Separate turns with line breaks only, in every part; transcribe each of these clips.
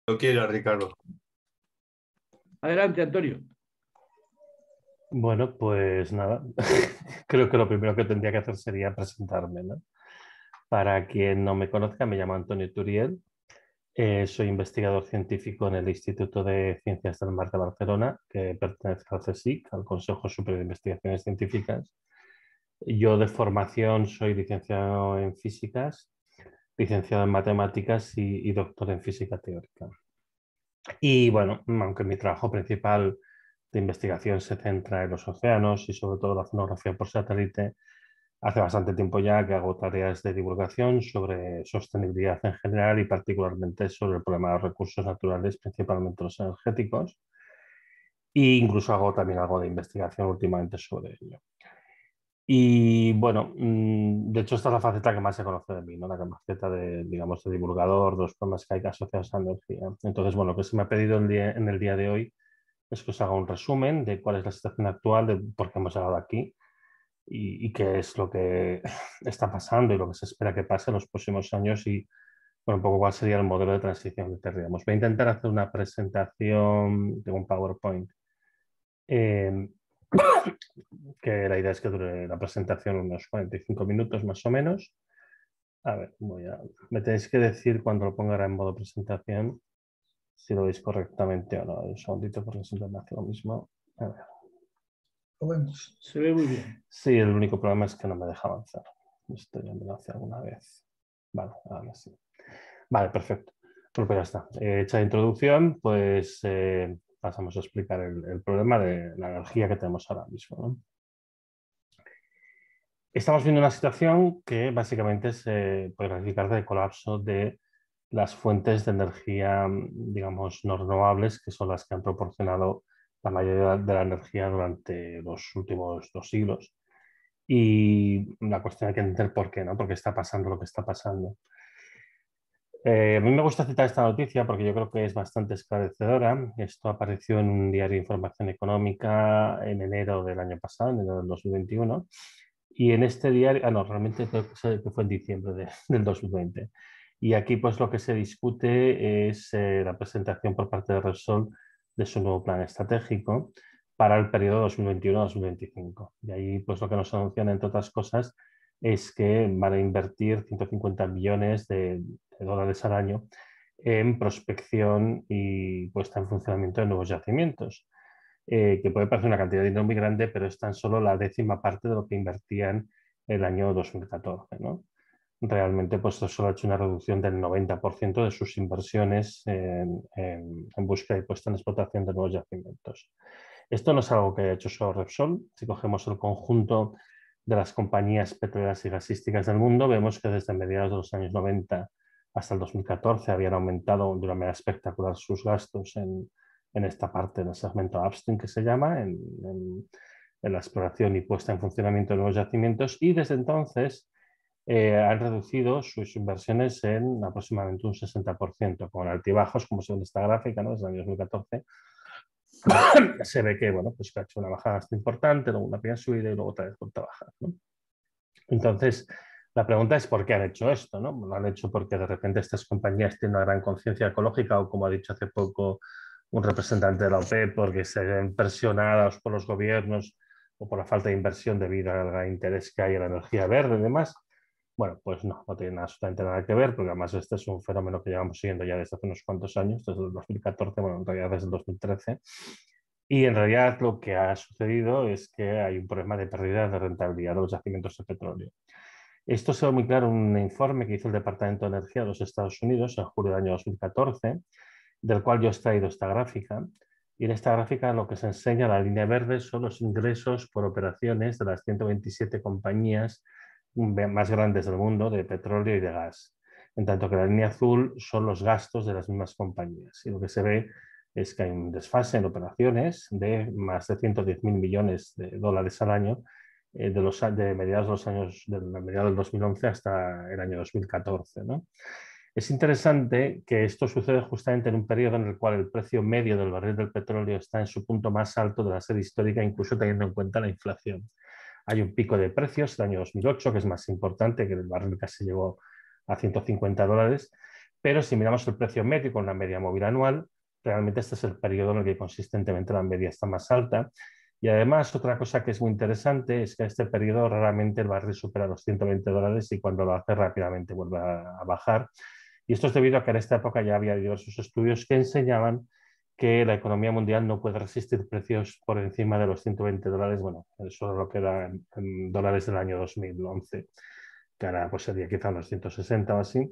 Lo quiero, Ricardo.
Adelante, Antonio.
Bueno, pues nada, creo que lo primero que tendría que hacer sería presentarme, ¿no? Para quien no me conozca, me llamo Antonio Turiel, soy investigador científico en el Instituto de Ciencias del Mar de Barcelona, que pertenece al CSIC, al Consejo Superior de Investigaciones Científicas. Yo de formación soy licenciado en físicas, licenciado en matemáticas y doctor en física teórica. Y bueno, aunque mi trabajo principal de investigación se centra en los océanos y sobre todo la oceanografía por satélite, hace bastante tiempo ya que hago tareas de divulgación sobre sostenibilidad en general y particularmente sobre el problema de los recursos naturales, principalmente los energéticos, e incluso hago también algo de investigación últimamente sobre ello. Y bueno, de hecho esta es la faceta que más se conoce de mí, ¿no? La faceta de, digamos, de divulgador, de los problemas que hay asociados a la energía. Entonces, bueno, lo que se me ha pedido en el día de hoy es que os haga un resumen de cuál es la situación actual, de por qué hemos llegado aquí y qué es lo que está pasando y lo que se espera que pase en los próximos años y, bueno, un poco cuál sería el modelo de transición que querríamos. Voy a intentar hacer una presentación de un PowerPoint. Eh, que la idea es que dure la presentación unos 45 minutos más o menos. A ver, me tenéis que decir cuando lo ponga ahora en modo presentación si lo veis correctamente o no. Un segundito porque siempre me hace lo mismo. A ver.
Lo vemos. Se ve muy bien.
Sí, el único problema es que no me deja avanzar. Esto ya me lo hace alguna vez. Vale, ahora sí. Vale, perfecto. Pues ya está. Hecha la introducción, pues pasamos a explicar el problema de la energía que tenemos ahora mismo, ¿no? Estamos viendo una situación que básicamente se puede calificar de colapso de las fuentes de energía, digamos, no renovables, que son las que han proporcionado la mayoría de la energía durante los últimos 2 siglos. Y la cuestión hay que entender por qué, ¿no? Por qué está pasando lo que está pasando. A mí me gusta citar esta noticia porque yo creo que es bastante esclarecedora. Esto apareció en un diario de información económica en enero del año pasado, en enero del 2021. Y en este diario, no, realmente creo que fue en diciembre del 2020. Y aquí pues lo que se discute es la presentación por parte de Repsol de su nuevo plan estratégico para el periodo 2021-2025. Y ahí pues lo que nos anuncian, entre otras cosas, es que van a invertir 150 millones de dólares al año en prospección y puesta en funcionamiento de nuevos yacimientos, que puede parecer una cantidad de dinero muy grande, pero es tan solo la décima parte de lo que invertían el año 2014, ¿no? Realmente, pues eso solo ha hecho una reducción del 90% de sus inversiones en búsqueda y puesta en explotación de nuevos yacimientos. Esto no es algo que haya hecho solo Repsol. Si cogemos el conjunto de las compañías petroleras y gasísticas del mundo, vemos que desde mediados de los años 90 hasta el 2014 habían aumentado de una manera espectacular sus gastos en esta parte del segmento upstream que se llama, en la exploración y puesta en funcionamiento de nuevos yacimientos, y desde entonces han reducido sus inversiones en aproximadamente un 60%, con altibajos, como se ve en esta gráfica, ¿no? Desde el año 2014 se ve que, bueno, pues que ha hecho una bajada bastante importante, luego una pequeña subida y luego otra vez vuelta a bajar, ¿no? Entonces, la pregunta es por qué han hecho esto, ¿no? Lo han hecho porque de repente estas compañías tienen una gran conciencia ecológica o, como ha dicho hace poco un representante de la OPE, porque se ven presionados por los gobiernos o por la falta de inversión debido al gran interés que hay en la energía verde y demás. Bueno, pues no tiene absolutamente nada que ver, porque además este es un fenómeno que llevamos siguiendo ya desde hace unos cuantos años, desde el 2014, bueno, en realidad desde el 2013. Y en realidad lo que ha sucedido es que hay un problema de pérdida de rentabilidad de los yacimientos de petróleo. Esto se ve muy claro en un informe que hizo el Departamento de Energía de los Estados Unidos en julio del año 2014, del cual yo he extraído esta gráfica. Y en esta gráfica lo que se enseña, la línea verde, son los ingresos por operaciones de las 127 compañías más grandes del mundo de petróleo y de gas. En tanto que la línea azul son los gastos de las mismas compañías. Y lo que se ve es que hay un desfase en operaciones de más de 110.000 millones de dólares al año de mediados de los años mediados del 2011 hasta el año 2014, ¿no? Es interesante que esto sucede justamente en un periodo en el cual el precio medio del barril del petróleo está en su punto más alto de la serie histórica, incluso teniendo en cuenta la inflación. Hay un pico de precios el año 2008, que es más importante, que el barril casi llegó a 150 dólares, Pero si miramos el precio medio con una media móvil anual, realmente este es el periodo en el que consistentemente la media está más alta. Y además, otra cosa que es muy interesante es que en este periodo raramente el barril supera los $120 y cuando lo hace rápidamente vuelve a bajar. Y esto es debido a que en esta época ya había diversos estudios que enseñaban que la economía mundial no puede resistir precios por encima de los $120. Bueno, eso es lo que da en dólares del año 2011, que ahora pues sería quizá unos 160 o así.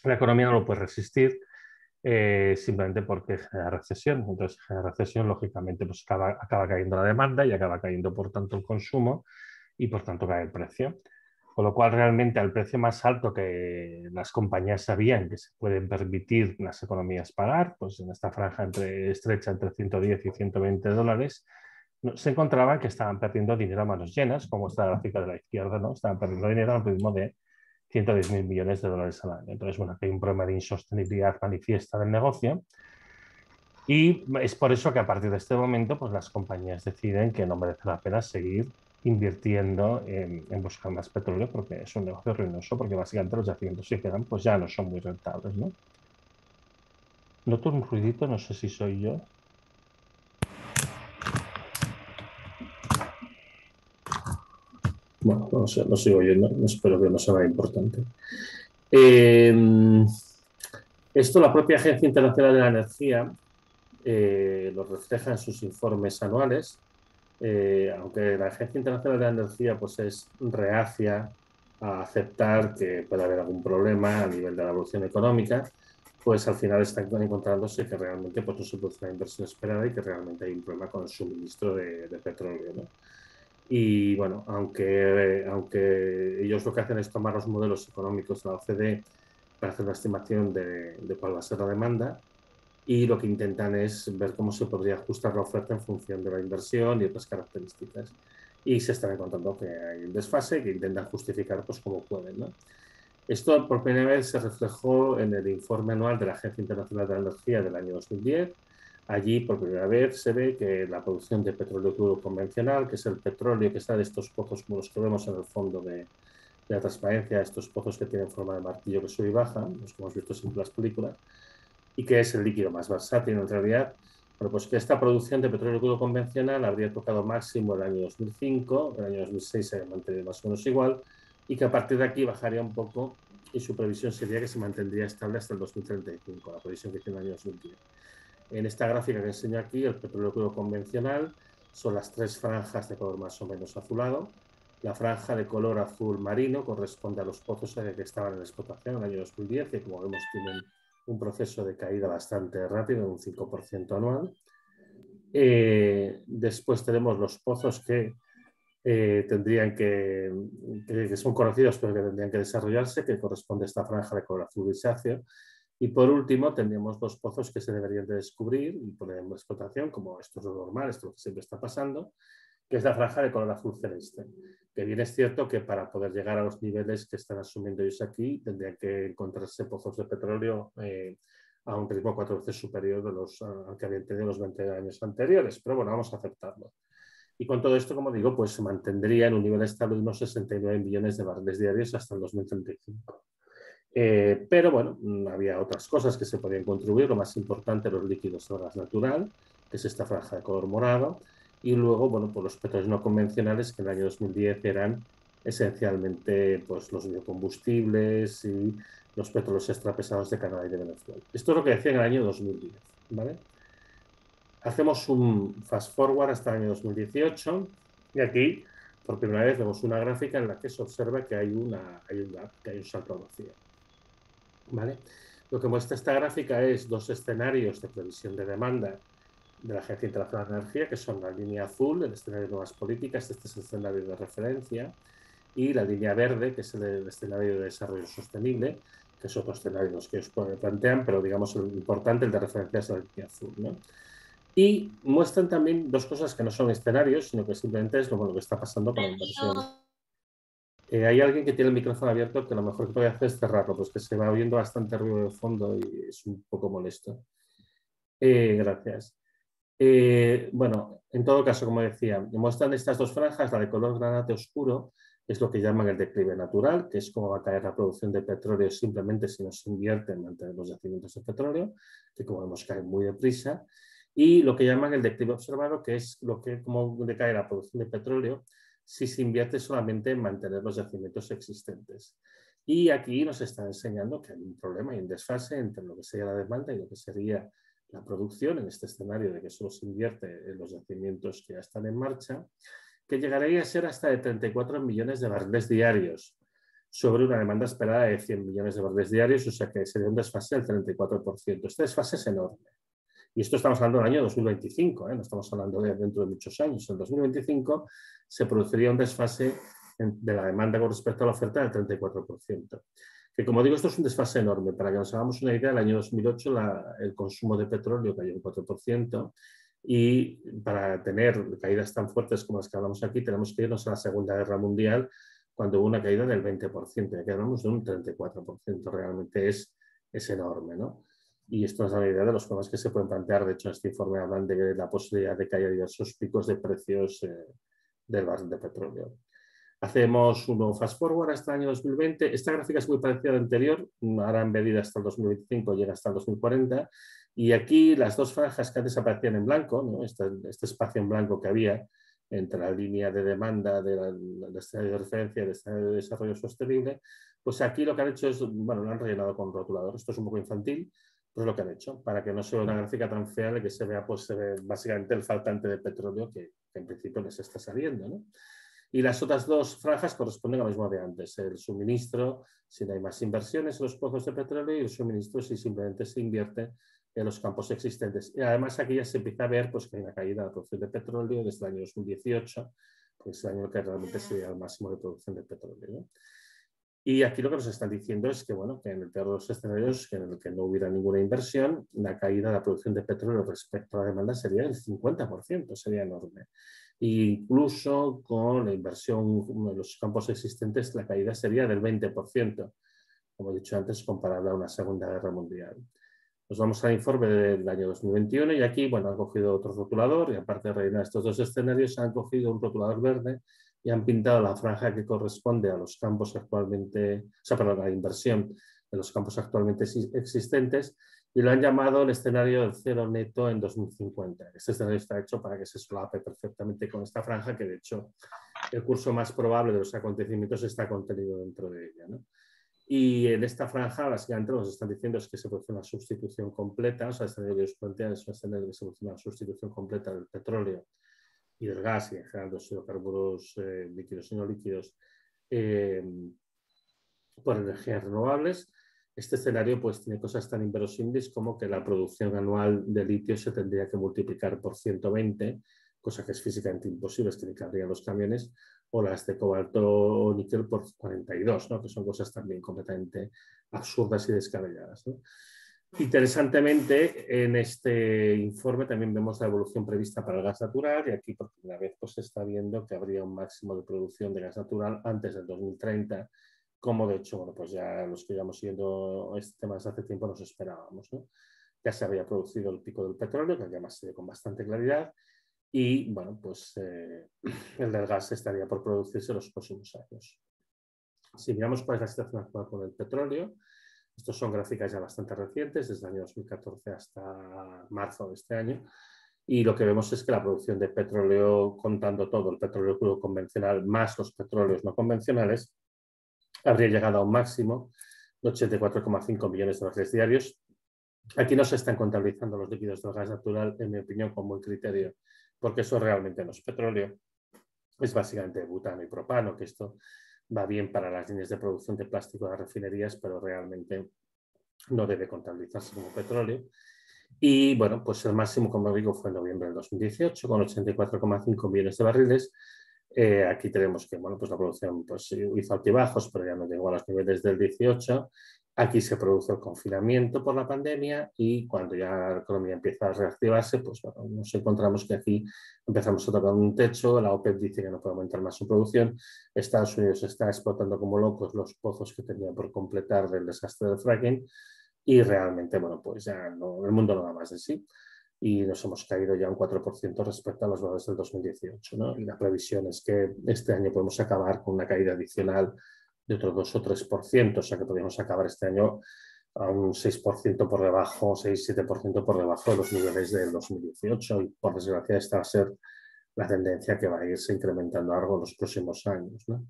La economía no lo puede resistir simplemente porque genera recesión. Entonces, genera recesión, lógicamente, pues acaba cayendo la demanda y acaba cayendo, por tanto, el consumo y, por tanto, cae el precio. Con lo cual, realmente, al precio más alto que las compañías sabían que se pueden permitir las economías pagar, pues en esta franja estrecha entre 110 y $120, se encontraban que estaban perdiendo dinero a manos llenas, como esta gráfica de la izquierda, ¿no? Estaban perdiendo dinero al ritmo de 110.000 millones de dólares al año. Entonces, bueno, hay un problema de insostenibilidad manifiesta del negocio y es por eso que a partir de este momento pues las compañías deciden que no merece la pena seguir invirtiendo en buscar más petróleo porque es un negocio ruinoso, porque básicamente los yacimientos que quedan pues ya no son muy rentables, ¿no? Noto un ruidito, no sé si soy yo. Bueno, no sé, lo sigo oyendo, espero que no sea nada importante. Esto la propia Agencia Internacional de la Energía lo refleja en sus informes anuales, aunque la Agencia Internacional de la Energía pues, es reacia a aceptar que puede haber algún problema a nivel de la evolución económica, pues al final están encontrándose que realmente pues, no se produce una inversión esperada y que realmente hay un problema con el suministro de petróleo, ¿no? Y bueno, aunque ellos lo que hacen es tomar los modelos económicos de la OCDE para hacer una estimación de cuál va a ser la demanda, y lo que intentan es ver cómo se podría ajustar la oferta en función de la inversión y otras características. Y se están encontrando que hay un desfase que intentan justificar pues como pueden, ¿no? Esto por primera vez se reflejó en el informe anual de la Agencia Internacional de la Energía del año 2010. Allí por primera vez se ve que la producción de petróleo crudo convencional, que es el petróleo que está de estos pozos como los que vemos en el fondo de la transparencia, estos pozos que tienen forma de martillo que sube y baja, los que hemos visto siempre en las películas, y que es el líquido más versátil en realidad. Bueno, pues que esta producción de petróleo crudo convencional habría tocado máximo el año 2005, el año 2006 se mantendría más o menos igual, y que a partir de aquí bajaría un poco y su previsión sería que se mantendría estable hasta el 2035, la previsión que tiene el año 2010. En esta gráfica que enseño aquí, el petróleo crudo convencional son las tres franjas de color más o menos azulado. La franja de color azul marino corresponde a los pozos que estaban en explotación en el año 2010, que como vemos tienen un proceso de caída bastante rápido, un 5% anual. Después tenemos los pozos que tendrían que son conocidos pero que tendrían que desarrollarse, que corresponde a esta franja de color azul grisáceo. Y por último tendríamos los pozos que se deberían de descubrir y poner en explotación, como esto es lo normal, esto es lo que siempre está pasando, que es la franja de color azul celeste. Que bien es cierto que para poder llegar a los niveles que están asumiendo ellos aquí, tendrían que encontrarse pozos de petróleo a un ritmo 4 veces superior de los que habían tenido los 20 años anteriores. Pero bueno, vamos a aceptarlo. Y con todo esto, como digo, pues se mantendría en un nivel estable de unos 69 millones de barriles diarios hasta el 2035. Pero bueno, había otras cosas que se podían contribuir. Lo más importante, los líquidos de gas natural, que es esta franja de color morado. Y luego, bueno, pues los petróleos no convencionales, que en el año 2010 eran esencialmente pues, los biocombustibles y los petróleos extrapesados de Canadá y de Venezuela. Esto es lo que decía en el año 2010, ¿vale? Hacemos un fast forward hasta el año 2018 y aquí, por primera vez, vemos una gráfica en la que se observa que hay un gap, que hay un salto al vacío, ¿vale? Lo que muestra esta gráfica es dos escenarios de previsión de demanda de la Agencia Internacional de Energía, que son la línea azul, el escenario de nuevas políticas, este es el escenario de referencia, y la línea verde, que es el escenario de desarrollo sostenible, que es otro escenario los que os plantean, pero digamos el importante, el de referencia es la línea azul, ¿no? Y muestran también dos cosas que no son escenarios, sino que simplemente es lo que está pasando con la inversión. Hay alguien que tiene el micrófono abierto que lo mejor que puede hacer es cerrarlo, pues que se va oyendo bastante ruido de fondo y es un poco molesto. Gracias. Bueno, en todo caso, como decía, muestran estas dos franjas, la de color granate oscuro, es lo que llaman el declive natural, que es cómo va a caer la producción de petróleo simplemente si no se invierte en mantener los yacimientos de petróleo, que como vemos cae muy deprisa, y lo que llaman el declive observado, que es cómo decae la producción de petróleo si se invierte solamente en mantener los yacimientos existentes. Y aquí nos está enseñando que hay un problema y un desfase entre lo que sería la demanda y lo que sería la producción en este escenario de que solo se invierte en los yacimientos que ya están en marcha, que llegaría a ser hasta de 34 millones de barriles diarios sobre una demanda esperada de 100 millones de barriles diarios, o sea que sería un desfase del 34%. Este desfase es enorme. Y esto estamos hablando del año 2025, no estamos hablando de dentro de muchos años. En 2025 se produciría un desfase de la demanda con respecto a la oferta del 34%. Que como digo, esto es un desfase enorme. Para que nos hagamos una idea, el año 2008 el consumo de petróleo cayó un 4%, y para tener caídas tan fuertes como las que hablamos aquí, tenemos que irnos a la Segunda Guerra Mundial, cuando hubo una caída del 20%, y aquí hablamos de un 34%, realmente es enorme, ¿no? Y esto nos da una idea de los problemas que se pueden plantear. De hecho, en este informe hablan de la posibilidad de que haya diversos picos de precios del barril de petróleo. Hacemos un nuevo fast forward hasta el año 2020. Esta gráfica es muy parecida a la anterior, ahora en medida hasta el 2025, llega hasta el 2040. Y aquí las dos franjas que antes aparecían en blanco, ¿no? este espacio en blanco que había entre la línea de demanda del escenario de referencia y el escenario de desarrollo sostenible, pues aquí lo que han hecho es, bueno, lo han rellenado con rotulador. Esto es un poco infantil, pero es lo que han hecho, para que no se vea una gráfica tan fea de que se vea, pues, se ve básicamente el faltante de petróleo que en principio les está saliendo, ¿no? Y las otras dos franjas corresponden a lo mismo de antes, el suministro si no hay más inversiones en los pozos de petróleo y el suministro si simplemente se invierte en los campos existentes. Y además aquí ya se empieza a ver, pues, que hay una caída de la producción de petróleo desde el año 2018, pues el año que realmente sería el máximo de producción de petróleo, ¿no? Y aquí lo que nos están diciendo es que, bueno, que en el peor de los escenarios, que en el que no hubiera ninguna inversión, la caída de la producción de petróleo respecto a la demanda sería del 50%, sería enorme. E incluso con la inversión en los campos existentes, la caída sería del 20%, como he dicho antes, comparable a una Segunda Guerra Mundial. Nos vamos al informe del año 2021 y aquí, bueno, han cogido otro rotulador y aparte de rellenar estos dos escenarios, han cogido un rotulador verde y han pintado la franja que corresponde a los campos actualmente, o sea, perdón, a la inversión de los campos actualmente existentes, y lo han llamado el escenario del cero neto en 2050. Este escenario está hecho para que se solape perfectamente con esta franja, que de hecho el curso más probable de los acontecimientos está contenido dentro de ella, ¿no? Y en esta franja, básicamente, lo que nos están diciendo es que se produce una sustitución completa, o sea, el escenario que ellos plantean es un escenario que se produce una sustitución completa del petróleo y del gas y en general los hidrocarburos líquidos y no líquidos por energías renovables. Este escenario, pues, tiene cosas tan inverosímiles como que la producción anual de litio se tendría que multiplicar por 120, cosa que es físicamente imposible, es que ni cabrían los camiones, o las de cobalto o níquel por 42, ¿no? Que son cosas también completamente absurdas y descabelladas, ¿no? Interesantemente, en este informe también vemos la evolución prevista para el gas natural y aquí por primera vez, pues, se está viendo que habría un máximo de producción de gas natural antes del 2030, como de hecho, bueno, pues ya los que llevamos siguiendo este tema desde hace tiempo nos esperábamos, ¿no? Ya se había producido el pico del petróleo, que además se ve con bastante claridad, y bueno, pues el del gas estaría por producirse en los próximos años. Si miramos cuál es la situación actual con el petróleo, estos son gráficas ya bastante recientes, desde el año 2014 hasta marzo de este año, y lo que vemos es que la producción de petróleo, contando todo, el petróleo crudo convencional más los petróleos no convencionales, habría llegado a un máximo de 84,5 millones de barriles diarios. Aquí no se están contabilizando los líquidos del gas natural, en mi opinión, con buen criterio, porque eso realmente no es petróleo, es básicamente butano y propano, que esto va bien para las líneas de producción de plástico de las refinerías, pero realmente no debe contabilizarse como petróleo. Y bueno, pues el máximo, como digo, fue en noviembre del 2018, con 84,5 millones de barriles. Aquí tenemos que, bueno, pues la producción, pues, hizo altibajos, pero ya no llegó a los niveles del 18. Aquí se produce el confinamiento por la pandemia y cuando ya la economía empieza a reactivarse, pues bueno, nos encontramos que aquí empezamos a tocar un techo, la OPEP dice que no puede aumentar más su producción, Estados Unidos está explotando como locos los pozos que tenía por completar del desastre del fracking y realmente, bueno, pues ya no, el mundo no da más de sí. y nos hemos caído ya un 4% respecto a los valores del 2018, ¿no? Y la previsión es que este año podemos acabar con una caída adicional de otro 2 o 3%, o sea que podríamos acabar este año a un 6% por debajo, 6-7% por debajo de los niveles del 2018 y por desgracia esta va a ser la tendencia que va a irse incrementando a lo largo de los próximos años, ¿no?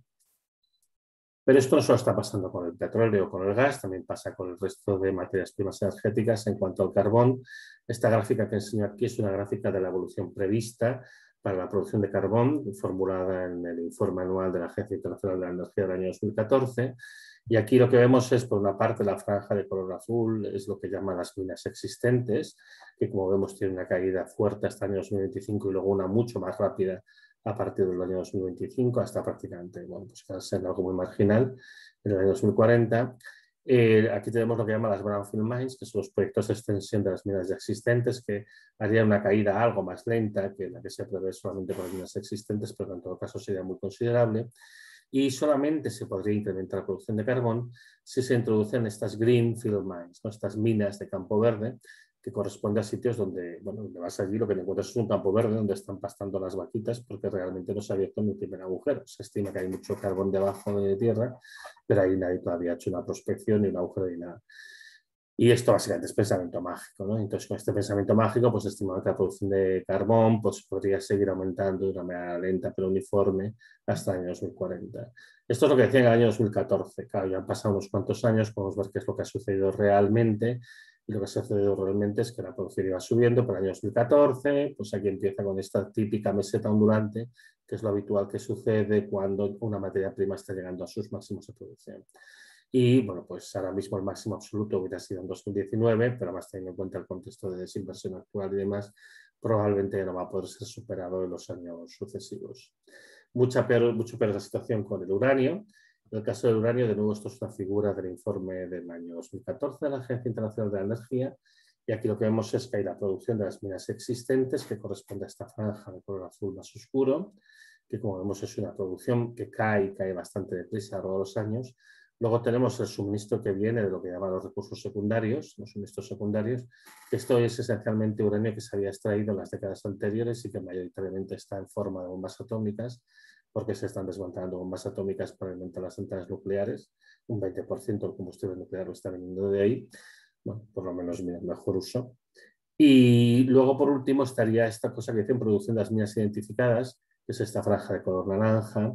Pero esto no solo está pasando con el petróleo o con el gas, también pasa con el resto de materias primas energéticas. En cuanto al carbón, esta gráfica que enseño aquí es una gráfica de la evolución prevista para la producción de carbón, formulada en el informe anual de la Agencia Internacional de la Energía del año 2014. Y aquí lo que vemos es, por una parte, la franja de color azul, es lo que llaman las minas existentes, que como vemos tiene una caída fuerte hasta el año 2025 y luego una mucho más rápida a partir del año 2025 hasta prácticamente, bueno, pues quedarse en algo muy marginal en el año 2040. Aquí tenemos lo que llaman las brownfield mines, que son los proyectos de extensión de las minas ya existentes, que harían una caída algo más lenta que la que se prevé solamente con las minas existentes, pero en todo caso sería muy considerable. Y solamente se podría incrementar la producción de carbón si se introducen estas greenfield mines, ¿no? Estas minas de campo verde, que corresponde a sitios donde, bueno, donde vas allí, lo que te encuentras es un campo verde donde están pastando las vaquitas porque realmente no se ha abierto ni el primer agujero. Se estima que hay mucho carbón debajo de tierra, pero ahí nadie todavía ha hecho una prospección ni un agujero ni nada. Y esto básicamente es pensamiento mágico, ¿no? Entonces, con este pensamiento mágico, pues estimamos que la producción de carbón pues, podría seguir aumentando de una manera lenta pero uniforme hasta el año 2040. Esto es lo que decía en el año 2014. Claro, ya han pasado unos cuantos años, podemos ver qué es lo que ha sucedido realmente. Y lo que ha sucedido realmente es que la producción iba subiendo para el año 2014, pues aquí empieza con esta típica meseta ondulante, que es lo habitual que sucede cuando una materia prima está llegando a sus máximos de producción. Y bueno, pues ahora mismo el máximo absoluto hubiera sido en 2019, pero más teniendo en cuenta el contexto de desinversión actual y demás, probablemente no va a poder ser superado en los años sucesivos. Mucho peor la situación con el uranio. En el caso del uranio, de nuevo, esto es una figura del informe del año 2014 de la Agencia Internacional de la Energía. Y aquí lo que vemos es que hay la producción de las minas existentes, que corresponde a esta franja de color azul más oscuro, que como vemos es una producción que cae bastante deprisa a lo largo de los años. Luego tenemos el suministro que viene de lo que llaman los recursos secundarios, los suministros secundarios, que esto es esencialmente uranio que se había extraído en las décadas anteriores y que mayoritariamente está en forma de bombas atómicas, porque se están desmontando bombas atómicas para alimentar las centrales nucleares. Un 20% del combustible nuclear lo está viniendo de ahí. Bueno, por lo menos mejor uso. Y luego, por último, estaría esta cosa que dicen producción de las minas identificadas, que es esta franja de color naranja,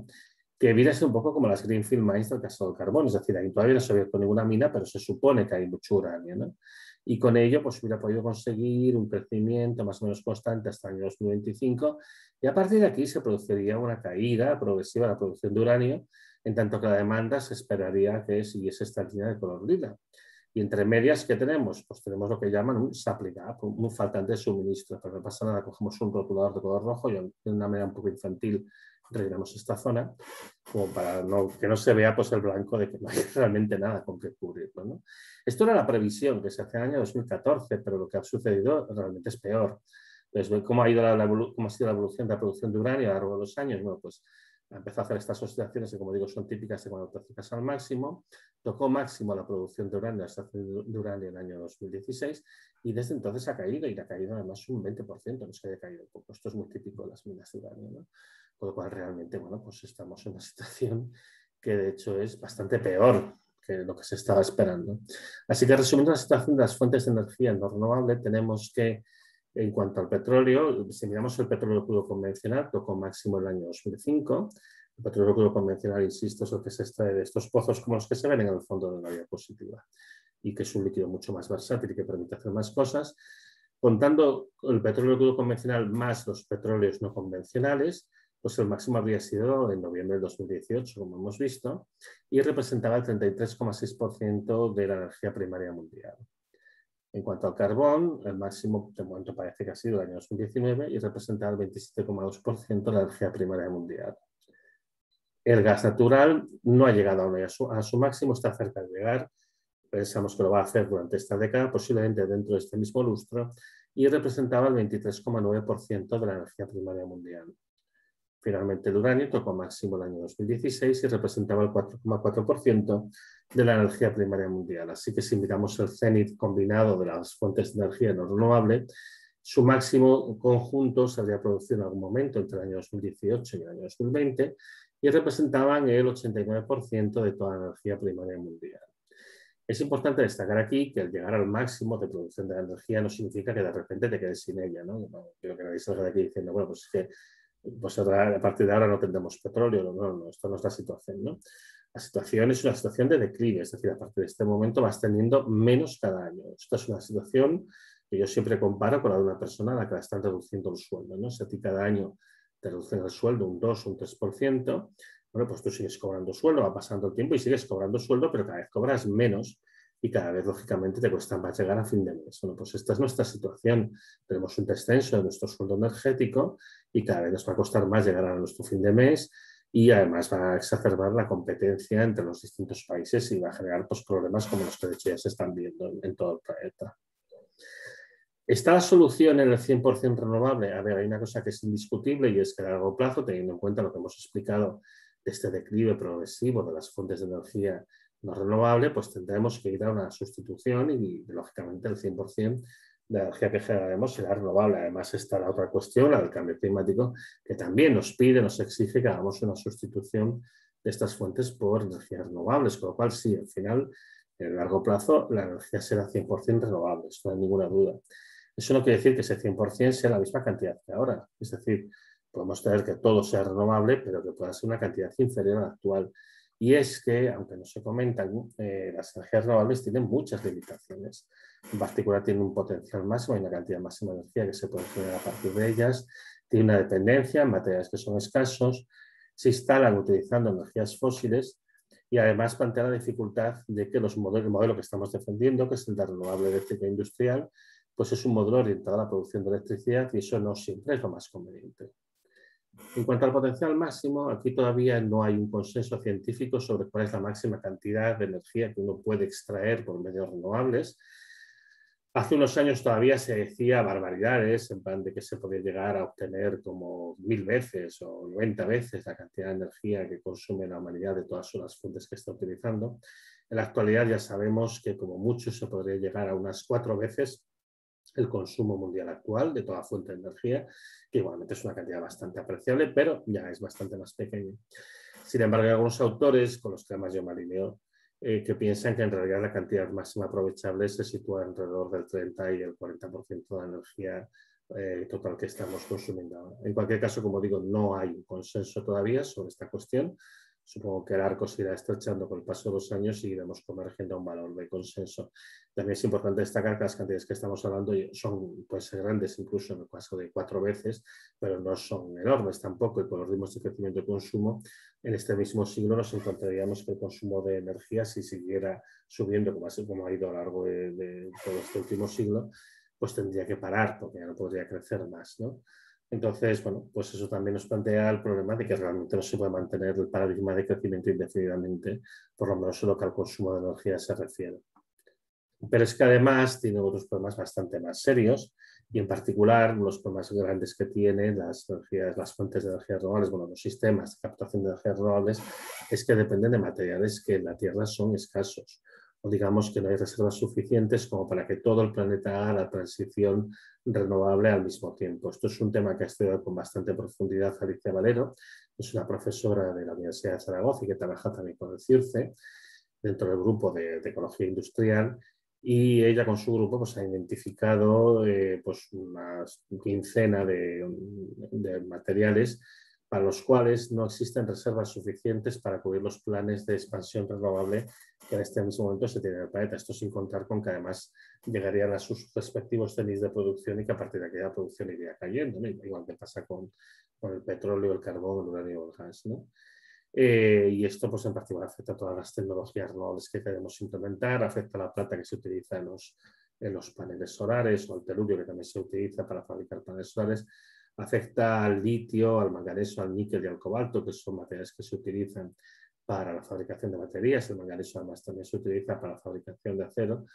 que viene a ser un poco como las greenfield mines del caso del carbón. Es decir, ahí todavía no se ha abierto ninguna mina, pero se supone que hay mucho uranio, ¿no? Y con ello pues hubiera podido conseguir un crecimiento más o menos constante hasta el año 2025 y a partir de aquí se produciría una caída progresiva de la producción de uranio, en tanto que la demanda se esperaría que siguiese esta línea de color lila. Y entre medias, ¿qué tenemos? Pues tenemos lo que llaman un supply gap, un faltante de suministro. Pero no pasa nada, cogemos un rotulador de color rojo y de una manera un poco infantil rellenamos esta zona como para que no se vea pues, el blanco de que no hay realmente nada con que cubrirlo, ¿no? Esto era la previsión que se hacía en el año 2014, pero lo que ha sucedido realmente es peor. Entonces, ¿cómo ha sido la evolución de la producción de uranio a lo largo de los años? Bueno, pues empezó a hacer estas oscilaciones que, como digo, son típicas de cuando te acercas al máximo. Tocó máximo la producción de uranio, la extracción de uranio en el año 2016 y desde entonces ha caído y ha caído además un 20%, no se haya caído un poco. Esto es muy típico de las minas de uranio, ¿no? Por lo cual realmente, bueno, pues estamos en una situación que de hecho es bastante peor que lo que se estaba esperando. Así que resumiendo la situación de las fuentes de energía no renovable, tenemos que en cuanto al petróleo, si miramos el petróleo crudo convencional, tocó máximo el año 2005. El petróleo crudo convencional, insisto, es lo que se extrae de estos pozos como los que se ven en el fondo de la diapositiva y que es un líquido mucho más versátil y que permite hacer más cosas. Contando el petróleo crudo convencional más los petróleos no convencionales, pues el máximo habría sido en noviembre del 2018, como hemos visto, y representaba el 33,6% de la energía primaria mundial. En cuanto al carbón, el máximo de momento parece que ha sido el año 2019 y representaba el 27,2% de la energía primaria mundial. El gas natural no ha llegado aún a su máximo, está cerca de llegar. Pensamos que lo va a hacer durante esta década, posiblemente dentro de este mismo lustro, y representaba el 23,9% de la energía primaria mundial. Finalmente, el uranio tocó máximo el año 2016 y representaba el 4,4% de la energía primaria mundial. Así que si miramos el cénit combinado de las fuentes de energía no renovable, Su máximo conjunto se habría producido en algún momento entre el año 2018 y el año 2020 y representaban el 89% de toda la energía primaria mundial. Es importante destacar aquí que el llegar al máximo de producción de la energía no significa que de repente te quedes sin ella, ¿no? No quiero que nadie salga de aquí diciendo, bueno, pues es que pues a partir de ahora no tendremos petróleo. No, esto no es la situación, ¿no? La situación es una situación de declive, es decir, a partir de este momento vas teniendo menos cada año. Esta es una situación que yo siempre comparo con la de una persona a la que le están reduciendo el sueldo, ¿no? Si a ti cada año te reducen el sueldo un 2 o un 3%, bueno, pues tú sigues cobrando sueldo, va pasando el tiempo y sigues cobrando sueldo, pero cada vez cobras menos y cada vez, lógicamente, te cuesta más llegar a fin de mes. Bueno, pues esta es nuestra situación. Tenemos un descenso de nuestro sueldo energético y cada vez nos va a costar más llegar a nuestro fin de mes y además va a exacerbar la competencia entre los distintos países y va a generar pues, problemas como los que de hecho ya se están viendo en todo el planeta. ¿Está la solución en el 100% renovable? A ver, hay una cosa que es indiscutible y es que a largo plazo, teniendo en cuenta lo que hemos explicado de este declive progresivo de las fuentes de energía no renovable, pues tendremos que ir a una sustitución y lógicamente el 100% de la energía que generaremos será renovable. Además está la otra cuestión, la del cambio climático, que también nos pide, nos exige que hagamos una sustitución de estas fuentes por energías renovables, con lo cual sí, al final, en el largo plazo, la energía será 100% renovable, esto no hay ninguna duda. Eso no quiere decir que ese 100% sea la misma cantidad que ahora. Es decir, podemos tener que todo sea renovable, pero que pueda ser una cantidad inferior a la actual. Y es que, aunque no se comentan, las energías renovables tienen muchas limitaciones. En particular, tienen un potencial máximo y una cantidad máxima de energía que se puede generar a partir de ellas. Tiene una dependencia en materiales que son escasos. Se instalan utilizando energías fósiles y además plantea la dificultad de que el modelo que estamos defendiendo, que es el de renovable eléctrica industrial, pues es un modelo orientado a la producción de electricidad y eso no siempre es lo más conveniente. En cuanto al potencial máximo, aquí todavía no hay un consenso científico sobre cuál es la máxima cantidad de energía que uno puede extraer por medios renovables. Hace unos años todavía se decía barbaridades, en plan de que se podía llegar a obtener como 1000 veces o 90 veces la cantidad de energía que consume la humanidad de todas las fuentes que está utilizando. En la actualidad ya sabemos que como mucho se podría llegar a unas 4 veces el consumo mundial actual de toda fuente de energía, que igualmente es una cantidad bastante apreciable, pero ya es bastante más pequeña. Sin embargo, hay algunos autores, con los que además yo me alineo, que piensan que en realidad la cantidad máxima aprovechable se sitúa alrededor del 30 y el 40% de la energía total que estamos consumiendo ahora. En cualquier caso, como digo, no hay un consenso todavía sobre esta cuestión. Supongo que el arco se irá estrechando con el paso de los años y iremos convergiendo a un valor de consenso. También es importante destacar que las cantidades que estamos hablando pueden ser grandes, incluso en el caso de 4 veces, pero no son enormes tampoco. Y con los ritmos de crecimiento y consumo, en este mismo siglo nos encontraríamos que el consumo de energía, si siguiera subiendo como ha ido a lo largo de todo este último siglo, pues tendría que parar porque ya no podría crecer más, ¿no? Entonces, bueno, pues eso también nos plantea el problema de que realmente no se puede mantener el paradigma de crecimiento indefinidamente, por lo menos en lo que al consumo de energía se refiere. Pero es que además tiene otros problemas bastante más serios y en particular los problemas grandes que tienen las fuentes de energías renovables, bueno, los sistemas de captación de energías renovables, es que dependen de materiales que en la Tierra son escasos o digamos que no hay reservas suficientes como para que todo el planeta haga la transición renovable al mismo tiempo. Esto es un tema que ha estudiado con bastante profundidad Alicia Valero, es una profesora de la Universidad de Zaragoza y que trabaja también con el CIRCE dentro del grupo de ecología industrial. Y ella con su grupo pues, ha identificado pues, una quincena de materiales para los cuales no existen reservas suficientes para cubrir los planes de expansión renovable que en este mismo momento se tiene en el planeta. Esto sin contar con que además llegarían a sus respectivos tenis de producción y que a partir de aquí la producción iría cayendo, ¿no? Igual que pasa con el petróleo, el carbón, el uranio o el gas, ¿no? Y esto pues en particular afecta a todas las tecnologías renovables que queremos implementar, afecta a la plata que se utiliza en los paneles solares o al telurio que también se utiliza para fabricar paneles solares, afecta al litio, al manganeso, al níquel y al cobalto, que son materiales que se utilizan para la fabricación de baterías. El manganeso además también se utiliza para la fabricación de acero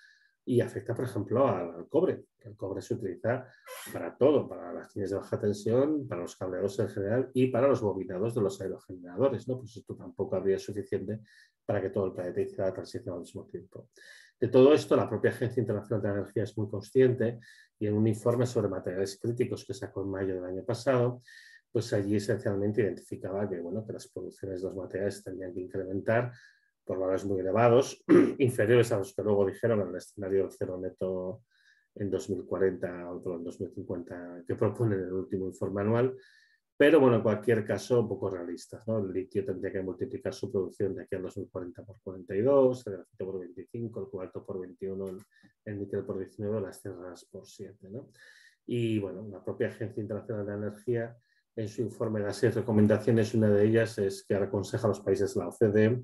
y afecta, por ejemplo, al cobre. El cobre se utiliza para todo, para las líneas de baja tensión, para los cableados en general y para los bobinados de los aerogeneradores, ¿no? Pues esto tampoco habría suficiente para que todo el planeta hiciera la transición al mismo tiempo. De todo esto, la propia Agencia Internacional de la Energía es muy consciente y en un informe sobre materiales críticos que sacó en mayo del año pasado, pues allí esencialmente identificaba que, bueno, que las producciones de los materiales tendrían que incrementar por valores muy elevados, inferiores a los que luego dijeron en el escenario del cero neto en 2040 o en 2050 que proponen en el último informe anual. Pero bueno, en cualquier caso, poco realistas, ¿no? El litio tendría que multiplicar su producción de aquí al 2040 por 42, el grafito por 25, el cobalto por 21, el níquel por 19, las tierras por 7, ¿no? Y bueno, la propia Agencia Internacional de la Energía, en su informe de las 6 recomendaciones, una de ellas es que aconseja a los países de la OCDE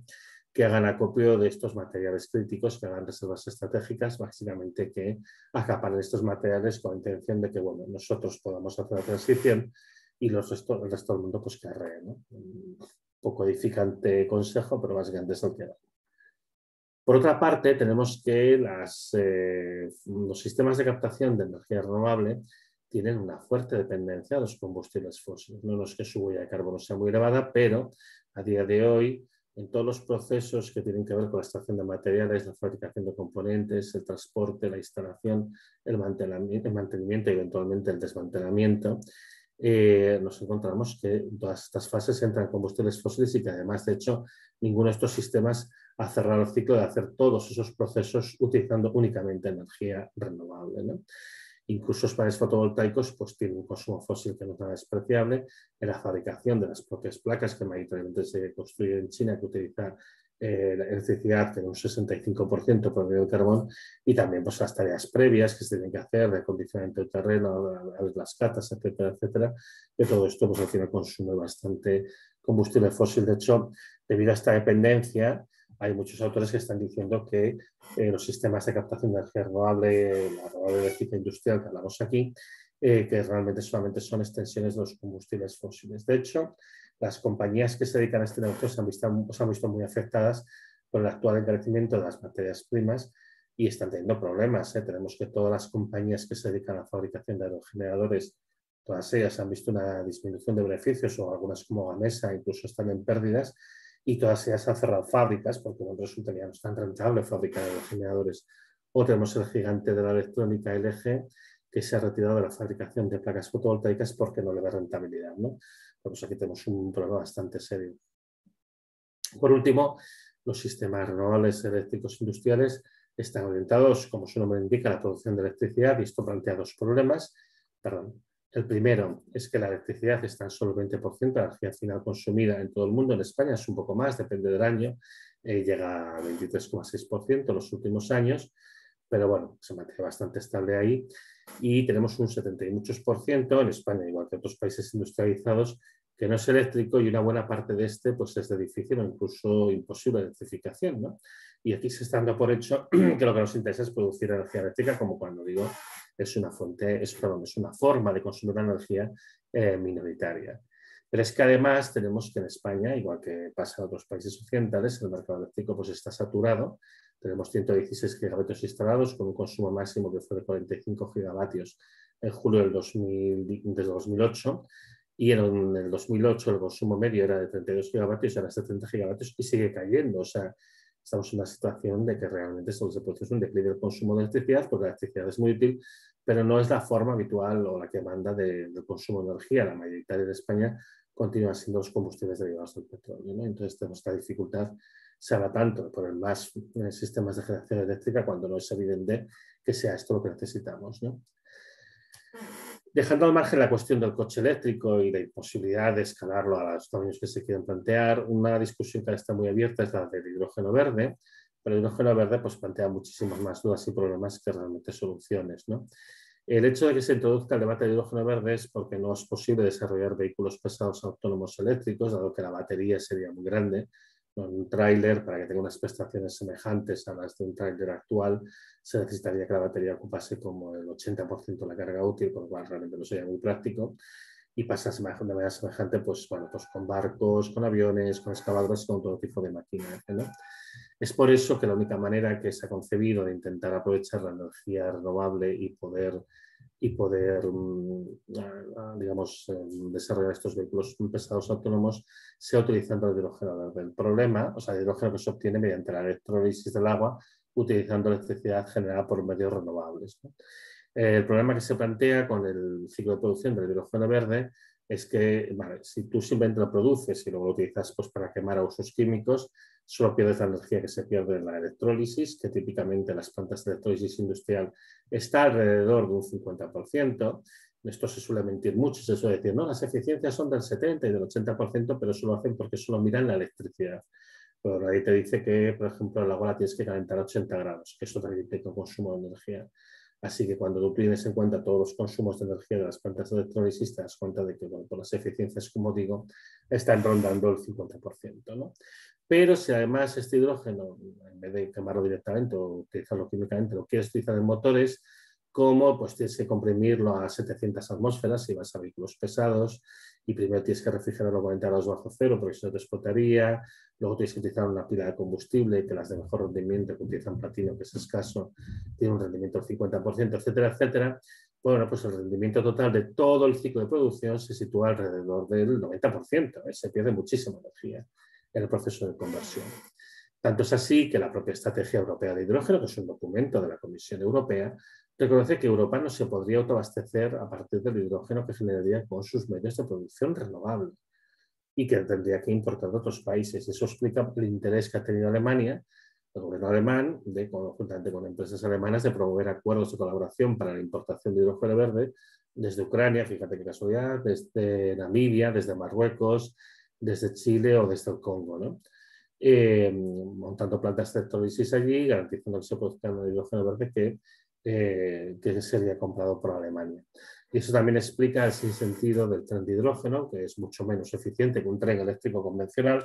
que hagan acopio de estos materiales críticos, que hagan reservas estratégicas, básicamente que acaparen estos materiales con la intención de que, bueno, nosotros podamos hacer la transición y el resto del mundo pues que arree, ¿no? Un poco edificante consejo, pero básicamente es el que da. Por otra parte, tenemos que los sistemas de captación de energía renovable tienen una fuerte dependencia de los combustibles fósiles. No es que su huella de carbono sea muy elevada, pero a día de hoy, en todos los procesos que tienen que ver con la extracción de materiales, la fabricación de componentes, el transporte, la instalación, el mantenimiento y eventualmente el desmantelamiento, nos encontramos que en todas estas fases entran combustibles fósiles y que además, de hecho, ninguno de estos sistemas ha cerrado el ciclo de hacer todos esos procesos utilizando únicamente energía renovable, ¿no? Incluso los paneles fotovoltaicos pues, tienen un consumo fósil que no es nada despreciable en la fabricación de las propias placas que mayoritariamente se construyen en China, que utiliza la electricidad que en un 65% proviene del carbón, y también pues, las tareas previas que se tienen que hacer de acondicionamiento del terreno, las catas, etcétera, etcétera, que todo esto pues, al final consume bastante combustible fósil. De hecho, debido a esta dependencia, hay muchos autores que están diciendo que los sistemas de captación de energía renovable, la renovable eléctrica industrial que hablamos aquí, que realmente solamente son extensiones de los combustibles fósiles. De hecho, las compañías que se dedican a este negocio se han visto muy afectadas por el actual encarecimiento de las materias primas y están teniendo problemas. Tenemos que todas las compañías que se dedican a la fabricación de aerogeneradores, todas ellas han visto una disminución de beneficios, o algunas como Gamesa incluso están en pérdidas, y todas ellas han cerrado fábricas porque no resulta ya no es tan rentable fabricar aerogeneradores. O tenemos el gigante de la electrónica LG, que se ha retirado de la fabricación de placas fotovoltaicas porque no le ve rentabilidad, ¿no? Pues aquí tenemos un problema bastante serio. Por último, los sistemas renovables eléctricos industriales están orientados, como su nombre indica, a la producción de electricidad, y esto plantea dos problemas. El primero es que la electricidad es tan solo el 20% de la energía final consumida en todo el mundo. En España es un poco más, depende del año, llega a 23,6% en los últimos años, pero bueno, se mantiene bastante estable ahí. Y tenemos un 70 y muchos por ciento en España, igual que otros países industrializados, que no es eléctrico, y una buena parte de este pues, es de difícil o incluso imposible electrificación, ¿no? Y aquí se está dando por hecho que lo que nos interesa es producir energía eléctrica, como cuando digo, es una forma de consumir la energía minoritaria. Pero es que además tenemos que en España, igual que pasa en otros países occidentales, el mercado eléctrico pues, está saturado. Tenemos 116 gigavatios instalados con un consumo máximo que fue de 45 gigavatios en julio desde 2008. Y en el 2008 el consumo medio era de 32 gigavatios, ahora es de 30 gigavatios y sigue cayendo. O sea, estamos en una situación de que realmente solo se produce un declive del consumo de electricidad, porque la electricidad es muy útil, pero no es la forma habitual o la que manda del consumo de energía. La mayoritaria de España continúan siendo los combustibles derivados del petróleo, ¿no? Entonces tenemos esta dificultad, se habla tanto de poner más sistemas de generación eléctrica cuando no es evidente que sea esto lo que necesitamos, ¿no? Dejando al margen la cuestión del coche eléctrico y la imposibilidad de escalarlo a los tamaños que se quieren plantear, una discusión que está muy abierta es la del hidrógeno verde, pero el hidrógeno verde pues, plantea muchísimas más dudas y problemas que realmente soluciones, ¿no? El hecho de que se introduzca el debate del hidrógeno verde es porque no es posible desarrollar vehículos pesados autónomos eléctricos, dado que la batería sería muy grande. Un tráiler, para que tenga unas prestaciones semejantes a las de un tráiler actual, se necesitaría que la batería ocupase como el 80% de la carga útil, por lo cual realmente no sería muy práctico. Y pasa de manera semejante pues, bueno, pues con barcos, con aviones, con excavadoras, con todo tipo de maquinaria, ¿no? Es por eso que la única manera que se ha concebido de intentar aprovechar la energía renovable y poder digamos, desarrollar estos vehículos pesados autónomos sea utilizando el hidrógeno verde. El problema, o sea, el hidrógeno que se obtiene mediante la electrólisis del agua, utilizando electricidad generada por medios renovables, ¿no? El problema que se plantea con el ciclo de producción del hidrógeno verde es que, vale, si tú simplemente lo produces y luego lo utilizas pues, para quemar a usos químicos, solo pierdes la energía que se pierde en la electrólisis, que típicamente en las plantas de electrólisis industrial está alrededor de un 50%. Esto se suele mentir mucho, se suele decir, no, las eficiencias son del 70 y del 80%, pero eso lo hacen porque solo miran la electricidad. Pero nadie te dice que, por ejemplo, el agua la tienes que calentar a 80 grados, que eso también implica un consumo de energía. Así que cuando tú tienes en cuenta todos los consumos de energía de las plantas de electrólisis, te das cuenta de que, bueno, por las eficiencias, como digo, están rondando el 50%, ¿no? Pero si además este hidrógeno, en vez de quemarlo directamente o utilizarlo químicamente, lo quieres utilizar en motores, como pues tienes que comprimirlo a 700 atmósferas si vas a vehículos pesados, y primero tienes que refrigerarlo a 40 grados bajo cero porque si no te explotaría, luego tienes que utilizar una pila de combustible, que las de mejor rendimiento que utilizan platino, que es escaso, tiene un rendimiento del 50%, etcétera, etcétera. Bueno, pues el rendimiento total de todo el ciclo de producción se sitúa alrededor del 90%, se pierde muchísima energía en el proceso de conversión. Tanto es así que la propia Estrategia Europea de Hidrógeno, que es un documento de la Comisión Europea, reconoce que Europa no se podría autoabastecer a partir del hidrógeno que generaría con sus medios de producción renovable y que tendría que importar de otros países. Eso explica el interés que ha tenido Alemania, el gobierno alemán, juntamente con empresas alemanas, de promover acuerdos de colaboración para la importación de hidrógeno verde desde Ucrania, fíjate qué casualidad, desde Namibia, desde Marruecos, desde Chile o desde el Congo, ¿no? Montando plantas de electrólisis allí, garantizando que se produzca el hidrógeno verde que sería comprado por Alemania. Y eso también explica el sinsentido del tren de hidrógeno, que es mucho menos eficiente que un tren eléctrico convencional,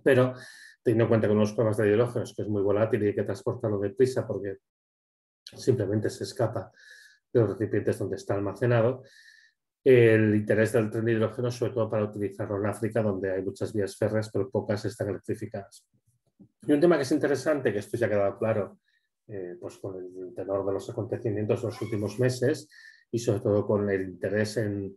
pero teniendo en cuenta que los problemas de hidrógeno es que es muy volátil y hay que transportarlo deprisa porque simplemente se escapa de los recipientes donde está almacenado. El interés del tren de hidrógeno, sobre todo para utilizarlo en África, donde hay muchas vías férreas, pero pocas están electrificadas. Y un tema que es interesante, que esto ya ha quedado claro pues con el tenor de los acontecimientos de los últimos meses y sobre todo con el interés en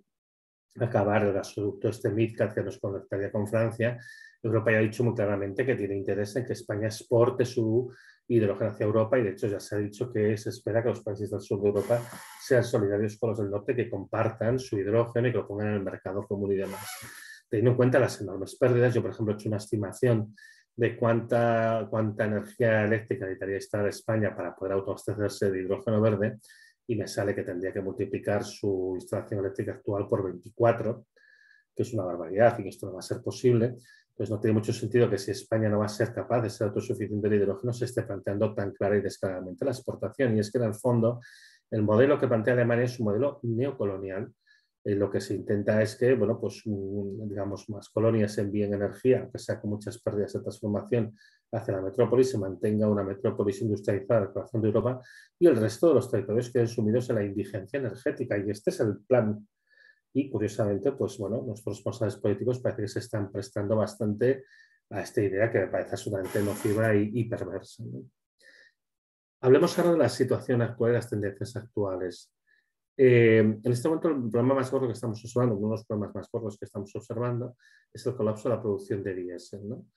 acabar el gasoducto MidCat que nos conectaría con Francia. Europa ya ha dicho muy claramente que tiene interés en que España exporte su hidrógeno hacia Europa y de hecho ya se ha dicho que se espera que los países del sur de Europa sean solidarios con los del norte, que compartan su hidrógeno y que lo pongan en el mercado común y demás. Teniendo en cuenta las enormes pérdidas, yo por ejemplo he hecho una estimación de cuánta energía eléctrica necesitaría estar España para poder autoabastecerse de hidrógeno verde y me sale que tendría que multiplicar su instalación eléctrica actual por 24, que es una barbaridad y que esto no va a ser posible. Pues no tiene mucho sentido que si España no va a ser capaz de ser autosuficiente de hidrógeno se esté planteando tan clara y descaradamente la exportación. Y es que en el fondo el modelo que plantea Alemania es un modelo neocolonial. Lo que se intenta es que, bueno, pues digamos, más colonias envíen energía, aunque sea con muchas pérdidas de transformación, hacia la metrópolis, se mantenga una metrópolis industrializada en el corazón de Europa y el resto de los territorios queden sumidos en la indigencia energética. Y este es el plan. Y curiosamente, pues bueno, nuestros responsables políticos parece que se están prestando bastante a esta idea que me parece absolutamente nociva y perversa, ¿no? Hablemos ahora de la situación actual y las tendencias actuales. En este momento el problema más gordo que estamos observando, uno de los problemas más gordos que estamos observando, es el colapso de la producción de diésel, ¿no?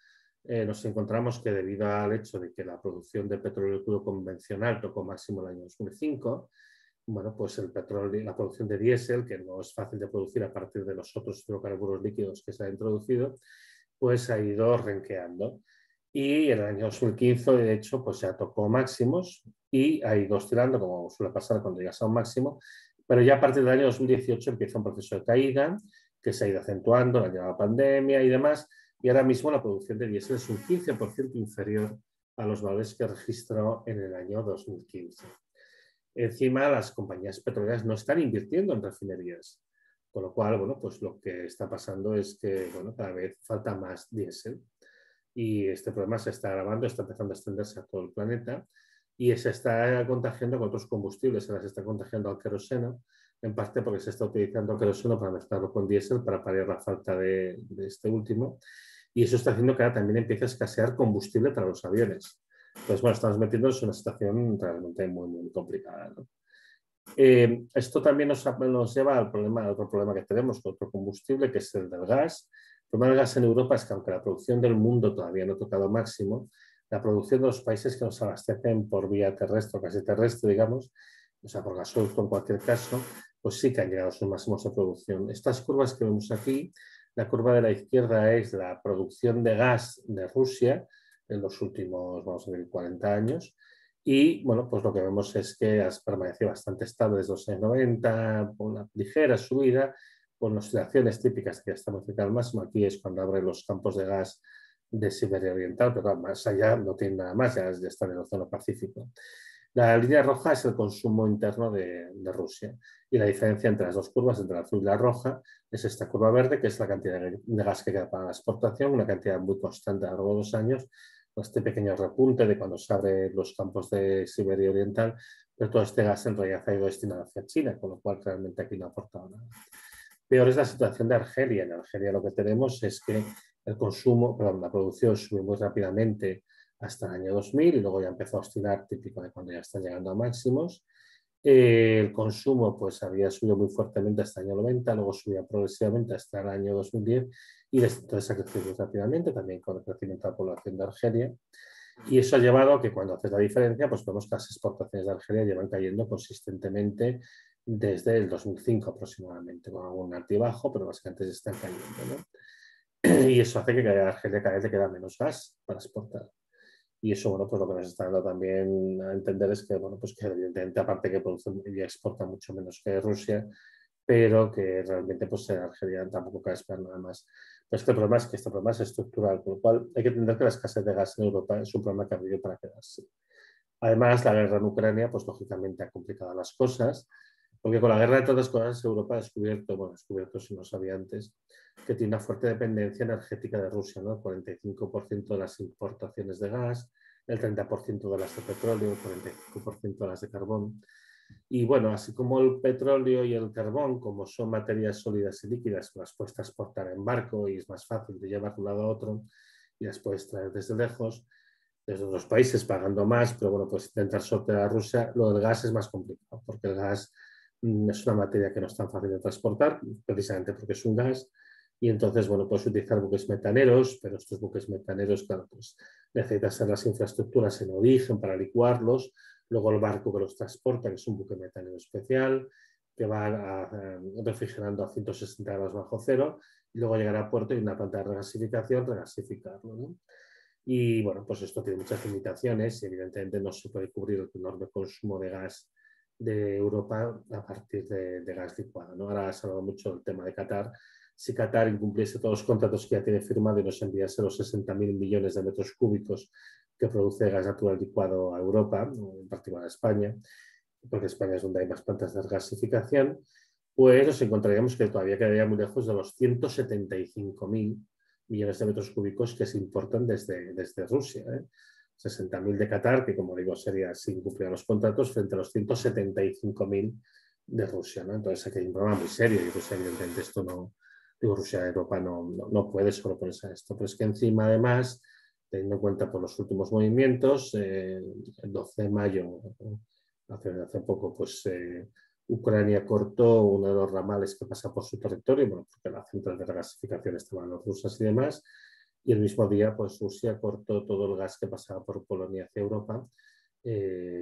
Nos encontramos que debido al hecho de que la producción de petróleo crudo convencional tocó máximo el año 2005, bueno, pues el petróleo, la producción de diésel, que no es fácil de producir a partir de los otros hidrocarburos líquidos que se han introducido, pues ha ido renqueando. Y en el año 2015, de hecho, pues ya tocó máximos y ha ido oscilando, como suele pasar cuando llegas a un máximo, pero ya a partir del año 2018 empieza un proceso de caída que se ha ido acentuando, la pandemia y demás, y ahora mismo la producción de diésel es un 15% inferior a los valores que registró en el año 2015. Encima, las compañías petroleras no están invirtiendo en refinerías, con lo cual, bueno, pues lo que está pasando es que, bueno, cada vez falta más diésel y este problema se está agravando, está empezando a extenderse a todo el planeta y se está contagiando con otros combustibles, se está contagiando al queroseno, en parte porque se está utilizando el queroseno para mezclarlo con diésel para paliar la falta de este último, y eso está haciendo que ahora también empiece a escasear combustible para los aviones. Entonces, bueno, estamos metiéndonos en una situación realmente muy, muy complicada, ¿no? Esto también nos lleva al otro problema que tenemos con otro combustible, que es el del gas. El problema del gas en Europa es que aunque la producción del mundo todavía no ha tocado máximo, la producción de los países que nos abastecen por vía terrestre o casi terrestre, digamos, o sea, por gasoducto en cualquier caso, pues sí que han llegado a sus máximos de producción. Estas curvas que vemos aquí, la curva de la izquierda es la producción de gas de Rusia en los últimos, vamos a decir, 40 años. Y bueno, pues lo que vemos es que ha permanecido bastante estable desde los años 90, con una ligera subida, con oscilaciones típicas que ya estamos cerca al máximo. Aquí es cuando abren los campos de gas de Siberia Oriental, pero más allá no tiene nada más, ya está en el Océano Pacífico. La línea roja es el consumo interno de Rusia y la diferencia entre las dos curvas, entre la azul y la roja, es esta curva verde, que es la cantidad de gas que queda para la exportación, una cantidad muy constante a lo largo de los años, con este pequeño repunte de cuando se abren los campos de Siberia Oriental, pero todo este gas en realidad ha ido destinado hacia China, con lo cual realmente aquí no ha aportado nada. Peor es la situación de Argelia. En Argelia lo que tenemos es que el consumo, perdón, la producción sube muy rápidamente hasta el año 2000 y luego ya empezó a oscilar, típico de cuando ya están llegando a máximos. El consumo pues había subido muy fuertemente hasta el año 90, luego subía progresivamente hasta el año 2010 y desde entonces ha crecido muy rápidamente, también con el crecimiento de la población de Argelia. Y eso ha llevado a que cuando haces la diferencia, pues vemos que las exportaciones de Argelia llevan cayendo consistentemente desde el 2005 aproximadamente, con algún altibajo, pero básicamente se están cayendo, ¿no? Y eso hace que a Argelia cada vez le queda menos gas para exportar. Y eso, bueno, pues lo que nos está dando también a entender es que, bueno, pues que evidentemente, aparte que produce y exporta mucho menos que Rusia, pero que realmente, pues en Argelia tampoco cabe esperar nada más. Pero este problema es que este problema es estructural, con lo cual hay que entender que la escasez de gas en Europa es un problema que ha venido para quedarse. Además, la guerra en Ucrania, pues lógicamente ha complicado las cosas, porque con la guerra de todas las cosas Europa ha descubierto, bueno, descubierto si no sabía antes, que tiene una fuerte dependencia energética de Rusia, ¿no? El 45% de las importaciones de gas, el 30% de las de petróleo, el 45% de las de carbón. Y bueno, así como el petróleo y el carbón, como son materias sólidas y líquidas, las puedes transportar en barco y es más fácil de llevar de un lado a otro y las puedes traer desde lejos, desde otros países pagando más, pero bueno, pues intentar sortear a Rusia. Lo del gas es más complicado, porque el gas es una materia que no es tan fácil de transportar, precisamente porque es un gas, y entonces, bueno, puedes utilizar buques metaneros, pero estos buques metaneros, claro, pues necesitas hacer las infraestructuras en origen para licuarlos, luego el barco que los transporta, que es un buque metanero especial, que va refrigerando a 160 grados bajo cero, y luego llegará a puerto y una planta de regasificación, regasificarlo, ¿no? Y bueno, pues esto tiene muchas limitaciones y evidentemente no se puede cubrir el enorme consumo de gas de Europa a partir de gas licuado, ¿no? Ahora se ha hablado mucho del tema de Qatar. Si Qatar incumpliese todos los contratos que ya tiene firmado y nos enviase los 60.000 millones de metros cúbicos que produce gas natural licuado a Europa, en particular a España, porque España es donde hay más plantas de gasificación, pues nos encontraríamos que todavía quedaría muy lejos de los 175.000 millones de metros cúbicos que se importan desde Rusia. 60.000 de Qatar, que como digo sería sin cumplir los contratos, frente a los 175.000 de Rusia, ¿no? Entonces aquí hay un problema muy serio y Rusia evidentemente esto no, digo, Rusia, Europa no puede sobreponerse a esto, pero es que encima además, teniendo en cuenta por los últimos movimientos, el 12 de mayo, hace poco, pues Ucrania cortó uno de los ramales que pasa por su territorio, bueno, porque la central de regasificación estaban los rusos y demás, y el mismo día, pues Rusia cortó todo el gas que pasaba por Polonia hacia Europa,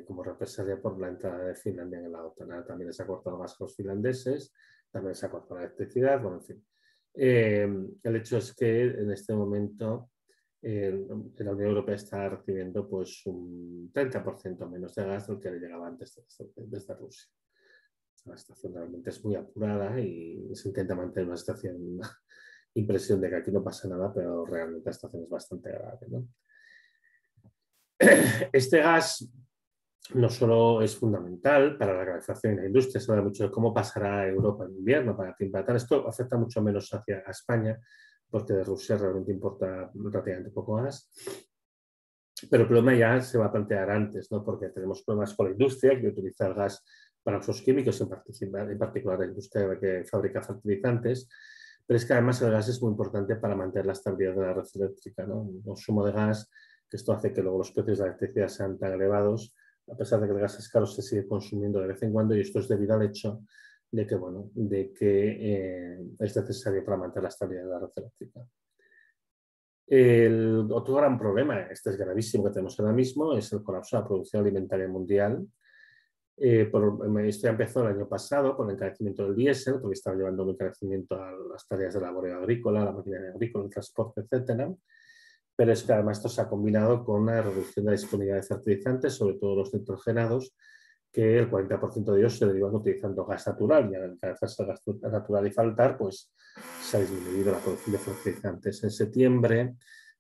como represalia por la entrada de Finlandia en la OTAN. También les ha cortado el gas a los finlandeses, también se ha cortado la electricidad, bueno, en fin. El hecho es que en este momento la Unión Europea está recibiendo pues un 30% menos de gas del que le llegaba antes desde Rusia. La situación realmente es muy apurada y se intenta mantener una situación, una impresión de que aquí no pasa nada, pero realmente la situación es bastante grave, ¿no? Este gas no solo es fundamental para la calefacción y la industria, se habla mucho de cómo pasará Europa en invierno para climatar. Esto afecta mucho menos a España, porque de Rusia realmente importa relativamente poco gas. Pero el problema ya se va a plantear antes, ¿no? Porque tenemos problemas con la industria que utiliza el gas para usos químicos, en particular la industria que fabrica fertilizantes, pero es que además el gas es muy importante para mantener la estabilidad de la red eléctrica, ¿no? Un consumo de gas, que esto hace que luego los precios de la electricidad sean tan elevados, a pesar de que el gas es caro, se sigue consumiendo de vez en cuando, y esto es debido al hecho de que, bueno, es necesario para mantener la estabilidad de la red eléctrica.
Otro gran problema, este es gravísimo, que tenemos ahora mismo, es el colapso de la producción alimentaria mundial. Esto ya empezó el año pasado con el encarecimiento del diésel, porque estaba llevando un encarecimiento a las tareas de laboreo agrícola, la maquinaria agrícola, el transporte, etcétera. Pero es que además esto se ha combinado con una reducción de la disponibilidad de fertilizantes, sobre todo los nitrogenados, que el 40% de ellos se derivan utilizando gas natural, y al encarecerse el gas natural y faltar, pues se ha disminuido la producción de fertilizantes. En septiembre,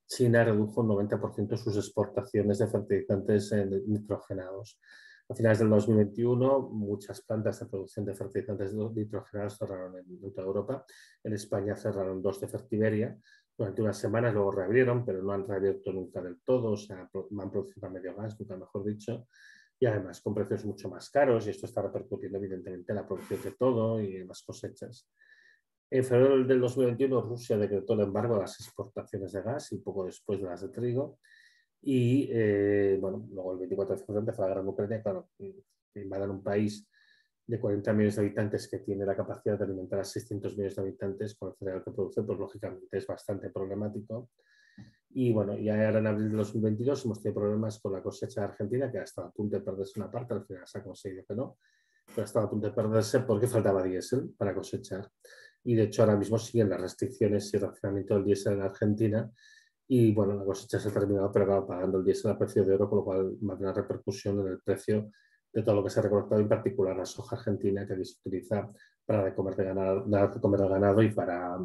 China redujo un 90% sus exportaciones de fertilizantes nitrogenados. A finales del 2021, muchas plantas de producción de fertilizantes nitrogenados cerraron en toda Europa. En España cerraron 2 de Fertiberia durante unas semanas, luego reabrieron, pero no han reabierto nunca del todo, o sea, han producido a medio gas, nunca mejor dicho, y además con precios mucho más caros, y esto está repercutiendo evidentemente en la producción de todo y en las cosechas. En febrero del 2021, Rusia decretó el embargo de las exportaciones de gas y poco después de las de trigo. Y bueno, luego el 24 de febrero empezó la guerra en Ucrania. Claro, invadan un país de 40 millones de habitantes que tiene la capacidad de alimentar a 600 millones de habitantes con el cereal que produce, pues lógicamente es bastante problemático. Y bueno, ya ahora en abril de 2022 hemos tenido problemas con la cosecha de Argentina, que ha estado a punto de perderse una parte, al final se ha conseguido que no, pero estaba a punto de perderse porque faltaba diésel para cosechar. Y de hecho ahora mismo siguen las restricciones y el racionamiento del diésel en Argentina. Y bueno, la cosecha se ha terminado, pero claro, pagando el diésel a precio de oro, con lo cual va a tener una repercusión en el precio de todo lo que se ha recolectado, en particular la soja argentina, que aquí se utiliza para dar de comer al ganado y para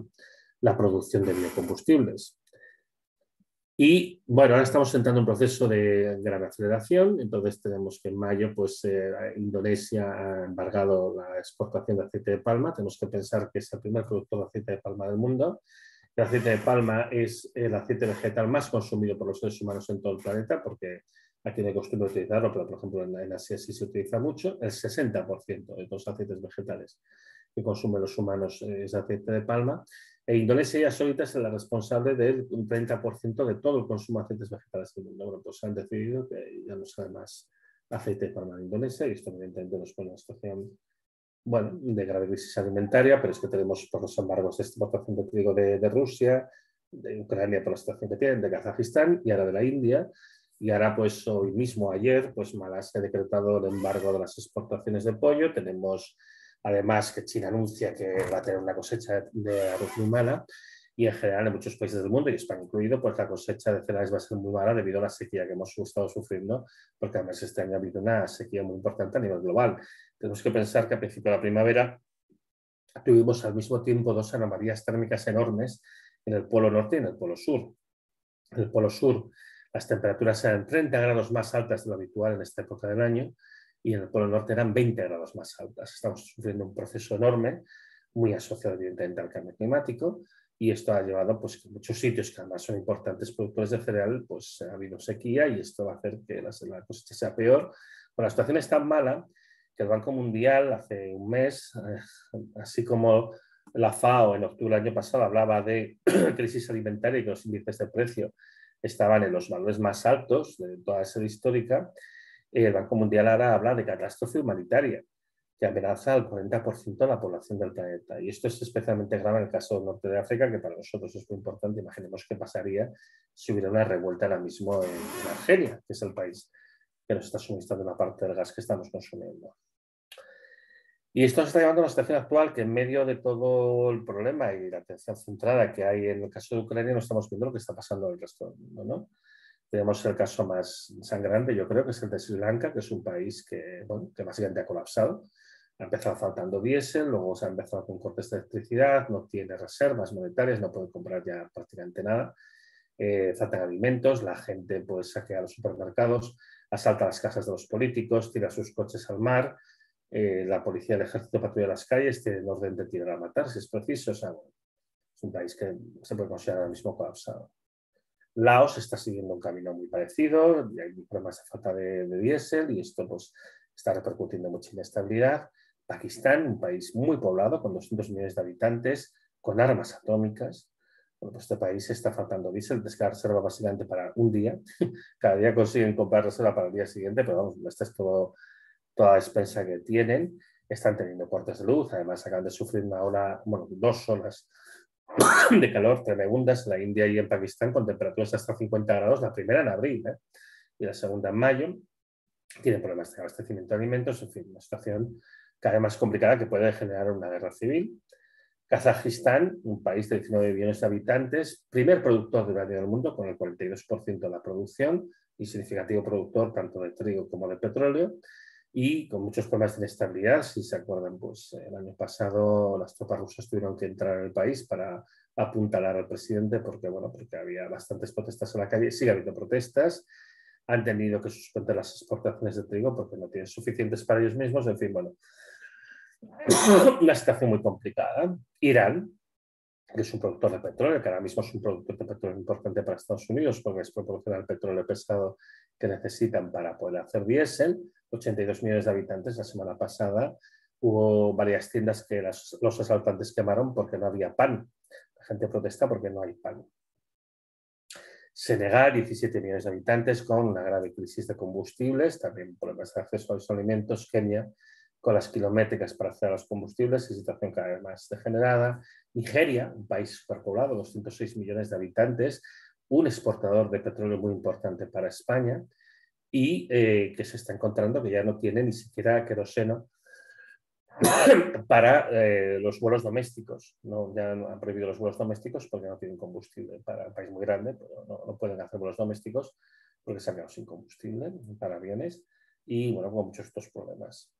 la producción de biocombustibles. Y bueno, ahora estamos entrando en un proceso de gran aceleración. Entonces tenemos que en mayo pues Indonesia ha embargado la exportación de aceite de palma. Tenemos que pensar que es el primer productor de aceite de palma del mundo. El aceite de palma es el aceite vegetal más consumido por los seres humanos en todo el planeta, porque aquí no hay costumbre de utilizarlo, pero por ejemplo en Asia sí se utiliza mucho. El 60% de todos los aceites vegetales que consumen los humanos es aceite de palma. E Indonesia ya solita es la responsable del 30% de todo el consumo de aceites vegetales del mundo. Bueno, pues han decidido que ya no se da más aceite de palma en Indonesia, y esto evidentemente nos pone en una situación, bueno, de grave crisis alimentaria, pero es que tenemos por los embargos de exportación de trigo de Rusia, de Ucrania por la situación que tienen, de Kazajistán y ahora de la India. Y ahora, pues hoy mismo, ayer, pues Malasia ha decretado el embargo de las exportaciones de pollo. Tenemos además que China anuncia que va a tener una cosecha de arroz muy mala, y en general en muchos países del mundo, y España incluido, pues la cosecha de cereales va a ser muy mala debido a la sequía que hemos estado sufriendo, porque además este año ha habido una sequía muy importante a nivel global. Tenemos que pensar que a principio de la primavera tuvimos al mismo tiempo 2 anomalías térmicas enormes en el polo norte y en el polo sur. En el polo sur las temperaturas eran 30 grados más altas de lo habitual en esta época del año, y en el polo norte eran 20 grados más altas. Estamos sufriendo un proceso enorme, muy asociado evidentemente al cambio climático, y esto ha llevado pues, que en muchos sitios que además son importantes productores de cereal, pues ha habido sequía, y esto va a hacer que la cosecha sea peor. Bueno, la situación es tan mala que el Banco Mundial hace un mes, así como la FAO en octubre del año pasado hablaba de crisis alimentaria y que los índices de precio estaban en los valores más altos de toda la serie histórica, el Banco Mundial ahora habla de catástrofe humanitaria que amenaza al 40% de la población del planeta. Y esto es especialmente grave en el caso del norte de África, que para nosotros es muy importante. Imaginemos qué pasaría si hubiera una revuelta ahora mismo en Argelia, que es el país que nos está suministrando una parte del gas que estamos consumiendo. Y esto nos está llevando a una situación actual que, en medio de todo el problema y la atención centrada que hay en el caso de Ucrania, no estamos viendo lo que está pasando en el resto del mundo, ¿no? Tenemos el caso más sangrante, yo creo, que es el de Sri Lanka, que es un país que, bueno, que básicamente ha colapsado. Ha empezado faltando diésel, luego se ha empezado con cortes de electricidad, no tiene reservas monetarias, no puede comprar ya prácticamente nada. Faltan alimentos, la gente pues saquea los supermercados, asalta las casas de los políticos, tira sus coches al mar, la policía y el ejército patrulla las calles, tienen orden de tirar a matar si es preciso. O sea, bueno, es un país que se puede considerar ahora mismo colapsado. Laos está siguiendo un camino muy parecido, y hay problemas de falta de diésel, y esto pues, está repercutiendo mucha inestabilidad. Pakistán, un país muy poblado, con 200 millones de habitantes, con armas atómicas. Bueno, pues este país está faltando diésel, es que la reserva básicamente para un día. Cada día consiguen comprar reserva para el día siguiente, pero vamos, esta es toda la despensa que tienen. Están teniendo cortes de luz, además acaban de sufrir una ola, bueno, 2 olas de calor tremendas en la India y en Pakistán con temperaturas hasta 50 grados, la primera en abril y la segunda en mayo. Tienen problemas de abastecimiento de alimentos, en fin, una situación cada vez más complicada que puede generar una guerra civil. Kazajistán, un país de 19 millones de habitantes, primer productor de uranio del mundo con el 42% de la producción y significativo productor tanto de trigo como de petróleo y con muchos problemas de inestabilidad. Si se acuerdan, pues el año pasado las tropas rusas tuvieron que entrar en el país para apuntalar al presidente porque había bastantes protestas en la calle. Sigue habiendo protestas. Han tenido que suspender las exportaciones de trigo porque no tienen suficientes para ellos mismos. En fin, una situación muy complicada. Irán, que es un productor de petróleo, que ahora mismo es un productor de petróleo importante para Estados Unidos porque les proporciona el petróleo pesado que necesitan para poder hacer diésel. 82 millones de habitantes. La semana pasada hubo varias tiendas que los asaltantes quemaron porque no había pan. La gente protesta porque no hay pan. Senegal, 17 millones de habitantes con una grave crisis de combustibles, también problemas de acceso a los alimentos. Kenia, con las kilométricas para acceder a los combustibles y situación cada vez más degenerada. Nigeria, un país superpoblado, 206 millones de habitantes, un exportador de petróleo muy importante para España y que se está encontrando que ya no tiene ni siquiera queroseno para los vuelos domésticos. Ya han prohibido los vuelos domésticos porque no tienen combustible. Para un país muy grande, pero no pueden hacer vuelos domésticos porque se han quedado sin combustible para aviones y con muchos otros problemas.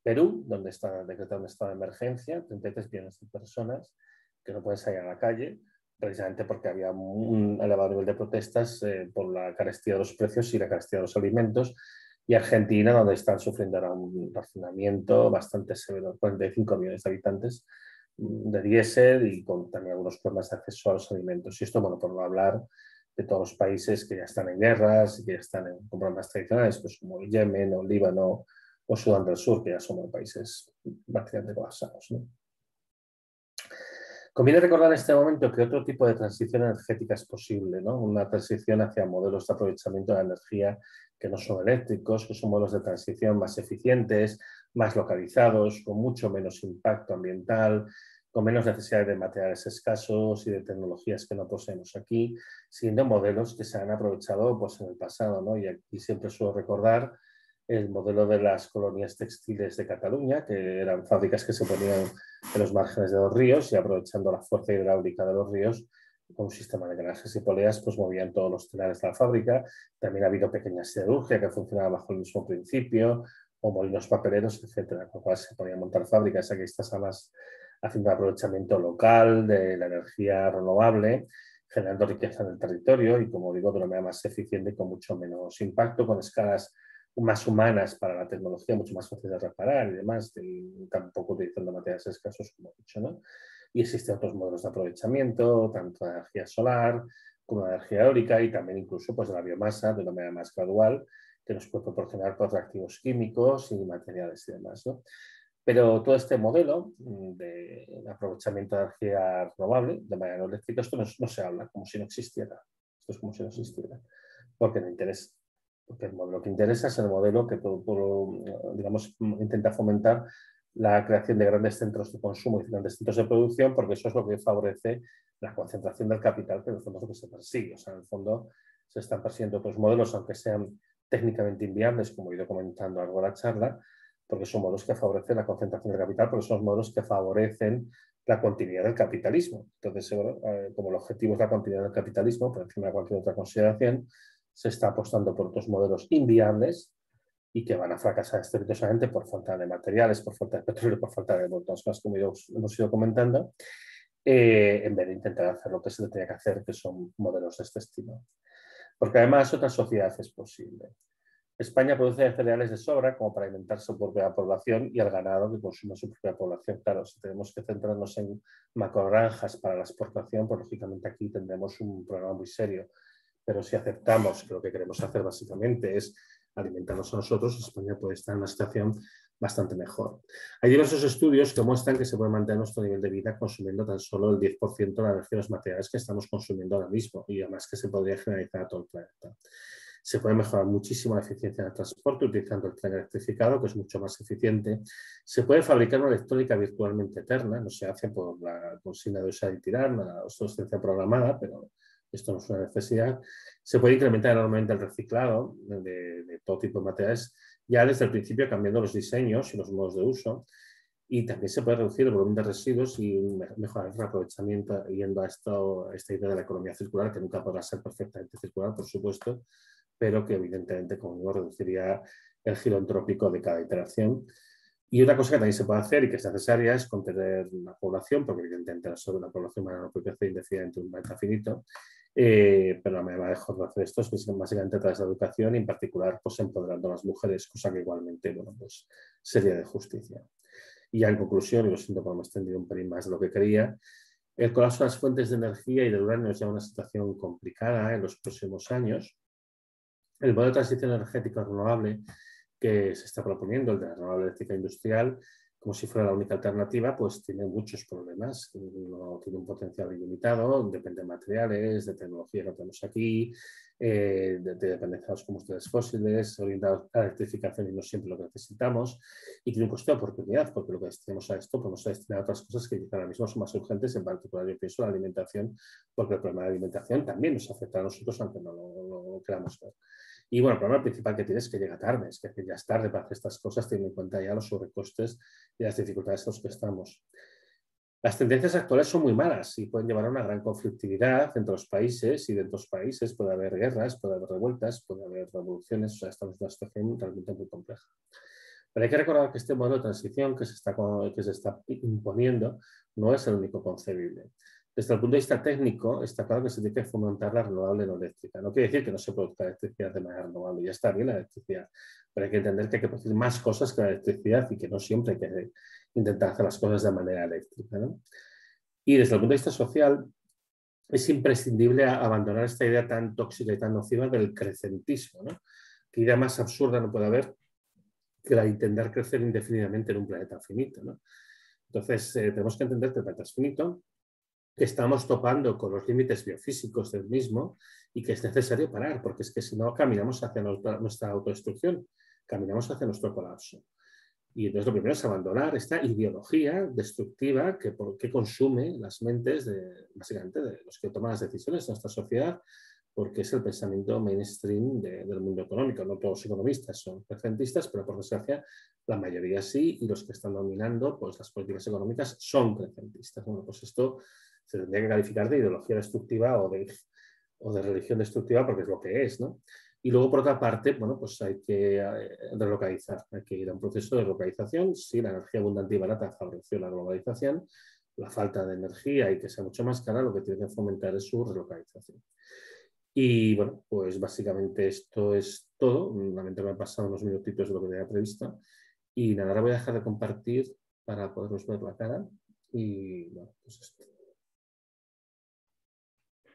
Perú, donde está decretado un estado de emergencia, 33 millones de personas que no pueden salir a la calle, precisamente porque había un elevado nivel de protestas por la carestía de los precios y la carestía de los alimentos. Y Argentina, donde están sufriendo ahora un racionamiento bastante severo, 45 millones de habitantes de diésel y con también algunos problemas de acceso a los alimentos. Y esto, por no hablar de todos los países que ya están en guerras y que ya están con problemas tradicionales, pues como Yemen o Líbano o Sudán del Sur, que ya son países bastante colapsados, ¿no? Conviene recordar en este momento que otro tipo de transición energética es posible, ¿no? Una transición hacia modelos de aprovechamiento de la energía que no son eléctricos, que son modelos de transición más eficientes, más localizados, con mucho menos impacto ambiental, con menos necesidad de materiales escasos y de tecnologías que no poseemos aquí, siguiendo modelos que se han aprovechado en el pasado, ¿no? Y aquí siempre suelo recordar el modelo de las colonias textiles de Cataluña, que eran fábricas que se ponían en los márgenes de los ríos y aprovechando la fuerza hidráulica de los ríos, con un sistema de engranajes y poleas, pues movían todos los telares de la fábrica. También ha habido pequeña siderurgia que funcionaba bajo el mismo principio, o molinos papeleros, etcétera, con lo cual se podían montar fábricas. Aquí estás además haciendo un aprovechamiento local de la energía renovable, generando riqueza en el territorio y, como digo, de una manera más eficiente y con mucho menos impacto, con escalas más humanas para la tecnología, mucho más fácil de reparar y demás, y tampoco utilizando materiales escasos, como he dicho, ¿no? Y existen otros modelos de aprovechamiento, tanto de energía solar como de energía eólica y también incluso de la biomasa de una manera más gradual, que nos puede proporcionar reactivos químicos y materiales y demás, ¿no? Pero todo este modelo de aprovechamiento de energía renovable de manera no eléctrica, esto no se habla como si no existiera. Esto es como si no existiera, porque no interesa. Porque el modelo que interesa es el modelo que digamos, intenta fomentar la creación de grandes centros de consumo y grandes centros de producción, porque eso es lo que favorece la concentración del capital, que en el fondo es lo que se persigue. O sea, en el fondo se están persiguiendo otros modelos, aunque sean técnicamente inviables, como he ido comentando a lo largo de la charla, porque son modelos que favorecen la concentración del capital, porque son modelos que favorecen la continuidad del capitalismo. Entonces, como el objetivo es la continuidad del capitalismo, por encima de cualquier otra consideración, se está apostando por otros modelos inviables y que van a fracasar estrepitosamente por falta de materiales, por falta de petróleo, por falta de otras cosas, como hemos ido comentando, en vez de intentar hacer lo que se tenía que hacer, que son modelos de este estilo. Porque además otra sociedad es posible. España produce cereales de sobra como para alimentar su propia población y al ganado que consume su propia población. Claro, si tenemos que centrarnos en macrogranjas para la exportación, pues lógicamente aquí tendremos un problema muy serio. Pero si aceptamos que lo que queremos hacer básicamente es alimentarnos a nosotros, España puede estar en una situación bastante mejor. Hay diversos estudios que muestran que se puede mantener nuestro nivel de vida consumiendo tan solo el 10% de la energía de los materiales que estamos consumiendo ahora mismo y además que se podría generalizar a todo el planeta. Se puede mejorar muchísimo la eficiencia del transporte utilizando el tren electrificado, que es mucho más eficiente. Se puede fabricar una electrónica virtualmente eterna, no se hace por la consigna de usar y tirar, la obsolescencia programada, pero esto no es una necesidad. Se puede incrementar enormemente el reciclado de todo tipo de materiales, ya desde el principio cambiando los diseños y los modos de uso. Y también se puede reducir el volumen de residuos y mejorar el reaprovechamiento, yendo a esta idea de la economía circular, que nunca podrá ser perfectamente circular, por supuesto, pero que evidentemente, como digo, reduciría el giro entrópico de cada iteración. Y otra cosa que también se puede hacer y que es necesaria es contener la población, porque evidentemente la población humana no puede crecer indefinidamente en un planeta finito, pero la manera mejor de hacer esto es básicamente a través de la educación y en particular pues, empoderando a las mujeres, cosa que igualmente bueno, pues, sería de justicia. Y ya en conclusión, y lo siento por haberme extendido un pelín más de lo que quería, el colapso de las fuentes de energía y del uranio nos lleva a una situación complicada en los próximos años. El modelo de transición energética renovable que se está proponiendo, el de la renovable eléctrica industrial, como si fuera la única alternativa, pues tiene muchos problemas. No tiene un potencial ilimitado, depende de materiales, de tecnología que tenemos aquí, de dependencia de los combustibles fósiles, orientado a la electrificación y no siempre lo que necesitamos, y tiene un coste de oportunidad, porque lo que destinamos a esto podemos destinar a otras cosas que ahora mismo son más urgentes, en particular yo pienso en la alimentación, porque el problema de la alimentación también nos afecta a nosotros, aunque no lo queramos ver. Y bueno, el problema principal que tiene es que llega tarde, es que ya es tarde para hacer estas cosas, teniendo en cuenta ya los sobrecostes y las dificultades en las que estamos. Las tendencias actuales son muy malas y pueden llevar a una gran conflictividad entre los países, y dentro de los países puede haber guerras, puede haber revueltas, puede haber revoluciones, o sea, estamos en una situación realmente muy compleja. Pero hay que recordar que este modelo de transición que se está imponiendo no es el único concebible. Desde el punto de vista técnico, está claro que se tiene que fomentar la renovable no eléctrica. No quiere decir que no se produzca electricidad de manera renovable, ya está bien la electricidad, pero hay que entender que hay que producir más cosas que la electricidad y que no siempre hay que intentar hacer las cosas de manera eléctrica, ¿no? Y desde el punto de vista social, es imprescindible abandonar esta idea tan tóxica y tan nociva del crecentismo, ¿no? ¿Qué idea más absurda no puede haber que la de intentar crecer indefinidamente en un planeta finito, ¿no? Entonces, tenemos que entender que el planeta es finito, que estamos topando con los límites biofísicos del mismo y que es necesario parar, porque es que si no caminamos hacia nuestra autodestrucción, caminamos hacia nuestro colapso. Y entonces lo primero es abandonar esta ideología destructiva que consume las mentes básicamente de los que toman las decisiones en nuestra sociedad, porque es el pensamiento mainstream del mundo económico. No todos los economistas son crecentistas, pero por desgracia la mayoría sí, y los que están dominando pues, las políticas económicas son crecentistas. Bueno, pues esto se tendría que calificar de ideología destructiva o de religión destructiva, porque es lo que es, ¿no? Y luego, por otra parte, bueno, pues hay que relocalizar, hay que ir a un proceso de relocalización. Sí, la energía abundante y barata favoreció la globalización, la falta de energía y que sea mucho más cara, lo que tiene que fomentar es su relocalización. Y bueno, pues básicamente esto es todo. Lamento me he pasado unos minutitos de lo que tenía previsto. Y nada, ahora voy a dejar de compartir para poderos ver la cara. Y bueno, pues esto.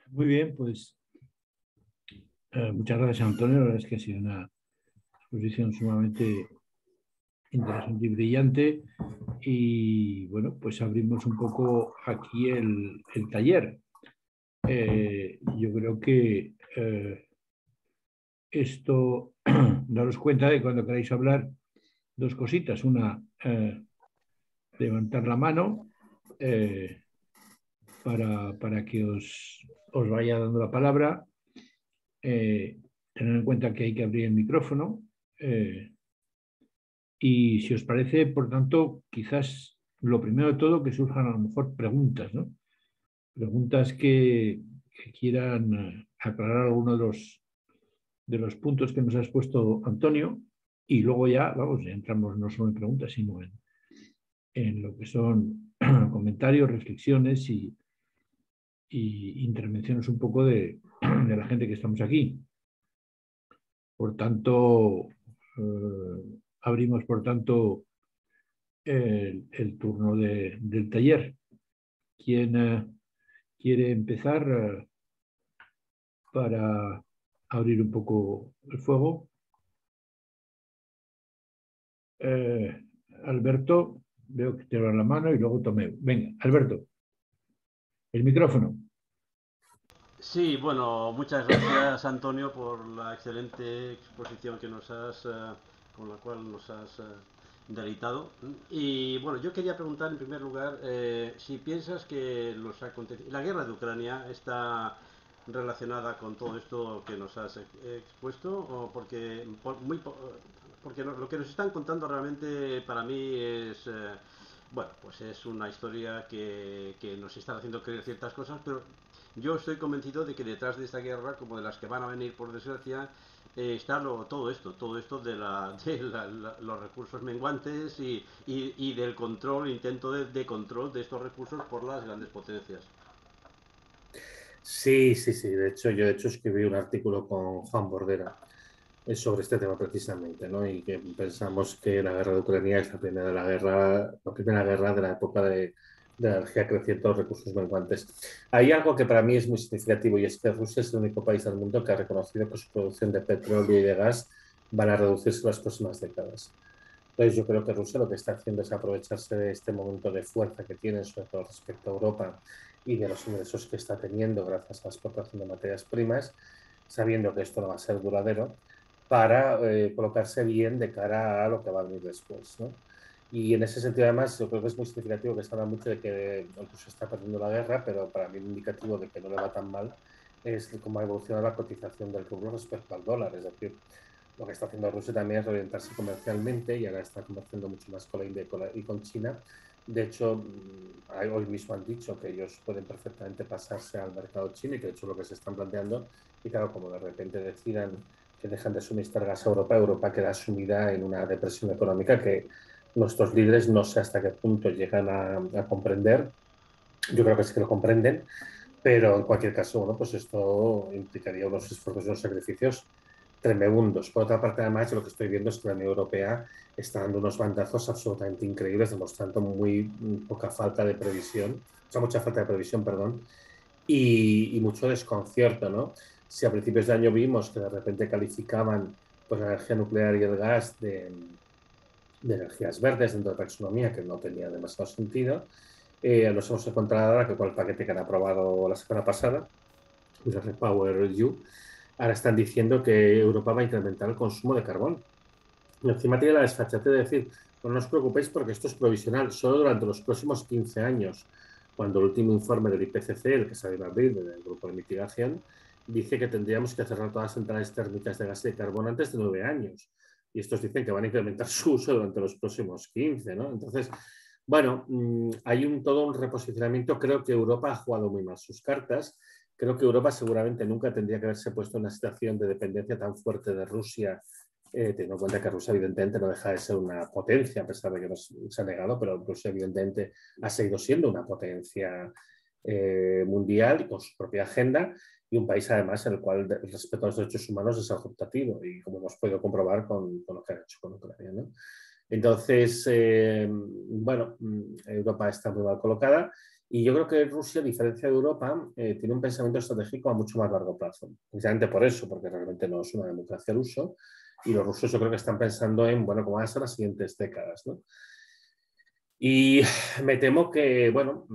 Muy bien, pues muchas gracias, Antonio. La verdad es que ha sido una exposición sumamente interesante y brillante. Y bueno, pues abrimos un poco aquí el taller. Yo creo que esto, daros cuenta de cuando queráis hablar, dos cositas. Una, levantar la mano para que os vaya dando la palabra. Tener en cuenta que hay que abrir el micrófono. Y si os parece, por tanto, quizás lo primero de todo que surjan a lo mejor preguntas, ¿no? Preguntas que quieran aclarar alguno de los puntos que nos ha expuesto Antonio, y luego ya, vamos, ya entramos no solo en preguntas, sino en lo que son comentarios, reflexiones y intervenciones un poco de la gente que estamos aquí. Por tanto, abrimos, por tanto, el turno del taller. ¿Quién quiere empezar para abrir un poco el fuego? Alberto, veo que te va la mano y luego Tomeu. Venga, Alberto, el micrófono.
Sí, bueno, muchas gracias Antonio por la excelente exposición que con la cual nos has deleitado. Y bueno, yo quería preguntar en primer lugar si piensas que la guerra de Ucrania está relacionada con todo esto que nos has expuesto, o porque lo que nos están contando realmente para mí es bueno, pues es una historia que nos está haciendo creer ciertas cosas, pero yo estoy convencido de que detrás de esta guerra, como de las que van a venir por desgracia, está todo esto de, los recursos menguantes y del control, intento de control de estos recursos por las grandes potencias.
Sí, sí, sí. Yo de hecho escribí un artículo con Juan Bordera sobre este tema precisamente, ¿no? Y que pensamos que la guerra de Ucrania es la primera guerra de la época de la energía creciente de los recursos menguantes. Hay algo que para mí es muy significativo y es que Rusia es el único país del mundo que ha reconocido que su producción de petróleo y de gas van a reducirse en las próximas décadas. Entonces yo creo que Rusia lo que está haciendo es aprovecharse de este momento de fuerza que tiene, sobre todo respecto a Europa, y de los ingresos que está teniendo gracias a la exportación de materias primas, sabiendo que esto no va a ser duradero, para colocarse bien de cara a lo que va a venir después, ¿no? Y en ese sentido, además, yo creo que es muy significativo que se habla mucho de que Rusia está perdiendo la guerra, pero para mí un indicativo de que no le va tan mal es cómo ha evolucionado la cotización del rublo respecto al dólar. Es decir, lo que está haciendo Rusia también es orientarse comercialmente y ahora está comerciando mucho más con la India y con China. De hecho, hoy mismo han dicho que ellos pueden perfectamente pasarse al mercado chino y que de hecho lo que se están planteando, y claro, como de repente decidan que dejan de suministrar gas a Europa, Europa queda sumida en una depresión económica que nuestros líderes no sé hasta qué punto llegan a comprender. Yo creo que sí que lo comprenden, pero en cualquier caso, bueno, pues esto implicaría unos esfuerzos y unos sacrificios tremendos. Por otra parte, además, lo que estoy viendo es que la Unión Europea está dando unos bandazos absolutamente increíbles, demostrando muy poca falta de previsión, o sea, mucha falta de previsión, perdón, y mucho desconcierto, ¿no? Si a principios de año vimos que de repente calificaban pues, la energía nuclear y el gas de energías verdes dentro de la taxonomía, que no tenía demasiado sentido, nos hemos encontrado ahora que con el paquete que han aprobado la semana pasada, el Repower EU, ahora están diciendo que Europa va a incrementar el consumo de carbón. Y encima tiene la desfachatez de decir, no os preocupéis porque esto es provisional, solo durante los próximos 15 años, cuando el último informe del IPCC, el que salió en abril, del Grupo de Mitigación, dice que tendríamos que cerrar todas las centrales térmicas de gas y de carbón antes de 9 años. Y estos dicen que van a incrementar su uso durante los próximos 15, ¿no? Entonces, bueno, hay todo un reposicionamiento. Creo que Europa ha jugado muy mal sus cartas. Creo que Europa seguramente nunca tendría que haberse puesto en una situación de dependencia tan fuerte de Rusia, teniendo en cuenta que Rusia evidentemente no deja de ser una potencia, a pesar de que no se ha negado, pero Rusia evidentemente ha seguido siendo una potencia mundial y con su propia agenda, y un país además en el cual el respeto a los derechos humanos es algo optativo, y como hemos podido comprobar con lo que han hecho con Ucrania, ¿no? Entonces, bueno, Europa está muy mal colocada y yo creo que Rusia, a diferencia de Europa, tiene un pensamiento estratégico a mucho más largo plazo. Precisamente por eso, porque realmente no es una democracia al uso, y los rusos yo creo que están pensando en, bueno, cómo van a ser las siguientes décadas, ¿no? Y me temo que, bueno,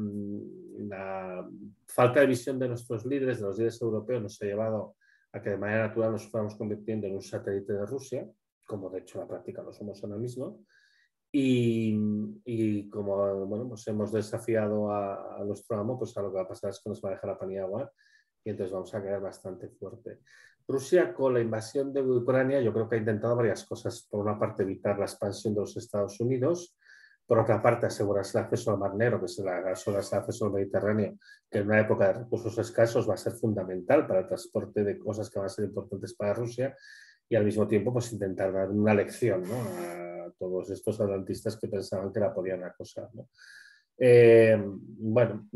la falta de visión de nuestros líderes, de los líderes europeos, nos ha llevado a que de manera natural nos fuéramos convirtiendo en un satélite de Rusia, como de hecho en la práctica lo somos ahora mismo. Y como bueno, pues hemos desafiado a nuestro amo, pues a lo que va a pasar es que nos va a dejar a pan y agua y entonces vamos a quedar bastante fuerte. Rusia, con la invasión de Ucrania, yo creo que ha intentado varias cosas. Por una parte, evitar la expansión de los Estados Unidos. Por otra parte, asegurarse el acceso al Mar Negro, que es el acceso al Mediterráneo, que en una época de recursos escasos va a ser fundamental para el transporte de cosas que van a ser importantes para Rusia. Y al mismo tiempo, pues intentar dar una lección, ¿no?, a todos estos atlantistas que pensaban que la podían acosar, ¿no? Bueno,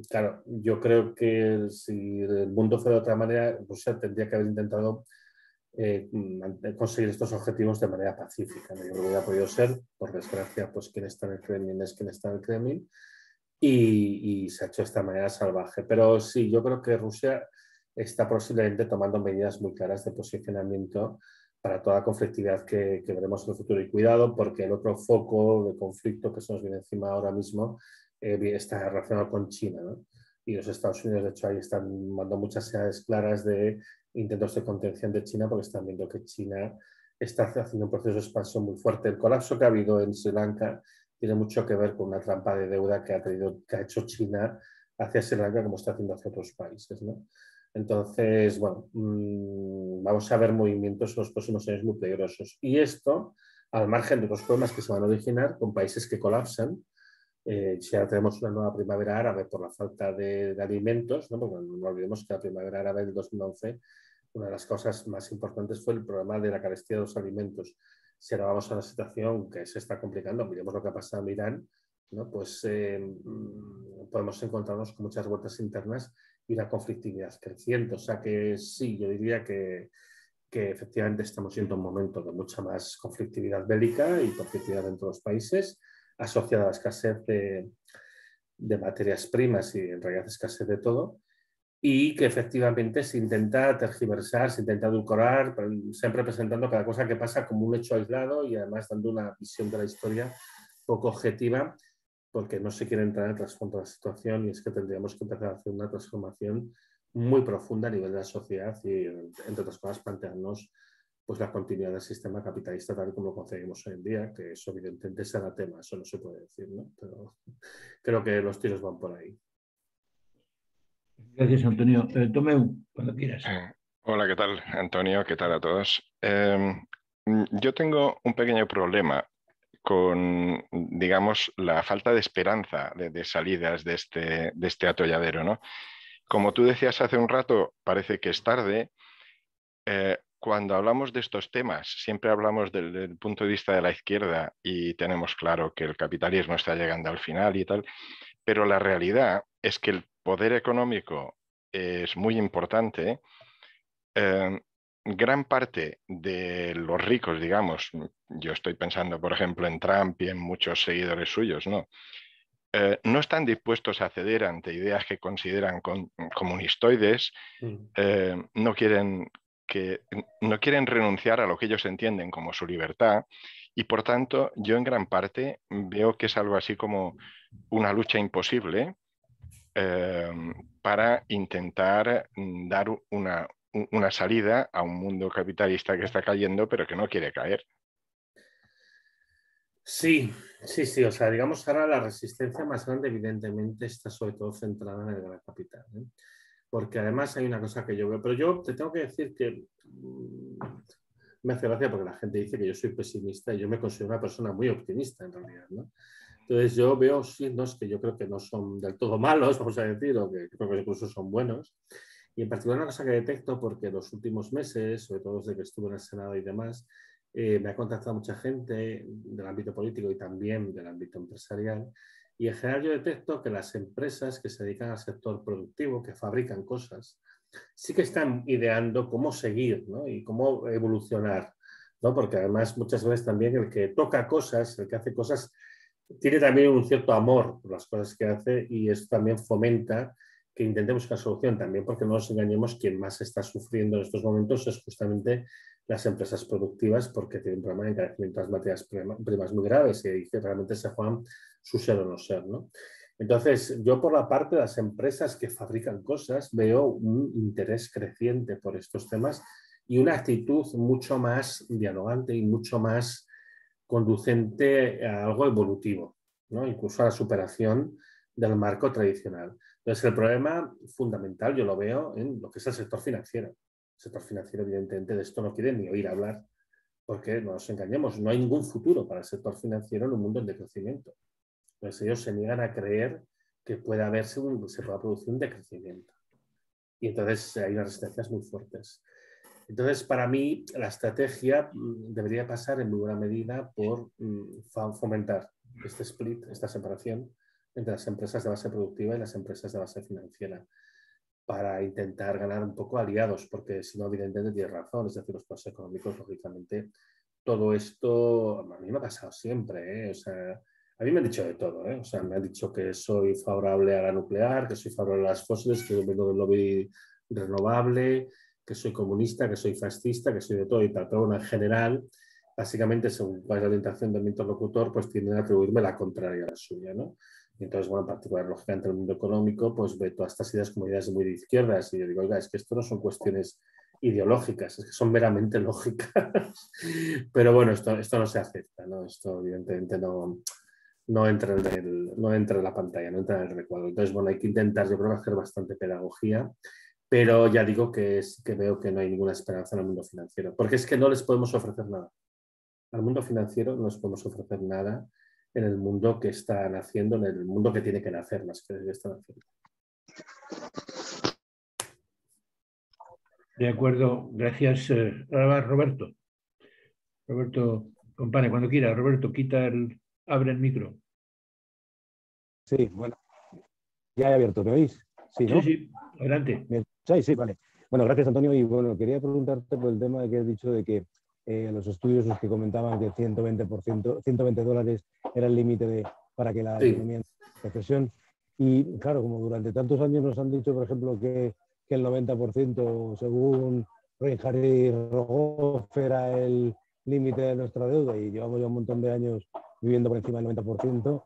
claro, yo creo que si el mundo fuera de otra manera, Rusia tendría que haber intentado conseguir estos objetivos de manera pacífica, ¿no? Yo creo que ha podido ser, por desgracia, pues quien está en el Kremlin es quien está en el Kremlin, y se ha hecho de esta manera salvaje. Pero sí, yo creo que Rusia está posiblemente tomando medidas muy claras de posicionamiento para toda la conflictividad que veremos en el futuro. Y cuidado, porque el otro foco de conflicto que se nos viene encima ahora mismo está relacionado con China, ¿no? y los Estados Unidos, de hecho, ahí están mandando muchas señales claras de intentos de contención de China, porque están viendo que China está haciendo un proceso de expansión muy fuerte. El colapso que ha habido en Sri Lanka tiene mucho que ver con una trampa de deuda que ha hecho China hacia Sri Lanka, como está haciendo hacia otros países, ¿no? Entonces, bueno, vamos a ver movimientos en los próximos años muy peligrosos. Y esto, al margen de los problemas que se van a originar con países que colapsan, si ahora tenemos una nueva primavera árabe por la falta de alimentos, ¿no? Porque no olvidemos que la primavera árabe del 2011, una de las cosas más importantes fue el problema de la carestía de los alimentos. Si ahora vamos a una situación que se está complicando, miremos lo que ha pasado en Irán, ¿no? Pues podemos encontrarnos con muchas vueltas internas y una conflictividad creciente. O sea que sí, yo diría que efectivamente estamos viendo un momento de mucha más conflictividad bélica y conflictividad entre los países, asociada a la escasez de materias primas y en realidad escasez de todo, y que efectivamente se intenta tergiversar, se intenta edulcorar, siempre presentando cada cosa que pasa como un hecho aislado y además dando una visión de la historia poco objetiva, porque no se quiere entrar en el trasfondo de la situación, y es que tendríamos que empezar a hacer una transformación muy profunda a nivel de la sociedad y, entre otras cosas, plantearnos pues, la continuidad del sistema capitalista tal como lo concebimos hoy en día, que eso evidentemente es anatema, eso no se puede decir, ¿no? Pero creo que los tiros van por ahí.
Gracias, Antonio. Tomeu, cuando quieras.
Hola, ¿qué tal, Antonio? ¿Qué tal a todos? Yo tengo un pequeño problema con, digamos, la falta de esperanza de salidas de este atolladero, ¿no? Como tú decías hace un rato, parece que es tarde. Cuando hablamos de estos temas, siempre hablamos del punto de vista de la izquierda y tenemos claro que el capitalismo está llegando al final y tal, pero la realidad es que el poder económico es muy importante. Gran parte de los ricos, digamos, yo estoy pensando, por ejemplo, en Trump y en muchos seguidores suyos, ¿no? No están dispuestos a ceder ante ideas que consideran comunistoides, no quieren renunciar a lo que ellos entienden como su libertad, y por tanto yo en gran parte veo que es algo así como una lucha imposible para intentar dar una salida a un mundo capitalista que está cayendo pero que no quiere caer.
Sí, sí, sí. O sea, digamos ahora la resistencia más grande evidentemente está sobre todo centrada en el gran capital, ¿eh? Porque además hay una cosa que yo veo, pero yo te tengo que decir que me hace gracia porque la gente dice que yo soy pesimista y yo me considero una persona muy optimista en realidad, ¿no? Entonces yo veo signos que yo creo que no son del todo malos, vamos a decir, o que creo que incluso son buenos. Y en particular una cosa que detecto, porque en los últimos meses, sobre todo desde que estuve en el Senado y demás, me ha contactado mucha gente del ámbito político y también del ámbito empresarial. Y en general yo detecto que las empresas que se dedican al sector productivo, que fabrican cosas, sí que están ideando cómo seguir, ¿no? Y cómo evolucionar, ¿no? Porque además muchas veces también el que toca cosas, el que hace cosas, tiene también un cierto amor por las cosas que hace, y eso también fomenta que intentemos buscar solución también, porque no nos engañemos, quien más está sufriendo en estos momentos es justamente las empresas productivas, porque tienen un problema de encarecimiento de las materias primas muy graves y que realmente se juegan su ser o no ser, ¿no? Entonces, yo por la parte de las empresas que fabrican cosas veo un interés creciente por estos temas y una actitud mucho más dialogante y mucho más conducente a algo evolutivo, ¿no? Incluso a la superación del marco tradicional. Entonces, el problema fundamental yo lo veo en lo que es el sector financiero. El sector financiero, evidentemente, de esto no quiere ni oír hablar, porque no nos engañemos, no hay ningún futuro para el sector financiero en un mundo en decrecimiento. Entonces, ellos se niegan a creer que se pueda producir un decrecimiento. Y entonces hay unas resistencias muy fuertes. Entonces, para mí, la estrategia debería pasar en muy buena medida por fomentar este split, esta separación entre las empresas de base productiva y las empresas de base financiera, para intentar ganar un poco aliados, porque si no, evidentemente tienes razón, es decir, los procesos económicos, lógicamente, todo esto a mí me ha pasado siempre, ¿eh? O sea, a mí me han dicho de todo, ¿eh? O sea, me han dicho que soy favorable a la nuclear, que soy favorable a las fósiles, que vengo del lobby renovable, que soy comunista, que soy fascista, que soy de todo y tal. Pero bueno, en general, básicamente, según cuál es la orientación de mi interlocutor, pues tienden a atribuirme la contraria a la suya, ¿no? Y entonces, bueno, en particular, lógicamente, el mundo económico, pues ve todas estas ideas como ideas muy de izquierdas. Y yo digo, oiga, es que esto no son cuestiones ideológicas, es que son meramente lógicas. Pero bueno, esto no se acepta, ¿no? Esto evidentemente no entra no entra en la pantalla, no entra en el recuadro. Entonces, bueno, hay que intentar, yo creo, hacer bastante pedagogía, pero ya digo que veo que no hay ninguna esperanza en el mundo financiero, porque es que no les podemos ofrecer nada. Al mundo financiero no les podemos ofrecer nada en el mundo que están haciendo, en el mundo que tiene que nacer más que están haciendo.
De acuerdo, gracias. Ahora va Roberto. Roberto, compane, cuando quiera. Roberto, abre el micro.
Sí, bueno, ya he abierto, ¿me oís? Sí, ¿no?
Sí, adelante.
¿Me escucháis? Sí, vale. Bueno, gracias, Antonio. Y bueno, quería preguntarte por el tema que has dicho de que los estudios los que comentaban que $120 era el límite para que la economía en recesión. Y claro, como durante tantos años nos han dicho, por ejemplo, que el 90%, según Reinhardt y Rogoff, era el límite de nuestra deuda y llevamos ya un montón de años viviendo por encima del 90%.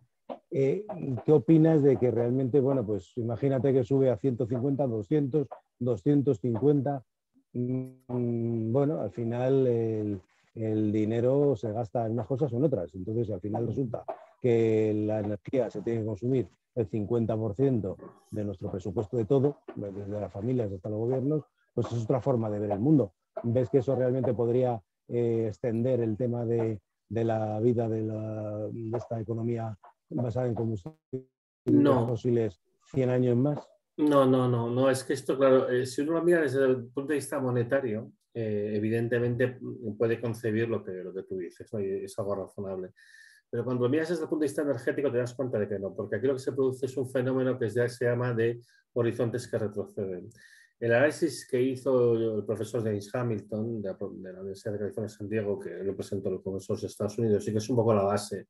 ¿Qué opinas de que realmente, bueno, pues imagínate que sube a 150, 200, 250? Bueno, al final el dinero se gasta en unas cosas o en otras. Entonces, al final resulta que la energía se tiene que consumir el 50% de nuestro presupuesto de todo, desde las familias hasta los gobiernos, pues es otra forma de ver el mundo. ¿Ves que eso realmente podría extender el tema de la vida de esta economía basada en combustibles fósiles 100 años más?
No, es que esto, claro, si uno lo mira desde el punto de vista monetario, evidentemente puede concebir lo que tú dices, ¿no? Y es algo razonable. Pero cuando lo miras desde el punto de vista energético te das cuenta de que no, porque aquí lo que se produce es un fenómeno que se llama de horizontes que retroceden. El análisis que hizo el profesor James Hamilton de la Universidad de California en San Diego, que lo presentó en los congresos de Estados Unidos y que es un poco la base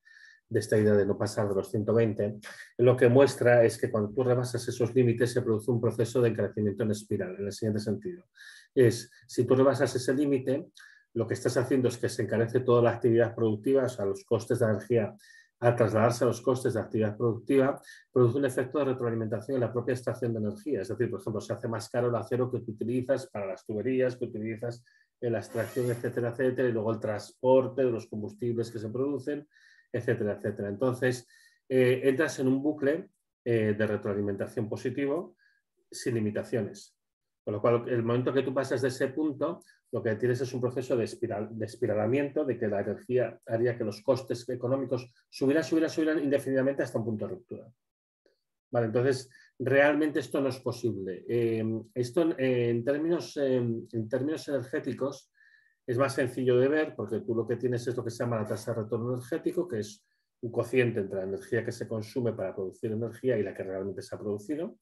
de esta idea de no pasar de los 120, lo que muestra es que cuando tú rebasas esos límites se produce un proceso de encarecimiento en espiral, en el siguiente sentido. Si tú rebasas ese límite, lo que estás haciendo es que se encarece toda la actividad productiva, o sea, los costes de energía, al trasladarse a los costes de actividad productiva, produce un efecto de retroalimentación en la propia estación de energía. Es decir, por ejemplo, se hace más caro el acero que tú utilizas para las tuberías, que utilizas en la extracción, etcétera, etcétera, y luego el transporte de los combustibles que se producen, etcétera, etcétera. Entonces, entras en un bucle de retroalimentación positivo sin limitaciones. Con lo cual, el momento que tú pasas de ese punto, lo que tienes es un proceso de espiralamiento, de que la energía haría que los costes económicos subieran indefinidamente hasta un punto de ruptura. Vale, entonces, realmente esto no es posible. Esto en términos energéticos es más sencillo de ver porque tú lo que tienes es lo que se llama la tasa de retorno energético, que es un cociente entre la energía que se consume para producir energía y la que realmente se ha producido,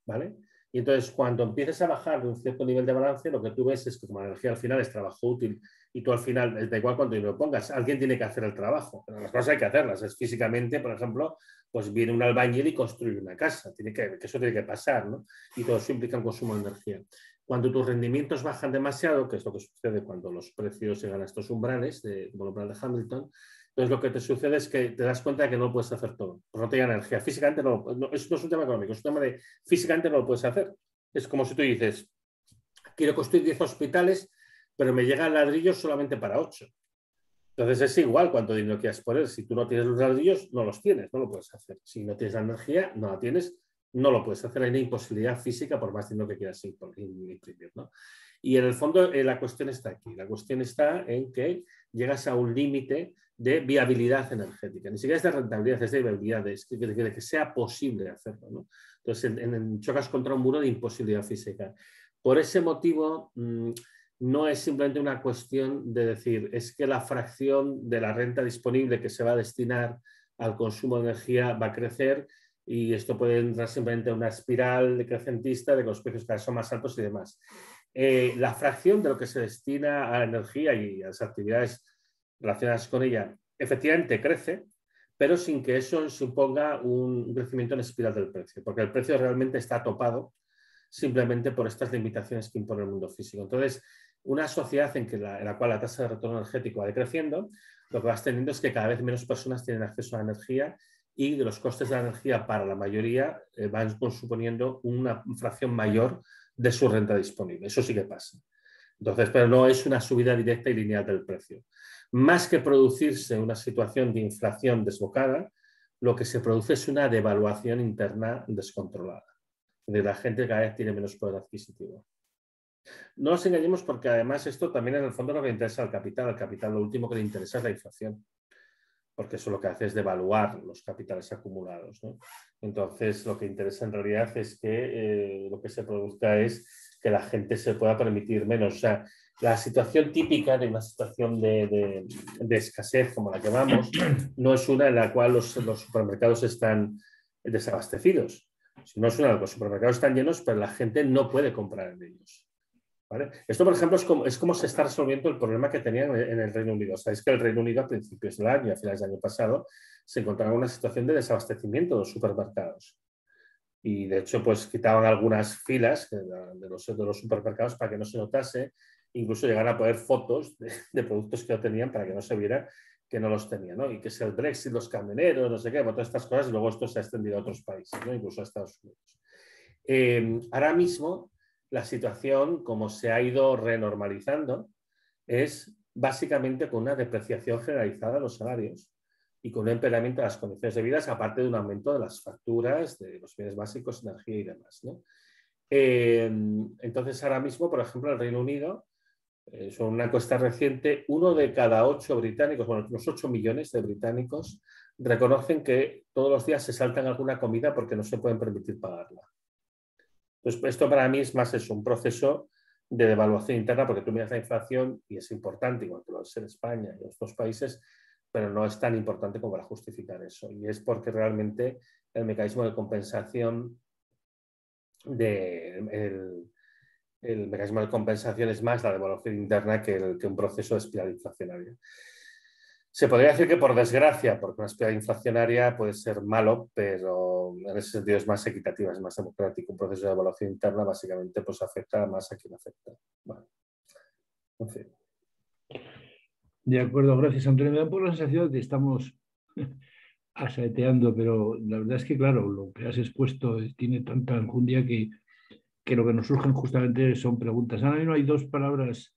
¿vale? Y entonces, cuando empieces a bajar de un cierto nivel de balance, lo que tú ves es que como la energía al final es trabajo útil y tú al final, da igual cuánto dinero pongas, alguien tiene que hacer el trabajo, pero las cosas hay que hacerlas. Es físicamente, por ejemplo, pues viene un albañil y construye una casa, que eso tiene que pasar, ¿no? Y todo eso implica un consumo de energía. Cuando tus rendimientos bajan demasiado, que es lo que sucede cuando los precios llegan a estos umbrales, como el umbral de Hamilton, entonces lo que te sucede es que te das cuenta de que no lo puedes hacer todo, porque no te llega energía. Físicamente eso no es un tema económico, es un tema de físicamente no lo puedes hacer. Es como si tú dices, quiero construir 10 hospitales, pero me llegan ladrillos solamente para 8. Entonces es igual cuánto dinero quieras poner. Si tú no tienes los ladrillos, no los tienes, no lo puedes hacer. Si no tienes la energía, no la tienes, no lo puedes hacer. Hay una imposibilidad física por más dinero que quieras imprimir, ¿no? Y en el fondo la cuestión está aquí. La cuestión está en que llegas a un límite de viabilidad energética. Ni siquiera es de rentabilidad, es de viabilidad, es de que sea posible hacerlo, ¿no? Entonces chocas contra un muro de imposibilidad física. Por ese motivo, no es simplemente una cuestión de decir, es que la fracción de la renta disponible que se va a destinar al consumo de energía va a crecer y esto puede entrar simplemente en una espiral decrecentista de que los precios cada vez son más altos y demás. La fracción de lo que se destina a la energía y a las actividades relacionadas con ella efectivamente crece, pero sin que eso suponga un crecimiento en espiral del precio, porque el precio realmente está topado simplemente por estas limitaciones que impone el mundo físico. Entonces, una sociedad en la cual la tasa de retorno energético va decreciendo, lo que vas teniendo es que cada vez menos personas tienen acceso a la energía y de los costes de la energía para la mayoría van suponiendo una fracción mayor de su renta disponible. Eso sí que pasa. Entonces, pero no es una subida directa y lineal del precio. Más que producirse una situación de inflación desbocada, lo que se produce es una devaluación interna descontrolada. La gente cada vez tiene menos poder adquisitivo. No nos engañemos porque además esto también en el fondo lo que interesa al capital. Al capital lo último que le interesa es la inflación, porque eso lo que hace es devaluar los capitales acumulados, ¿no? Entonces lo que interesa en realidad es que lo que se produzca es que la gente se pueda permitir menos. O sea, la situación típica de una situación de escasez como la que vamos no es una en la cual los supermercados están desabastecidos, sino es una en la que los supermercados están llenos, pero la gente no puede comprar en ellos. ¿Vale? Esto, por ejemplo, es como se está resolviendo el problema que tenían en el Reino Unido. Sabéis que el Reino Unido a principios del año, a finales del año pasado, se encontraba en una situación de desabastecimiento de los supermercados. Y de hecho, pues quitaban algunas filas de los supermercados para que no se notase, incluso llegaron a poner fotos de productos que no tenían para que no se viera que no los tenían, ¿no? Y que es el Brexit, los camioneros, no sé qué, todas estas cosas, y luego esto se ha extendido a otros países, ¿no? Incluso a Estados Unidos. Ahora mismo, la situación, como se ha ido renormalizando, es básicamente con una depreciación generalizada de los salarios y con un empeoramiento de las condiciones de vida, aparte de un aumento de las facturas, de los bienes básicos, energía y demás, ¿no? Entonces, ahora mismo, por ejemplo, en el Reino Unido, son una encuesta reciente, 1 de cada 8 británicos, bueno, unos 8 millones de británicos, reconocen que todos los días se saltan alguna comida porque no se pueden permitir pagarla. Entonces, esto para mí es más eso, un proceso de devaluación interna, porque tú miras la inflación y es importante, igual que lo es en España y en otros países, pero no es tan importante como para justificar eso. Y es porque realmente el mecanismo de compensación el mecanismo de compensación es más la devaluación interna que un proceso de espiral inflacionaria. Se podría decir que por desgracia, porque una espiral inflacionaria puede ser malo, pero en ese sentido es más equitativa, es más democrático. Un proceso de devaluación interna básicamente pues afecta más a quien afecta. Bueno, en fin.
De acuerdo, gracias, Antonio. Me da por la sensación de que estamos asaeteando, pero la verdad es que, claro, lo que has expuesto tiene tanta enjundia que lo que nos surgen justamente son preguntas. Ahora mismo hay 2 palabras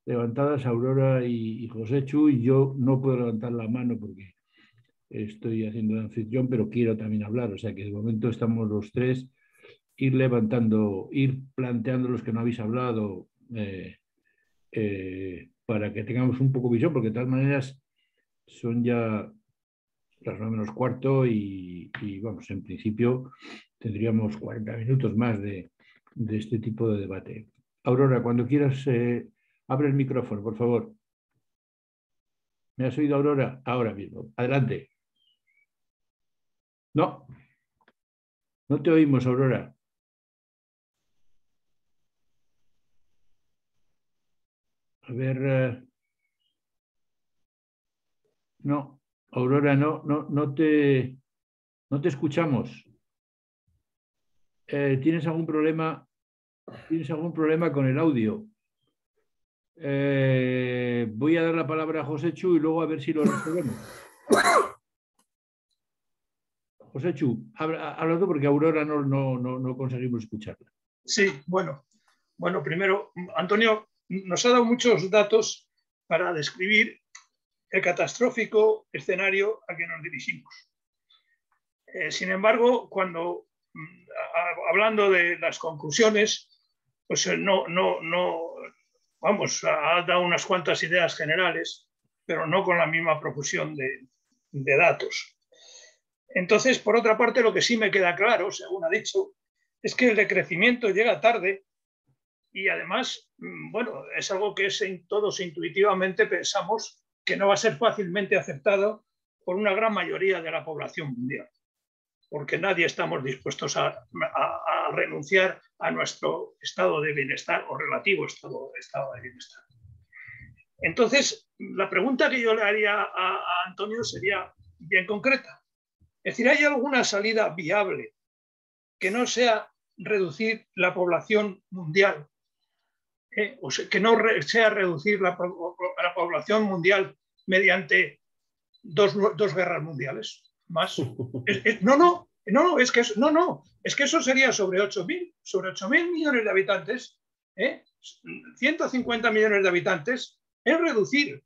levantadas, Aurora y Joséchu, y yo no puedo levantar la mano porque estoy haciendo de anfitrión, pero quiero también hablar. O sea que de momento estamos los 3, ir planteando los que no habéis hablado para que tengamos un poco visión, porque de todas maneras son ya las 9 menos cuarto y vamos, en principio tendríamos 40 minutos más de este tipo de debate. Aurora, cuando quieras, abre el micrófono, por favor. ¿Me has oído, Aurora? Ahora mismo. Adelante. No. No te oímos, Aurora. A ver. No, Aurora, no te escuchamos. ¿Tienes algún problema? ¿Tienes algún problema con el audio? Voy a dar la palabra a Joséchu y luego a ver si lo resolvemos. Joséchu, habla tú porque Aurora no conseguimos escucharla.
Sí, bueno, primero, Antonio nos ha dado muchos datos para describir el catastrófico escenario al que nos dirigimos. Sin embargo, cuando hablando de las conclusiones, pues vamos, ha dado unas cuantas ideas generales, pero no con la misma profusión de datos. Entonces, por otra parte, lo que sí me queda claro, según ha dicho, es que el decrecimiento llega tarde y además, bueno, es algo que todos intuitivamente pensamos que no va a ser fácilmente aceptado por una gran mayoría de la población mundial, porque nadie estamos dispuestos a renunciar a nuestro estado de bienestar o relativo estado de bienestar. Entonces, la pregunta que yo le haría a Antonio sería bien concreta. Es decir, ¿hay alguna salida viable que no sea reducir la población mundial? O sea, que no sea reducir la población mundial mediante dos guerras mundiales. más. No, es que eso sería sobre 8.000 millones de habitantes, 150 millones de habitantes, es reducir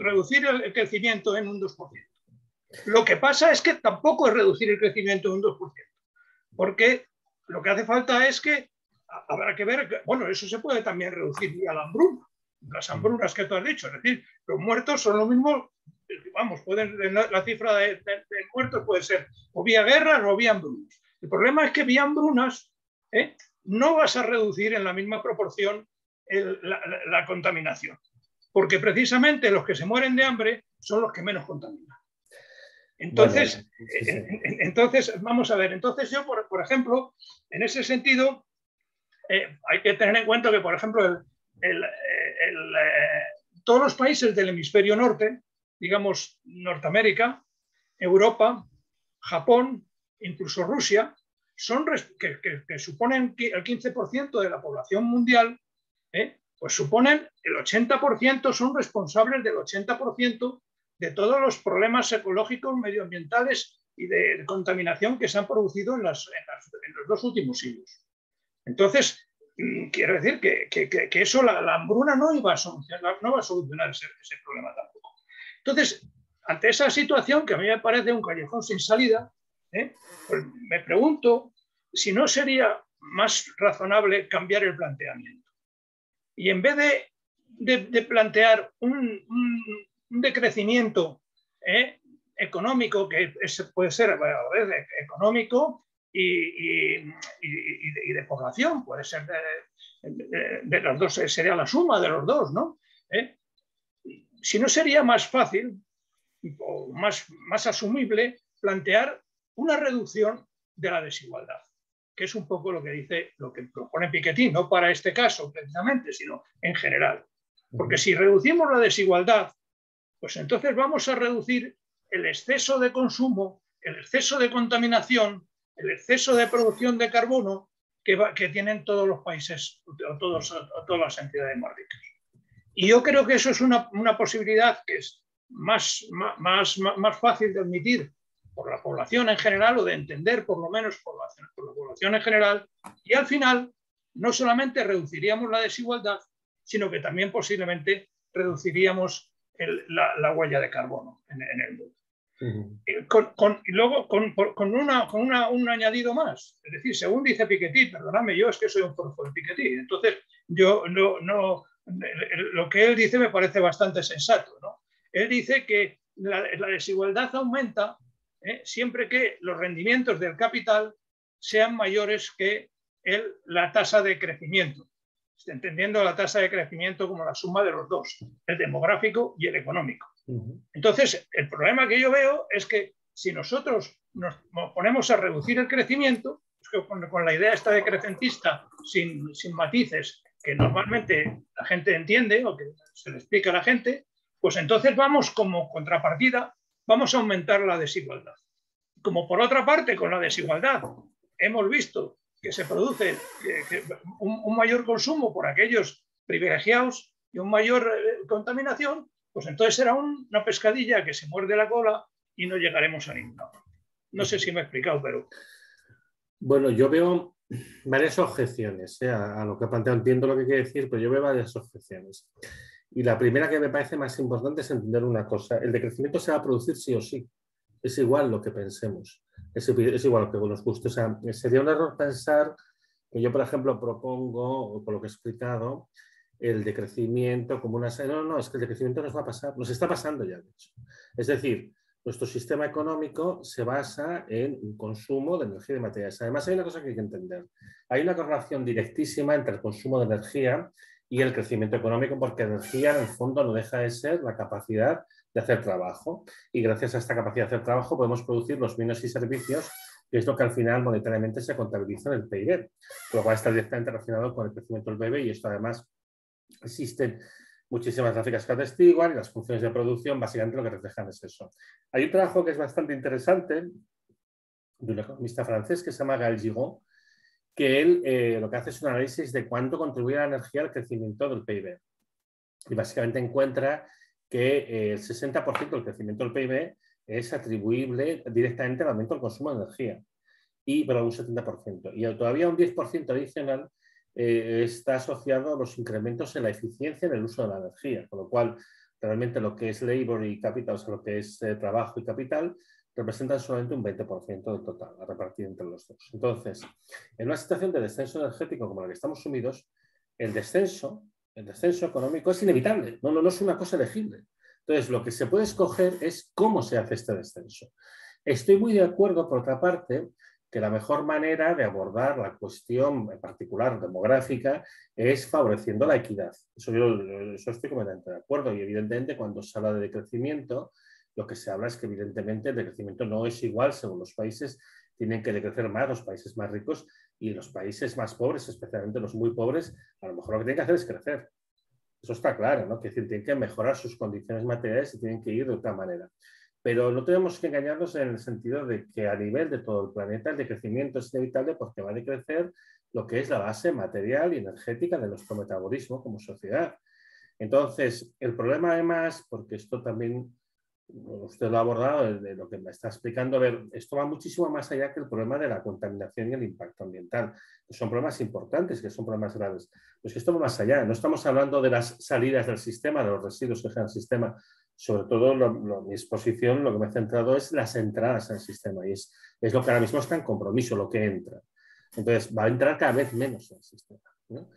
reducir el crecimiento en un 2%. Lo que pasa es que tampoco es reducir el crecimiento en un 2%, porque lo que hace falta es que habrá que ver, bueno, eso se puede también reducir vía la hambruna, las hambrunas que tú has dicho, es decir, los muertos son lo mismo, vamos, la cifra de muertos puede ser o vía guerras o vía hambrunas. El problema es que vía hambrunas no vas a reducir en la misma proporción la contaminación, porque precisamente los que se mueren de hambre son los que menos contaminan. Entonces, bueno, entonces vamos a ver, entonces yo, por ejemplo, en ese sentido, hay que tener en cuenta que, por ejemplo, todos los países del hemisferio norte, digamos Norteamérica, Europa, Japón, incluso Rusia, que suponen el 15% de la población mundial, pues suponen el 80%, son responsables del 80% de todos los problemas ecológicos, medioambientales y de contaminación que se han producido en los 2 últimos siglos. Entonces, quiero decir que eso, la hambruna no va a solucionar ese problema tampoco. Entonces, ante esa situación que a mí me parece un callejón sin salida, pues me pregunto si no sería más razonable cambiar el planteamiento. Y en vez de plantear un decrecimiento económico, que puede ser a la vez económico y de población, puede ser de los dos, sería la suma de los dos, ¿no? Si no sería más fácil o más asumible plantear una reducción de la desigualdad, que es un poco lo que propone Piketty, no para este caso precisamente, sino en general. Porque si reducimos la desigualdad, pues entonces vamos a reducir el exceso de consumo, el exceso de contaminación, el exceso de producción de carbono que tienen todos los países o todas las entidades más ricas. Y yo creo que eso es una posibilidad que es más fácil de admitir por la población en general, o de entender por lo menos por la población en general, y al final no solamente reduciríamos la desigualdad, sino que también posiblemente reduciríamos la huella de carbono en el mundo. Y luego con un añadido más, es decir, según dice Piketty, perdóname, yo es que soy un forofo de Piketty, entonces yo lo que él dice me parece bastante sensato, ¿no? Él dice que la desigualdad aumenta siempre que los rendimientos del capital sean mayores que la tasa de crecimiento, entendiendo la tasa de crecimiento como la suma de los dos, el demográfico y el económico. Entonces, el problema que yo veo es que si nosotros nos ponemos a reducir el crecimiento, con la idea esta decrecentista sin matices que normalmente la gente entiende o que se le explica a la gente, pues entonces vamos como contrapartida, vamos a aumentar la desigualdad. Como por otra parte, con la desigualdad hemos visto que se produce un mayor consumo por aquellos privilegiados y una mayor contaminación, pues entonces será una pescadilla que se muerde la cola y no llegaremos a ninguna parte. No sé si me he explicado, pero...
Bueno, yo veo varias objeciones a lo que he planteado. Entiendo lo que quiere decir, pero yo veo varias objeciones. Y la primera que me parece más importante es entender una cosa. El decrecimiento se va a producir sí o sí. Es igual lo que pensemos. Es igual lo que nos guste. O sea, sería un error pensar que yo, por ejemplo, propongo, por lo que he explicado, el decrecimiento como una... No, es que el decrecimiento nos va a pasar. Nos está pasando ya, de hecho. Es decir, nuestro sistema económico se basa en un consumo de energía y de materiales. Además, hay una cosa que hay que entender. Hay una correlación directísima entre el consumo de energía y el crecimiento económico, porque energía, en el fondo, no deja de ser la capacidad de hacer trabajo. Y gracias a esta capacidad de hacer trabajo podemos producir los bienes y servicios, que es lo que al final monetariamente se contabiliza en el PIB, lo cual está directamente relacionado con el crecimiento del PIB, y esto además existen muchísimas gráficas que atestiguan, y las funciones de producción básicamente lo que reflejan es eso. Hay un trabajo que es bastante interesante de un economista francés que se llama Gaël Gigon, que él lo que hace es un análisis de cuánto contribuye la energía al crecimiento del PIB. Y básicamente encuentra que el 60% del crecimiento del PIB es atribuible directamente al aumento del consumo de energía, pero un 70%. Y todavía un 10% adicional está asociado a los incrementos en la eficiencia en el uso de la energía, con lo cual realmente lo que es labor y capital, o sea, lo que es trabajo y capital, representan solamente un 20% del total, a repartir entre los dos. Entonces, en una situación de descenso energético como la que estamos sumidos, el descenso económico es inevitable, no es una cosa elegible. Entonces, lo que se puede escoger es cómo se hace este descenso. Estoy muy de acuerdo, por otra parte, que la mejor manera de abordar la cuestión en particular demográfica es favoreciendo la equidad. Eso estoy completamente de acuerdo y evidentemente cuando se habla de decrecimiento, lo que se habla es que evidentemente el decrecimiento no es igual según los países, tienen que decrecer más los países más ricos y los países más pobres, especialmente los muy pobres, a lo mejor lo que tienen que hacer es crecer. Eso está claro, ¿no? Que tienen que mejorar sus condiciones materiales y tienen que ir de otra manera. Pero no tenemos que engañarnos en el sentido de que a nivel de todo el planeta el decrecimiento es inevitable porque va a decrecer lo que es la base material y energética de nuestro metabolismo como sociedad. Entonces, el problema además, porque esto también usted lo ha abordado, de lo que me está explicando, a ver, esto va muchísimo más allá que el problema de la contaminación y el impacto ambiental. Son problemas importantes, que son problemas graves. Pues que esto va más allá. No estamos hablando de las salidas del sistema, de los residuos que generan el sistema. Sobre todo, mi exposición, lo que me he centrado es las entradas al sistema. Y es lo que ahora mismo está en compromiso, lo que entra. Entonces, va a entrar cada vez menos en el sistema, ¿no?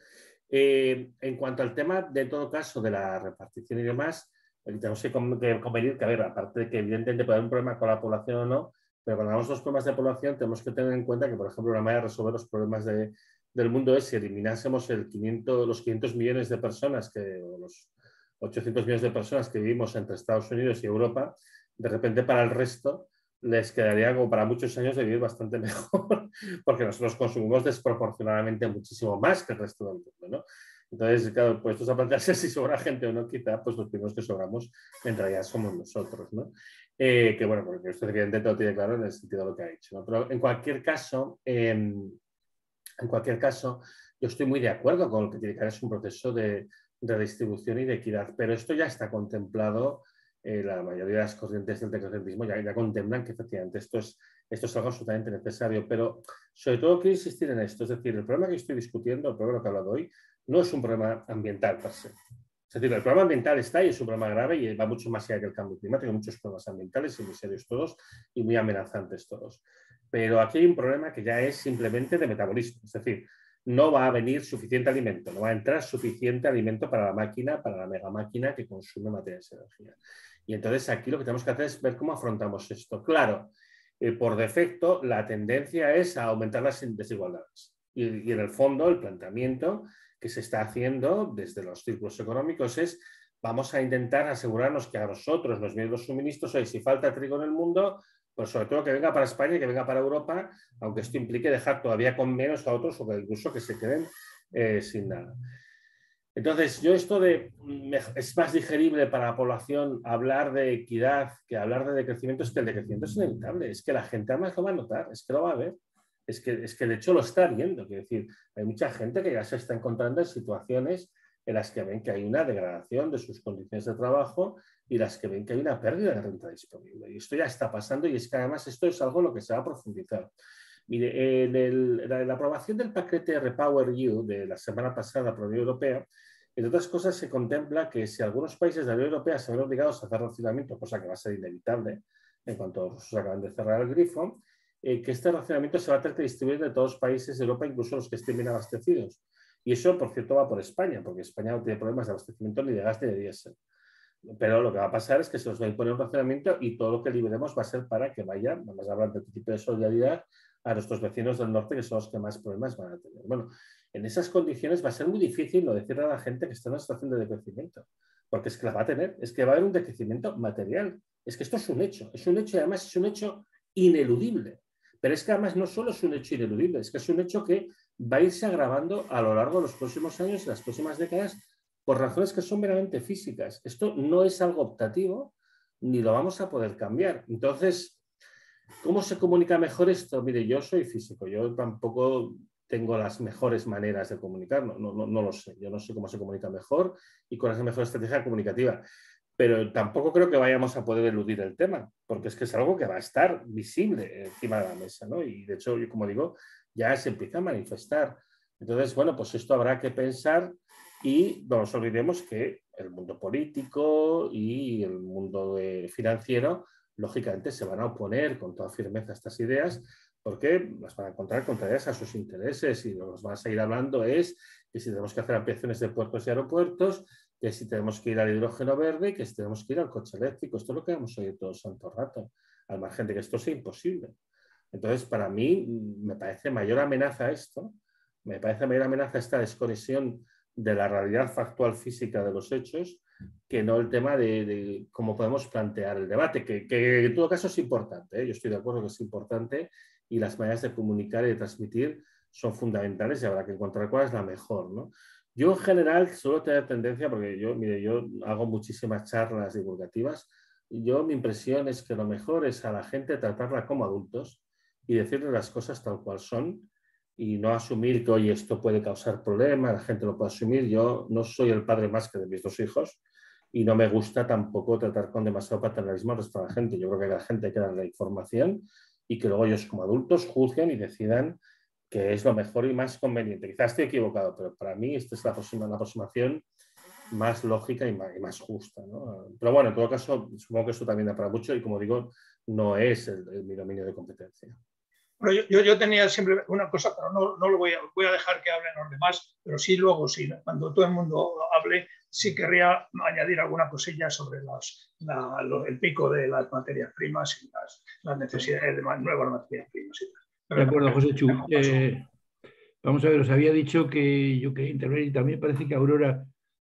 En cuanto al tema, de todo caso, de la repartición y demás, tenemos que convenir que, a ver, aparte de que evidentemente puede haber un problema con la población o no, pero cuando hablamos de los problemas de población tenemos que tener en cuenta que, por ejemplo, una manera de resolver los problemas del mundo es si eliminásemos los 500 millones de personas, los 800 millones de personas que vivimos entre Estados Unidos y Europa, de repente para el resto les quedaría como para muchos años de vivir bastante mejor, porque nosotros consumimos desproporcionadamente muchísimo más que el resto del mundo, ¿no? Entonces, claro, puestos a plantearse si sobra gente o no, quizá, pues los primeros que sobramos en realidad somos nosotros, ¿no? Que bueno, porque esto evidentemente lo tiene claro en el sentido de lo que ha dicho, ¿no? Pero en cualquier caso, yo estoy muy de acuerdo con lo que tiene que haber es un proceso de redistribución y de equidad, pero esto ya está contemplado, la mayoría de las corrientes del decrecentismo ya contemplan que efectivamente esto es algo absolutamente necesario, pero sobre todo quiero insistir en esto, es decir, el problema que estoy discutiendo, el problema que he hablado hoy, no es un problema ambiental per se. Es decir, el problema ambiental está y es un problema grave y va mucho más allá que el cambio climático, hay muchos problemas ambientales y muy serios todos y muy amenazantes todos. Pero aquí hay un problema que ya es simplemente de metabolismo, es decir, no va a venir suficiente alimento, no va a entrar suficiente alimento para la máquina, para la mega máquina que consume materiales de energía. Y entonces aquí lo que tenemos que hacer es ver cómo afrontamos esto. Claro, por defecto la tendencia es a aumentar las desigualdades. Y en el fondo el planteamiento que se está haciendo desde los círculos económicos es vamos a intentar asegurarnos que a nosotros nos vienen los suministros, oye, si falta trigo en el mundo, pues sobre todo que venga para España y que venga para Europa, aunque esto implique dejar todavía con menos a otros o que incluso que se queden sin nada. Entonces, es más digerible para la población hablar de equidad que hablar de decrecimiento, es que el decrecimiento es inevitable, es que la gente además lo va a notar, es que lo va a ver. Es que de hecho lo está viendo, quiero decir, hay mucha gente que ya se está encontrando en situaciones en las que ven que hay una degradación de sus condiciones de trabajo y las que ven que hay una pérdida de renta disponible. Y esto ya está pasando y es que además esto es algo en lo que se va a profundizar. Mire, en la aprobación del paquete REPowerEU de la semana pasada por la Unión Europea, entre otras cosas se contempla que si algunos países de la Unión Europea se ven obligados a hacer racionamiento, cosa que va a ser inevitable en cuanto se acaban de cerrar el grifo, que este racionamiento se va a tener que distribuir de todos los países de Europa, incluso los que estén bien abastecidos. Y eso, por cierto, va por España, porque España no tiene problemas de abastecimiento ni de gas ni de diésel. Pero lo que va a pasar es que se nos va a imponer un racionamiento y todo lo que liberemos va a ser para que vayan, vamos a hablar de tipo de solidaridad, a nuestros vecinos del norte, que son los que más problemas van a tener. Bueno, en esas condiciones va a ser muy difícil no decirle a la gente que está en una situación de decrecimiento, porque es que la va a tener, es que va a haber un decrecimiento material. Es que esto es un hecho y además es un hecho ineludible. Pero es que además no solo es un hecho ineludible, es que es un hecho que va a irse agravando a lo largo de los próximos años y las próximas décadas por razones que son meramente físicas. Esto no es algo optativo ni lo vamos a poder cambiar. Entonces, ¿cómo se comunica mejor esto? Mire, yo soy físico, yo tampoco tengo las mejores maneras de comunicar, no lo sé. Yo no sé cómo se comunica mejor y cuál es la mejor estrategia comunicativa. pero tampoco creo que vayamos a poder eludir el tema, porque es que es algo que va a estar visible encima de la mesa, ¿no? Y de hecho, yo como digo, ya se empieza a manifestar. Entonces, bueno, pues esto habrá que pensar y no nos olvidemos que el mundo político y el mundo financiero, lógicamente, se van a oponer con toda firmeza a estas ideas porque las van a encontrar contrarias a sus intereses y nos van a seguir hablando es que si tenemos que hacer ampliaciones de puertos y aeropuertos, que si tenemos que ir al hidrógeno verde, que si tenemos que ir al coche eléctrico. Esto es lo que hemos oído todo el santo rato, al margen de que esto sea imposible. Entonces, para mí, me parece mayor amenaza esto, me parece mayor amenaza esta desconexión de la realidad factual física de los hechos, que no el tema de cómo podemos plantear el debate, que en todo caso es importante, ¿eh? Yo estoy de acuerdo que es importante y las maneras de comunicar y de transmitir son fundamentales y habrá que encontrar cuál es la mejor, ¿no? Yo en general suelo tener tendencia, porque yo, mire, yo hago muchísimas charlas divulgativas y mi impresión es que lo mejor es a la gente tratarla como adultos y decirle las cosas tal cual son y no asumir que, oye, esto puede causar problemas, la gente lo puede asumir. Yo no soy el padre más que de mis 2 hijos y no me gusta tampoco tratar con demasiado paternalismo al resto de la gente. Yo creo que a la gente hay que darle información y que luego ellos como adultos juzguen y decidan que es lo mejor y más conveniente. Quizás estoy equivocado, pero para mí esta es la aproximación más lógica y más justa, ¿no? Pero bueno, en todo caso, supongo que esto también da para mucho y como digo, no es mi dominio de competencia.
Bueno, yo tenía siempre una cosa, pero no lo voy a dejar que hablen los demás, pero sí luego, sí, cuando todo el mundo hable, sí querría añadir alguna cosilla sobre el pico de las materias primas y las necesidades de nuevas materias primas.
De acuerdo, José Chu. Vamos a ver, os había dicho que yo quería intervenir y también parece que a Aurora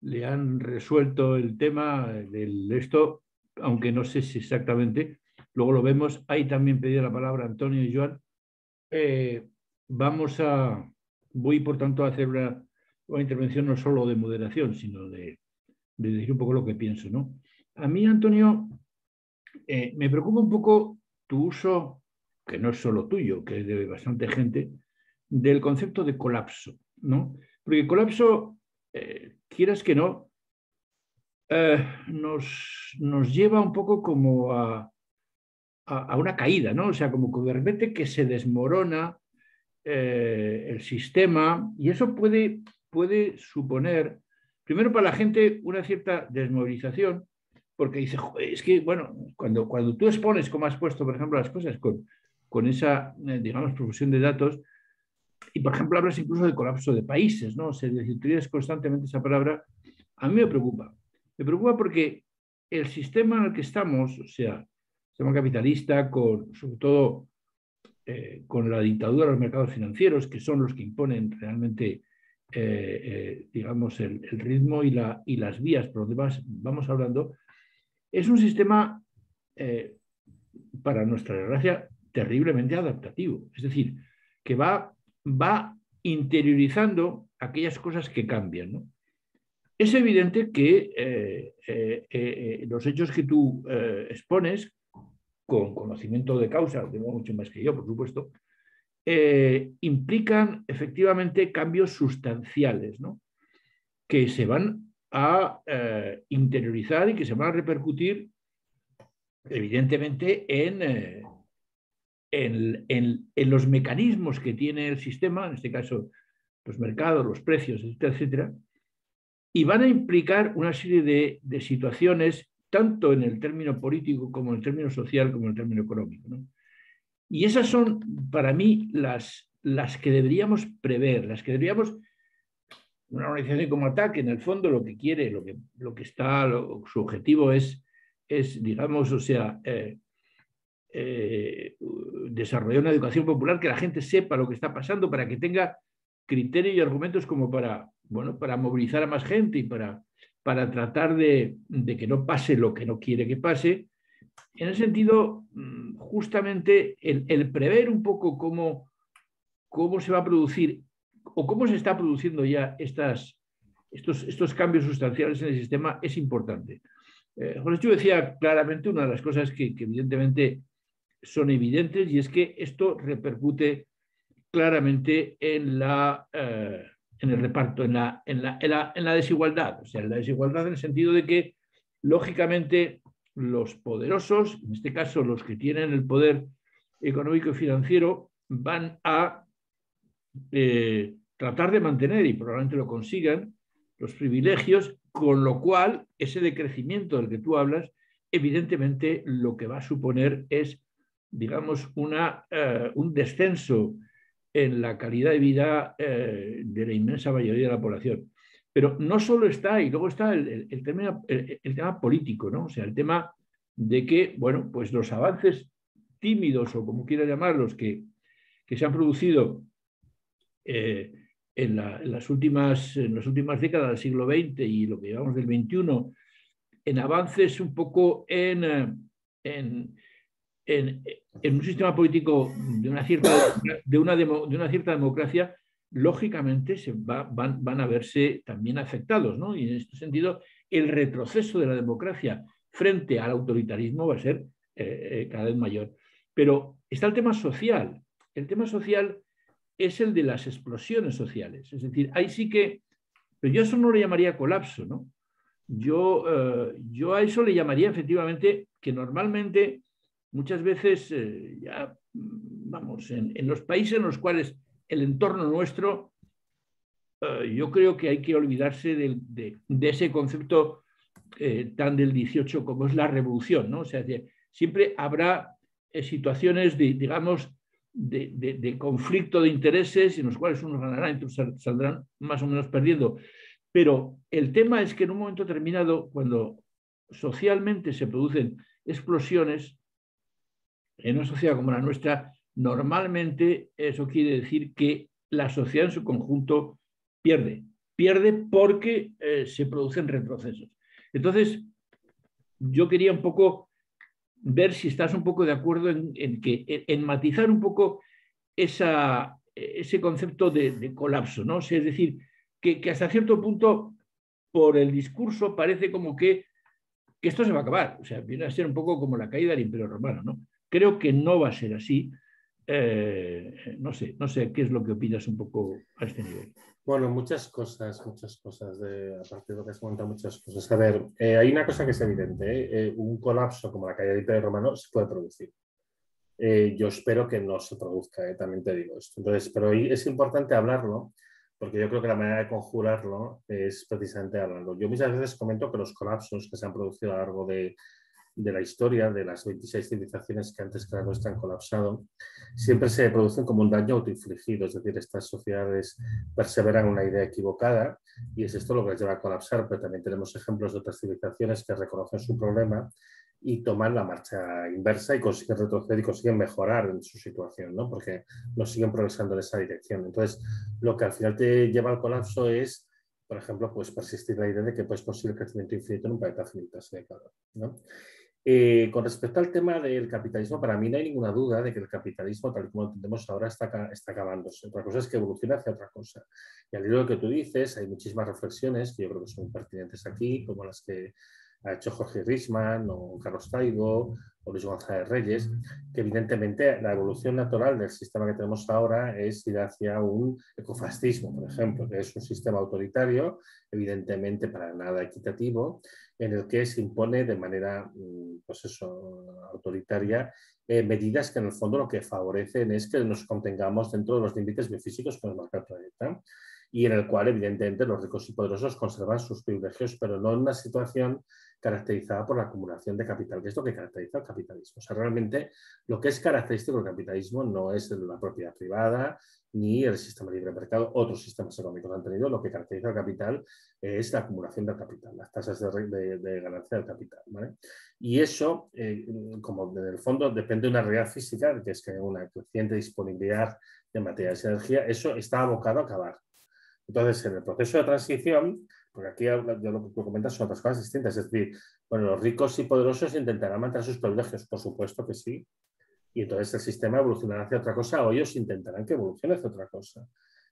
le han resuelto el tema de esto, aunque no sé si exactamente, luego lo vemos. Ahí también pedí la palabra Antonio y Joan. Voy por tanto a hacer una intervención no solo de moderación, sino de decir un poco lo que pienso, ¿no? A mí, Antonio, me preocupa un poco tu uso, que no es solo tuyo, que es de bastante gente, del concepto de colapso, ¿no? Porque colapso, quieras que no, nos lleva un poco como a una caída, ¿no? O sea, como que de repente que se desmorona el sistema y eso puede suponer, primero para la gente, una cierta desmovilización, porque dice, es que, bueno, cuando tú expones, como has puesto, por ejemplo, las cosas con esa, digamos, profusión de datos, y por ejemplo hablas incluso de colapso de países, ¿no? O sea, utilizas constantemente esa palabra, a mí me preocupa. Me preocupa porque el sistema en el que estamos, o sea, el sistema capitalista, sobre todo con la dictadura de los mercados financieros, que son los que imponen realmente, digamos, el ritmo y las vías por donde vamos hablando, es un sistema, para nuestra desgracia, terriblemente adaptativo. Es decir, que va interiorizando aquellas cosas que cambian, ¿no? Es evidente que los hechos que tú expones, con conocimiento de causa, tengo mucho más que yo, por supuesto, implican efectivamente cambios sustanciales, ¿no? Que se van a interiorizar y que se van a repercutir evidentemente en los mecanismos que tiene el sistema, en este caso los mercados, los precios, etcétera, etcétera, y van a implicar una serie de situaciones tanto en el término político como en el término social como en el término económico, ¿no? Y esas son para mí las que deberíamos prever, las que deberíamos... Una organización como ATTAC, en el fondo lo que quiere, su objetivo es digamos, o sea, desarrollar una educación popular, que la gente sepa lo que está pasando, para que tenga criterio y argumentos como para movilizar a más gente y para tratar de que no pase lo que no quiere que pase. En ese sentido, justamente el prever un poco cómo se va a producir o cómo se está produciendo ya estos cambios sustanciales en el sistema es importante. José Chu decía claramente una de las cosas que evidentemente son evidentes, y es que esto repercute claramente en el reparto, en la desigualdad. O sea, en la desigualdad en el sentido de que lógicamente los poderosos, en este caso los que tienen el poder económico y financiero, van a tratar de mantener, y probablemente lo consigan, los privilegios, con lo cual ese decrecimiento del que tú hablas, evidentemente lo que va a suponer es, digamos, un descenso en la calidad de vida de la inmensa mayoría de la población. Pero no solo está, y luego está el tema político, ¿no? O sea, el tema de que, bueno, pues los avances tímidos, o como quiera llamarlos, que se han producido en las últimas décadas del siglo XX y lo que llevamos del XXI, en avances un poco en un sistema político de una cierta democracia, lógicamente van a verse también afectados, ¿no? Y en este sentido, el retroceso de la democracia frente al autoritarismo va a ser cada vez mayor. Pero está el tema social. El tema social es el de las explosiones sociales. Es decir, ahí sí que... Pero yo eso no le llamaría colapso, ¿no? Yo a eso le llamaría efectivamente que normalmente, muchas veces, ya vamos, en los países en los cuales el entorno nuestro, yo creo que hay que olvidarse de ese concepto tan del 18 como es la revolución, ¿no? O sea, siempre habrá situaciones digamos, de conflicto de intereses en los cuales unos ganarán y otros saldrán más o menos perdiendo. Pero el tema es que en un momento determinado, cuando socialmente se producen explosiones, en una sociedad como la nuestra, normalmente eso quiere decir que la sociedad en su conjunto pierde. Pierde porque se producen retrocesos. Entonces, yo quería un poco ver si estás un poco de acuerdo en matizar un poco ese concepto de colapso, ¿no? O sea, es decir, que hasta cierto punto, por el discurso, parece como que esto se va a acabar. O sea, viene a ser un poco como la caída del Imperio Romano, ¿no? Creo que no va a ser así. No sé qué es lo que opinas un poco a este nivel.
Bueno, muchas cosas, a partir de lo que has comentado, muchas cosas. A ver, hay una cosa que es evidente, un colapso como la caída del Imperio Romano se puede producir. Yo espero que no se produzca, también te digo esto. Entonces, pero es importante hablarlo, porque yo creo que la manera de conjurarlo es precisamente hablarlo. Yo muchas veces comento que los colapsos que se han producido a lo largo de la historia, de las 26 civilizaciones que antes que la nuestra han colapsado, siempre se producen como un daño autoinfligido, es decir, estas sociedades perseveran en una idea equivocada y es esto lo que les lleva a colapsar, pero también tenemos ejemplos de otras civilizaciones que reconocen su problema y toman la marcha inversa y consiguen retroceder y consiguen mejorar en su situación, ¿no? Porque no siguen progresando en esa dirección. Entonces, lo que al final te lleva al colapso es, por ejemplo, pues persistir la idea de que es posible el crecimiento infinito en un planeta finito, así de claro, ¿no? Con respecto al tema del capitalismo, para mí no hay ninguna duda de que el capitalismo, tal y como lo entendemos ahora, está acabándose. Otra cosa es que evoluciona hacia otra cosa. Y al hilo de lo que tú dices, hay muchísimas reflexiones que yo creo que son pertinentes aquí, como las que ha hecho Jorge Risman o Carlos Taibo o Luis González Reyes, que evidentemente la evolución natural del sistema que tenemos ahora es ir hacia un ecofascismo, por ejemplo, que es un sistema autoritario, evidentemente para nada equitativo, en el que se impone de manera, pues eso, autoritaria medidas que en el fondo lo que favorecen es que nos contengamos dentro de los límites biofísicos que nos marca el planeta y en el cual evidentemente los ricos y poderosos conservan sus privilegios, pero no en una situación caracterizada por la acumulación de capital, que es lo que caracteriza el capitalismo. O sea, realmente lo que es característico del capitalismo no es la propiedad privada ni el sistema libre de mercado. Otros sistemas económicos han tenido. Lo que caracteriza el capital es la acumulación del capital, las tasas de ganancia del capital, ¿vale? Y eso, como en el fondo depende de una realidad física, que es que hay una creciente disponibilidad de materiales y energía, eso está abocado a acabar. Entonces, en el proceso de transición, porque aquí yo lo que tú comentas son otras cosas distintas, es decir, bueno, los ricos y poderosos intentarán mantener sus privilegios, por supuesto que sí, y entonces el sistema evolucionará hacia otra cosa o ellos intentarán que evolucione hacia otra cosa.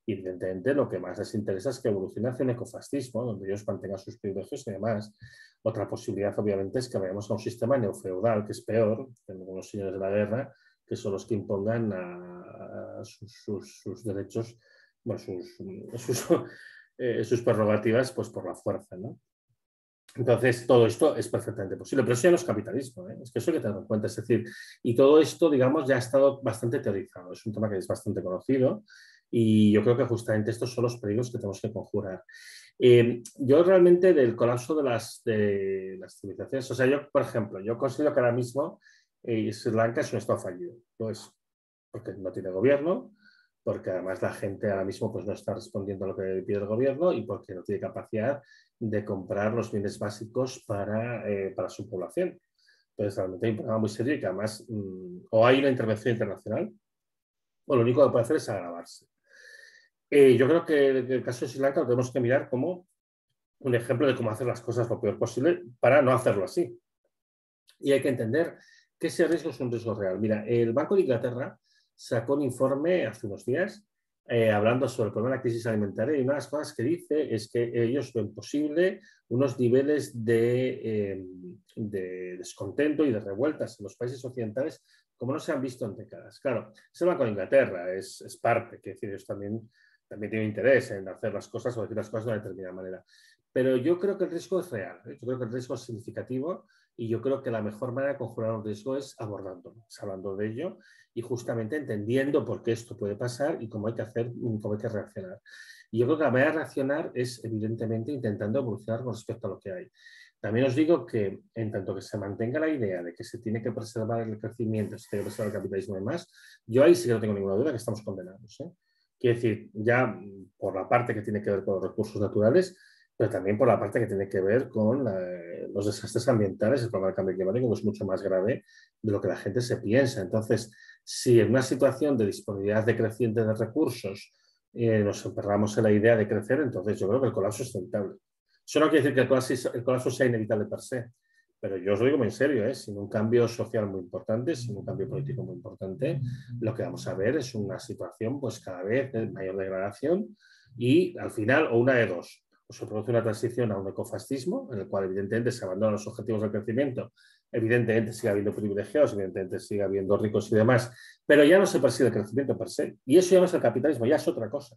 Y evidentemente lo que más les interesa es que evolucione hacia un ecofascismo, donde ellos mantengan sus privilegios y demás. Otra posibilidad, obviamente, es que vayamos a un sistema neofeudal, que es peor, que algunos señores de la guerra, que son los que impongan sus derechos, bueno, sus prerrogativas, pues por la fuerza, ¿no? Entonces, todo esto es perfectamente posible, pero eso ya no es capitalismo, ¿eh? Es que eso hay que tenerlo en cuenta. Es decir, y todo esto, digamos, ya ha estado bastante teorizado. Es un tema que es bastante conocido y yo creo que justamente estos son los peligros que tenemos que conjurar. Yo realmente del colapso de las civilizaciones, o sea, yo, por ejemplo, yo considero que ahora mismo Sri Lanka es un estado fallido. Lo es, porque no tiene gobierno, porque además la gente ahora mismo pues, no está respondiendo a lo que pide el gobierno y porque no tiene capacidad de comprar los bienes básicos para su población. Entonces, realmente hay un problema muy serio y que además o hay una intervención internacional o lo único que puede hacer es agravarse. Yo creo que en el caso de Sri Lanka lo tenemos que mirar como un ejemplo de cómo hacer las cosas lo peor posible para no hacerlo así. Y hay que entender que ese riesgo es un riesgo real. Mira, el Banco de Inglaterra sacó un informe hace unos días hablando sobre el problema de la crisis alimentaria y una de las cosas que dice es que ellos ven posible unos niveles de descontento y de revueltas en los países occidentales como no se han visto en décadas. Claro, es el Banco de Inglaterra, es parte, que decir, ellos también tienen interés en hacer las cosas o decir las cosas de una determinada manera. Pero yo creo que el riesgo es real, ¿eh? Yo creo que el riesgo es significativo y yo creo que la mejor manera de conjurar un riesgo es abordándolo, es hablando de ello y justamente entendiendo por qué esto puede pasar y cómo hay que hacer, cómo hay que reaccionar. Y yo creo que la manera de reaccionar es evidentemente intentando evolucionar con respecto a lo que hay. También os digo que en tanto que se mantenga la idea de que se tiene que preservar el crecimiento, se tiene que preservar el capitalismo y demás, yo ahí sí que no tengo ninguna duda que estamos condenados, ¿eh? Quiero decir, ya por la parte que tiene que ver con los recursos naturales, pero también por la parte que tiene que ver con los desastres ambientales, el problema del cambio climático es mucho más grave de lo que la gente se piensa. Entonces, si en una situación de disponibilidad decreciente de recursos nos emperramos en la idea de crecer, entonces yo creo que el colapso es inevitable. Eso no quiere decir que el colapso sea inevitable per se, pero yo os lo digo muy en serio, ¿eh? Sin un cambio social muy importante, sin un cambio político muy importante, lo que vamos a ver es una situación pues cada vez de mayor degradación y al final, o una de dos, o se produce una transición a un ecofascismo, en el cual evidentemente se abandonan los objetivos del crecimiento, evidentemente sigue habiendo privilegiados, evidentemente sigue habiendo ricos y demás, pero ya no se persigue el crecimiento per se. Y eso ya no es el capitalismo, ya es otra cosa.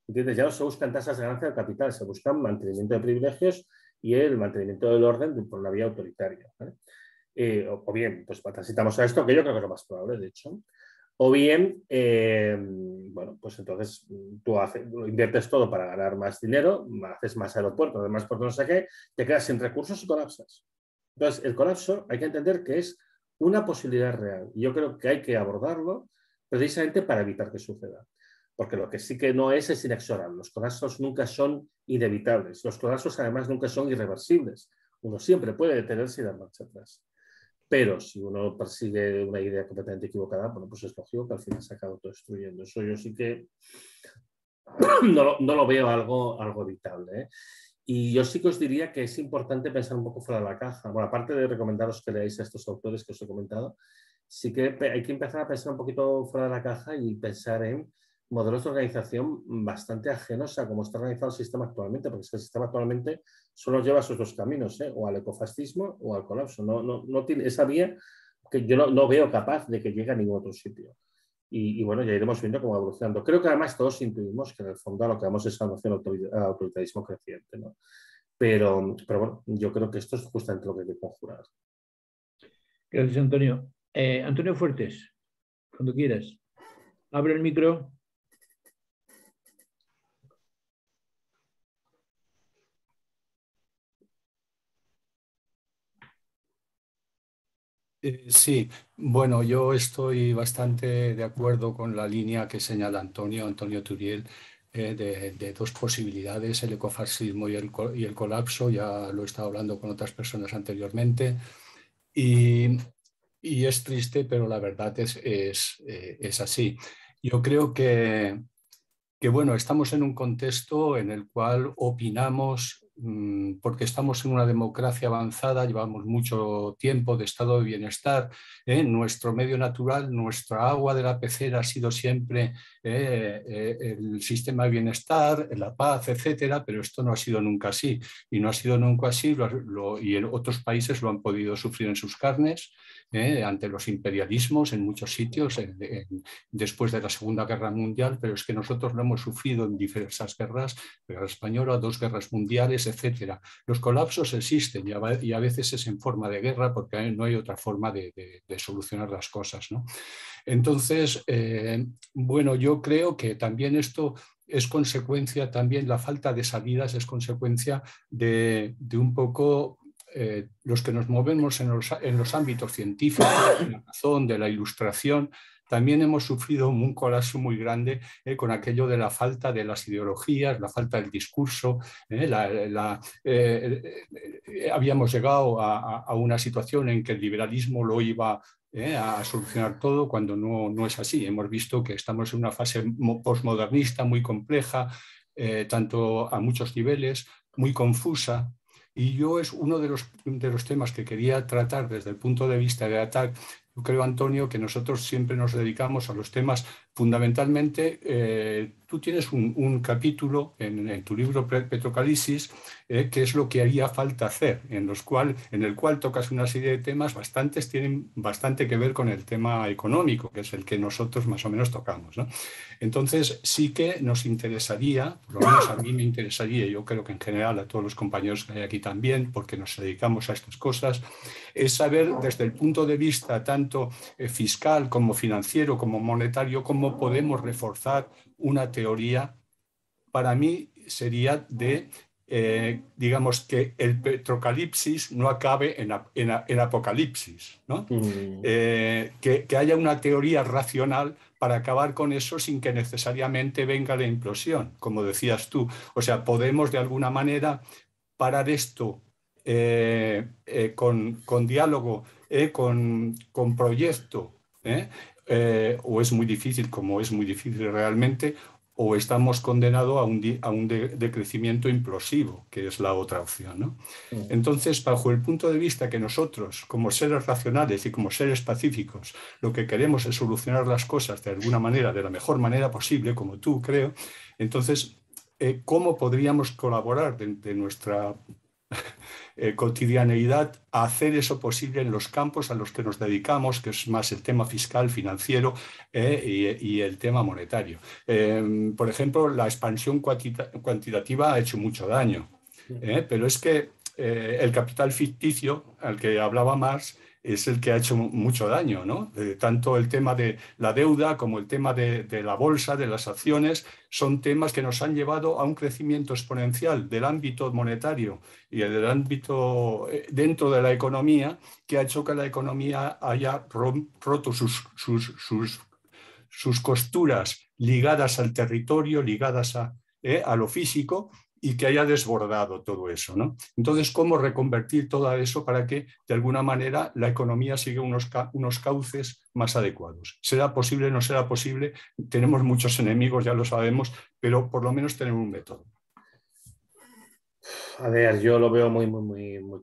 ¿Entiendes? Ya no se buscan tasas de ganancia del capital, se buscan mantenimiento de privilegios y el mantenimiento del orden por la vía autoritaria, ¿vale? O bien, pues transitamos a esto, que yo creo que es lo más probable, de hecho. O bien, bueno, pues entonces tú inviertes todo para ganar más dinero, haces más aeropuertos, más puertos, no sé qué, te quedas sin recursos y colapsas. Entonces, el colapso hay que entender que es una posibilidad real. Y yo creo que hay que abordarlo precisamente para evitar que suceda. Porque lo que sí que no es inexorable. Los colapsos nunca son inevitables. Los colapsos además nunca son irreversibles. Uno siempre puede detenerse y dar marcha atrás. Pero si uno persigue una idea completamente equivocada, bueno, pues es lógico que al final se acaba autodestruyendo. Eso yo sí que no lo veo algo evitable, ¿eh? Y yo sí que os diría que es importante pensar un poco fuera de la caja. Bueno, aparte de recomendaros que leáis a estos autores que os he comentado, sí que hay que empezar a pensar un poquito fuera de la caja y pensar en modelos de organización bastante ajenos a cómo está organizado el sistema actualmente, porque es que el sistema actualmente solo lleva esos dos caminos, ¿eh? O al ecofascismo o al colapso. No tiene esa vía que yo no veo capaz de que llegue a ningún otro sitio. Y bueno, ya iremos viendo cómo va evolucionando. Creo que además todos intuimos que en el fondo lo que vamos es a una noción de autoritarismo creciente, ¿no? Pero bueno, yo creo que esto es justamente lo que hay que conjurar.
Gracias, Antonio. Antonio Fuertes, cuando quieras. Abre el micro.
Sí, bueno, yo estoy bastante de acuerdo con la línea que señala Antonio Turiel, de dos posibilidades, el ecofascismo y el colapso. Ya lo he estado hablando con otras personas anteriormente y es triste, pero la verdad es así. Yo creo que bueno, estamos en un contexto en el cual opinamos, porque estamos en una democracia avanzada, llevamos mucho tiempo de estado de bienestar, nuestro medio natural, nuestra agua de la pecera ha sido siempre el sistema de bienestar, la paz, etcétera, pero esto no ha sido nunca así, y no ha sido nunca así, y en otros países lo han podido sufrir en sus carnes. ante los imperialismos en muchos sitios después de la Segunda Guerra Mundial, pero es que nosotros lo hemos sufrido en diversas guerras, la guerra española, 2 guerras mundiales, etc. Los colapsos existen y a veces es en forma de guerra porque no hay otra forma de solucionar las cosas, ¿no? Entonces, bueno, yo creo que también esto es consecuencia, también la falta de salidas es consecuencia de un poco los que nos movemos en los ámbitos científicos, de la razón, de la ilustración. También hemos sufrido un colapso muy grande con aquello de la falta de las ideologías, la falta del discurso. Habíamos llegado a una situación en que el liberalismo lo iba a solucionar todo cuando no es así. Hemos visto que estamos en una fase postmodernista muy compleja, tanto a muchos niveles, muy confusa. Y yo es uno de los temas que quería tratar desde el punto de vista de ATAC. Yo creo, Antonio, que nosotros siempre nos dedicamos a los temas fundamentalmente. Tú tienes un capítulo en tu libro Petrocalipsis, que es lo que haría falta hacer, en el cual tocas una serie de temas, bastantes tienen bastante que ver con el tema económico, que es el que nosotros más o menos tocamos, ¿no? Entonces sí que nos interesaría, por lo menos a mí me interesaría, yo creo que en general a todos los compañeros que hay aquí también, porque nos dedicamos a estas cosas, es saber desde el punto de vista tanto fiscal como financiero, como monetario, cómo podemos reforzar una teoría. Para mí sería digamos, que el petrocalipsis no acabe en apocalipsis, ¿no? Que haya una teoría racional para acabar con eso sin que necesariamente venga la implosión, como decías tú. O sea, podemos de alguna manera parar esto con diálogo, con proyecto, o es muy difícil, como es muy difícil realmente, o estamos condenados a un decrecimiento implosivo, que es la otra opción, ¿no? Entonces, bajo el punto de vista que nosotros, como seres racionales y como seres pacíficos, lo que queremos es solucionar las cosas de alguna manera, de la mejor manera posible, como tú creo, entonces, ¿cómo podríamos colaborar de nuestra cotidianeidad a hacer eso posible en los campos a los que nos dedicamos, que es más el tema fiscal, financiero y el tema monetario? Por ejemplo, la expansión cuantitativa ha hecho mucho daño, pero es que el capital ficticio al que hablaba Marx es el que ha hecho mucho daño, ¿no? Tanto el tema de la deuda como el tema de la bolsa, de las acciones, son temas que nos han llevado a un crecimiento exponencial del ámbito monetario y del ámbito dentro de la economía, que ha hecho que la economía haya roto sus costuras ligadas al territorio, ligadas a lo físico, y que haya desbordado todo eso, ¿no? Entonces, ¿cómo reconvertir todo eso para que, de alguna manera, la economía siga unos cauces más adecuados? ¿Será posible? ¿No será posible? Tenemos muchos enemigos, ya lo sabemos, pero por lo menos tenemos un método.
A ver, yo lo veo muy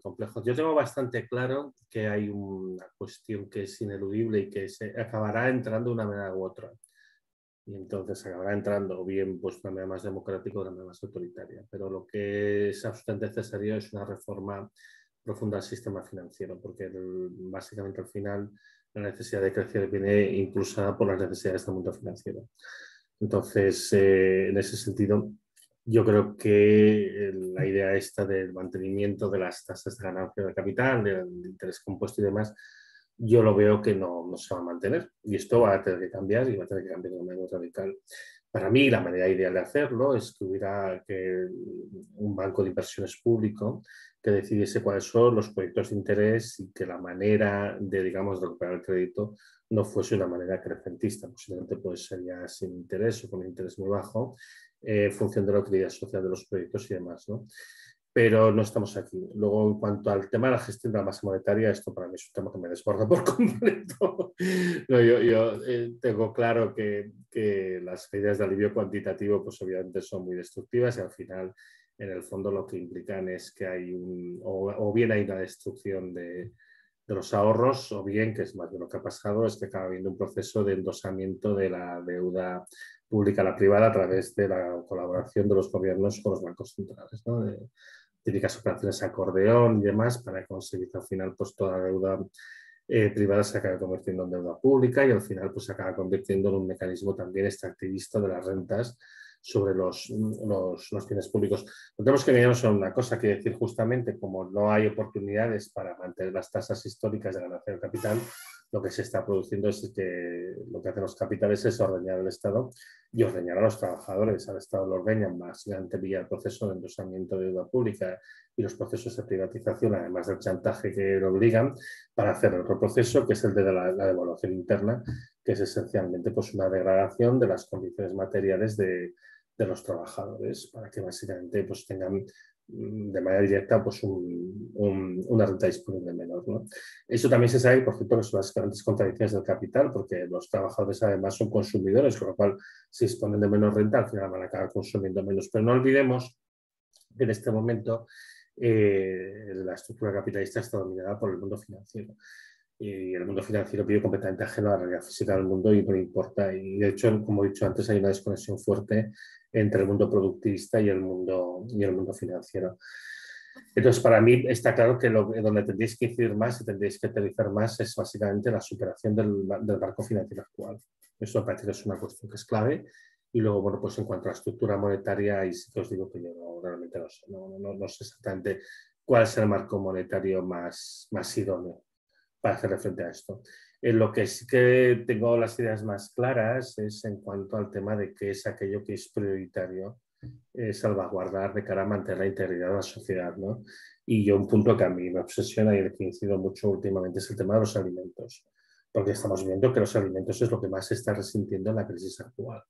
complejo. Yo tengo bastante claro que hay una cuestión que es ineludible y que se acabará entrando de una manera u otra. Y entonces acabará entrando o bien pues, de una manera más democrática o de una manera más autoritaria. Pero lo que es absolutamente necesario es una reforma profunda del sistema financiero, porque básicamente al final la necesidad de crecer viene impulsada por las necesidades del mundo financiero. Entonces, en ese sentido, yo creo que la idea esta del mantenimiento de las tasas de ganancia de capital, del interés compuesto y demás, yo lo veo que no se va a mantener. Y esto va a tener que cambiar y va a tener que cambiar de una manera radical. Para mí, la manera ideal de hacerlo es que hubiera un banco de inversiones público que decidiese cuáles son los proyectos de interés y que la manera de, digamos, de recuperar el crédito no fuese una manera crecentista. Posiblemente pues, sería sin interés o con un interés muy bajo, en función de la utilidad social de los proyectos y demás, ¿no? Pero no estamos aquí. Luego, en cuanto al tema de la gestión de la masa monetaria, esto para mí es un tema que me desborda por completo. No, yo tengo claro que las medidas de alivio cuantitativo, pues obviamente son muy destructivas y al final, en el fondo, lo que implican es que hay o bien hay una destrucción de los ahorros, o bien, que es más de lo que ha pasado, es que acaba habiendo un proceso de endosamiento de la deuda pública a la privada a través de la colaboración de los gobiernos con los bancos centrales, ¿no? Típicas operaciones acordeón y demás para conseguir al final pues, toda la deuda privada se acaba convirtiendo en deuda pública y al final pues se acaba convirtiendo en un mecanismo también extractivista de las rentas sobre los bienes públicos. No tenemos que mirarnos a una cosa, que decir justamente como no hay oportunidades para mantener las tasas históricas de ganancia del capital, lo que se está produciendo es que lo que hacen los capitales es ordeñar al Estado y ordeñar a los trabajadores. Al Estado lo ordeñan básicamente vía el proceso de endosamiento de deuda pública y los procesos de privatización, además del chantaje que lo obligan, para hacer otro proceso que es el de la devaluación interna, que es esencialmente pues, una degradación de las condiciones materiales de los trabajadores, para que básicamente pues, tengan de manera directa pues, una renta disponible menor, ¿no? Eso también se sabe, por cierto, que son las grandes contradicciones del capital, porque los trabajadores además son consumidores, con lo cual si disponen de menos renta, al final van a acabar consumiendo menos. Pero no olvidemos que en este momento la estructura capitalista está dominada por el mundo financiero. Y el mundo financiero vive completamente ajeno a la realidad física del mundo y no le importa. Y de hecho, como he dicho antes, hay una desconexión fuerte entre el mundo productivista y el mundo financiero. Entonces, para mí está claro que donde tendréis que incidir más y tendréis que aterrizar más es básicamente la superación del marco financiero actual. Eso me parece que es una cuestión que es clave. Y luego, bueno, pues en cuanto a la estructura monetaria, y sí que os digo que yo realmente no sé, no sé exactamente cuál es el marco monetario más idóneo para hacer frente a esto. En lo que sí que tengo las ideas más claras es en cuanto al tema de qué es aquello que es prioritario salvaguardar de cara a mantener la integridad de la sociedad, ¿no? Y yo un punto que a mí me obsesiona y el que incido mucho últimamente es el tema de los alimentos, porque estamos viendo que los alimentos es lo que más se está resintiendo en la crisis actual.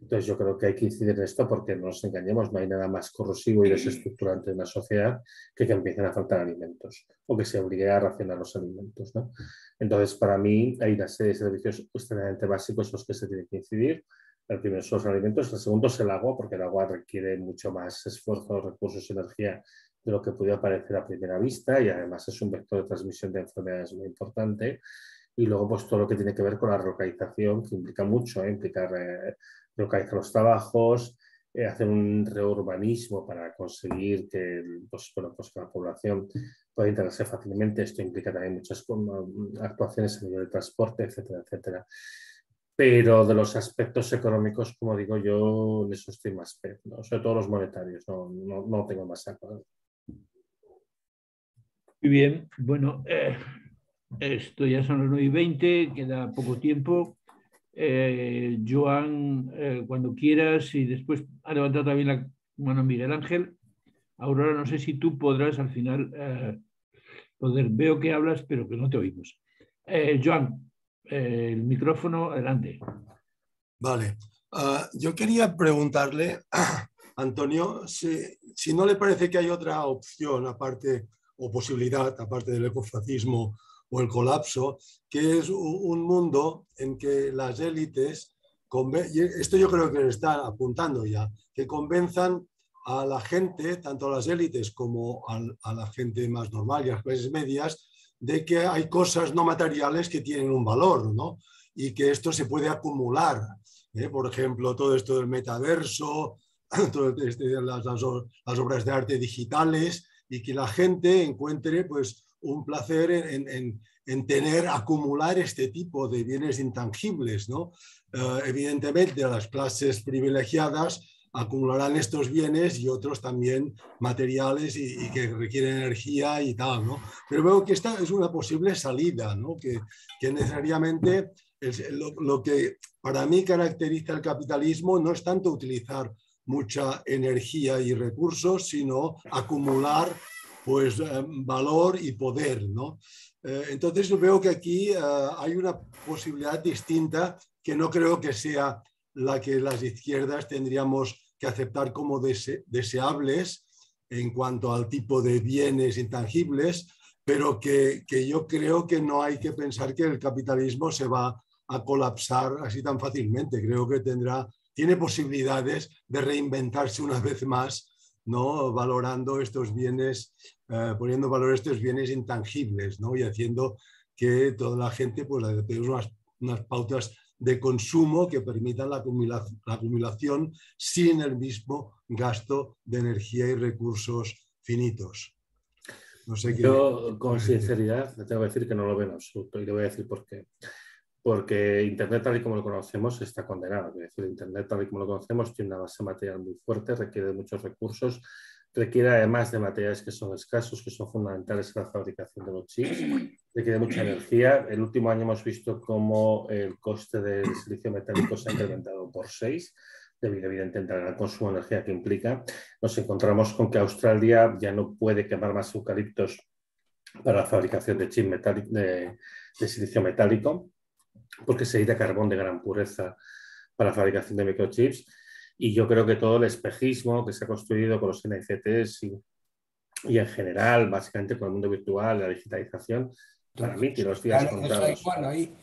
Entonces yo creo que hay que incidir en esto porque no nos engañemos, no hay nada más corrosivo y desestructurante en una sociedad que empiecen a faltar alimentos o que se obligue a racionar los alimentos, ¿no? Entonces para mí hay una serie de servicios extremadamente básicos en los que se tiene que incidir. El primero son los alimentos, el segundo es el agua, porque el agua requiere mucho más esfuerzo, recursos y energía de lo que pudiera parecer a primera vista y además es un vector de transmisión de enfermedades muy importante. Y luego pues todo lo que tiene que ver con la relocalización, que implica mucho, implicar relocalizar los trabajos, hacer un reurbanismo para conseguir que, pues, bueno, pues que la población pueda integrarse fácilmente. Esto implica también muchas actuaciones a nivel de transporte, etcétera, etcétera. Pero de los aspectos económicos, como digo yo, en eso estoy más pez, ¿no? Sobre todo los monetarios, no tengo más acuerdo.
Muy bien, bueno, esto ya son las 9:20, queda poco tiempo. Joan, cuando quieras, y después ha levantado también la mano Miguel Ángel. Aurora, no sé si tú podrás al final veo que hablas, pero que no te oímos. Joan, el micrófono, adelante.
Vale. Yo quería preguntarle, Antonio, si no le parece que hay otra opción aparte o posibilidad, aparte del ecofascismo o el colapso, que es un mundo en que las élites, y esto yo creo que le está apuntando ya, que convenzan a la gente, tanto a las élites como a la gente más normal y a las clases medias, de que hay cosas no materiales que tienen un valor, ¿no? Y que esto se puede acumular. Por ejemplo, todo esto del metaverso, las obras de arte digitales, y que la gente encuentre pues, un placer en acumular este tipo de bienes intangibles, ¿no? Evidentemente, las clases privilegiadas acumularán estos bienes y otros también materiales y que requieren energía y tal, ¿no? Pero veo que esta es una posible salida, ¿no? Que necesariamente lo que para mí caracteriza el capitalismo no es tanto utilizar mucha energía y recursos, sino acumular pues, valor y poder, ¿no? Entonces veo que aquí hay una posibilidad distinta que no creo que sea la que las izquierdas tendríamos que aceptar como deseables en cuanto al tipo de bienes intangibles, pero que yo creo que no hay que pensar que el capitalismo se va a colapsar así tan fácilmente. Creo que tiene posibilidades de reinventarse una vez más, ¿no? Valorando estos bienes, poniendo valor a estos bienes intangibles, ¿no? Y haciendo que toda la gente pues, tenga unas pautas de consumo que permitan la acumulación sin el mismo gasto de energía y recursos finitos. No sé qué.
Yo, con sinceridad, te tengo que decir que no lo veo en absoluto y le voy a decir por qué. Porque Internet tal y como lo conocemos está condenado. Es decir, Internet tal y como lo conocemos tiene una base material muy fuerte, requiere de muchos recursos, requiere además de materiales que son escasos, que son fundamentales en la fabricación de los chips, requiere mucha energía. El último año hemos visto cómo el coste del silicio metálico se ha incrementado por 6, debido evidentemente al gran consumo de energía que implica. Nos encontramos con que Australia ya no puede quemar más eucaliptos para la fabricación de chips de silicio metálico, porque se necesita carbón de gran pureza para la fabricación de microchips. Y yo creo que todo el espejismo que se ha construido con los NFTs y en general, básicamente con el mundo virtual, la digitalización, para mí tiene los días contados.
Ahí.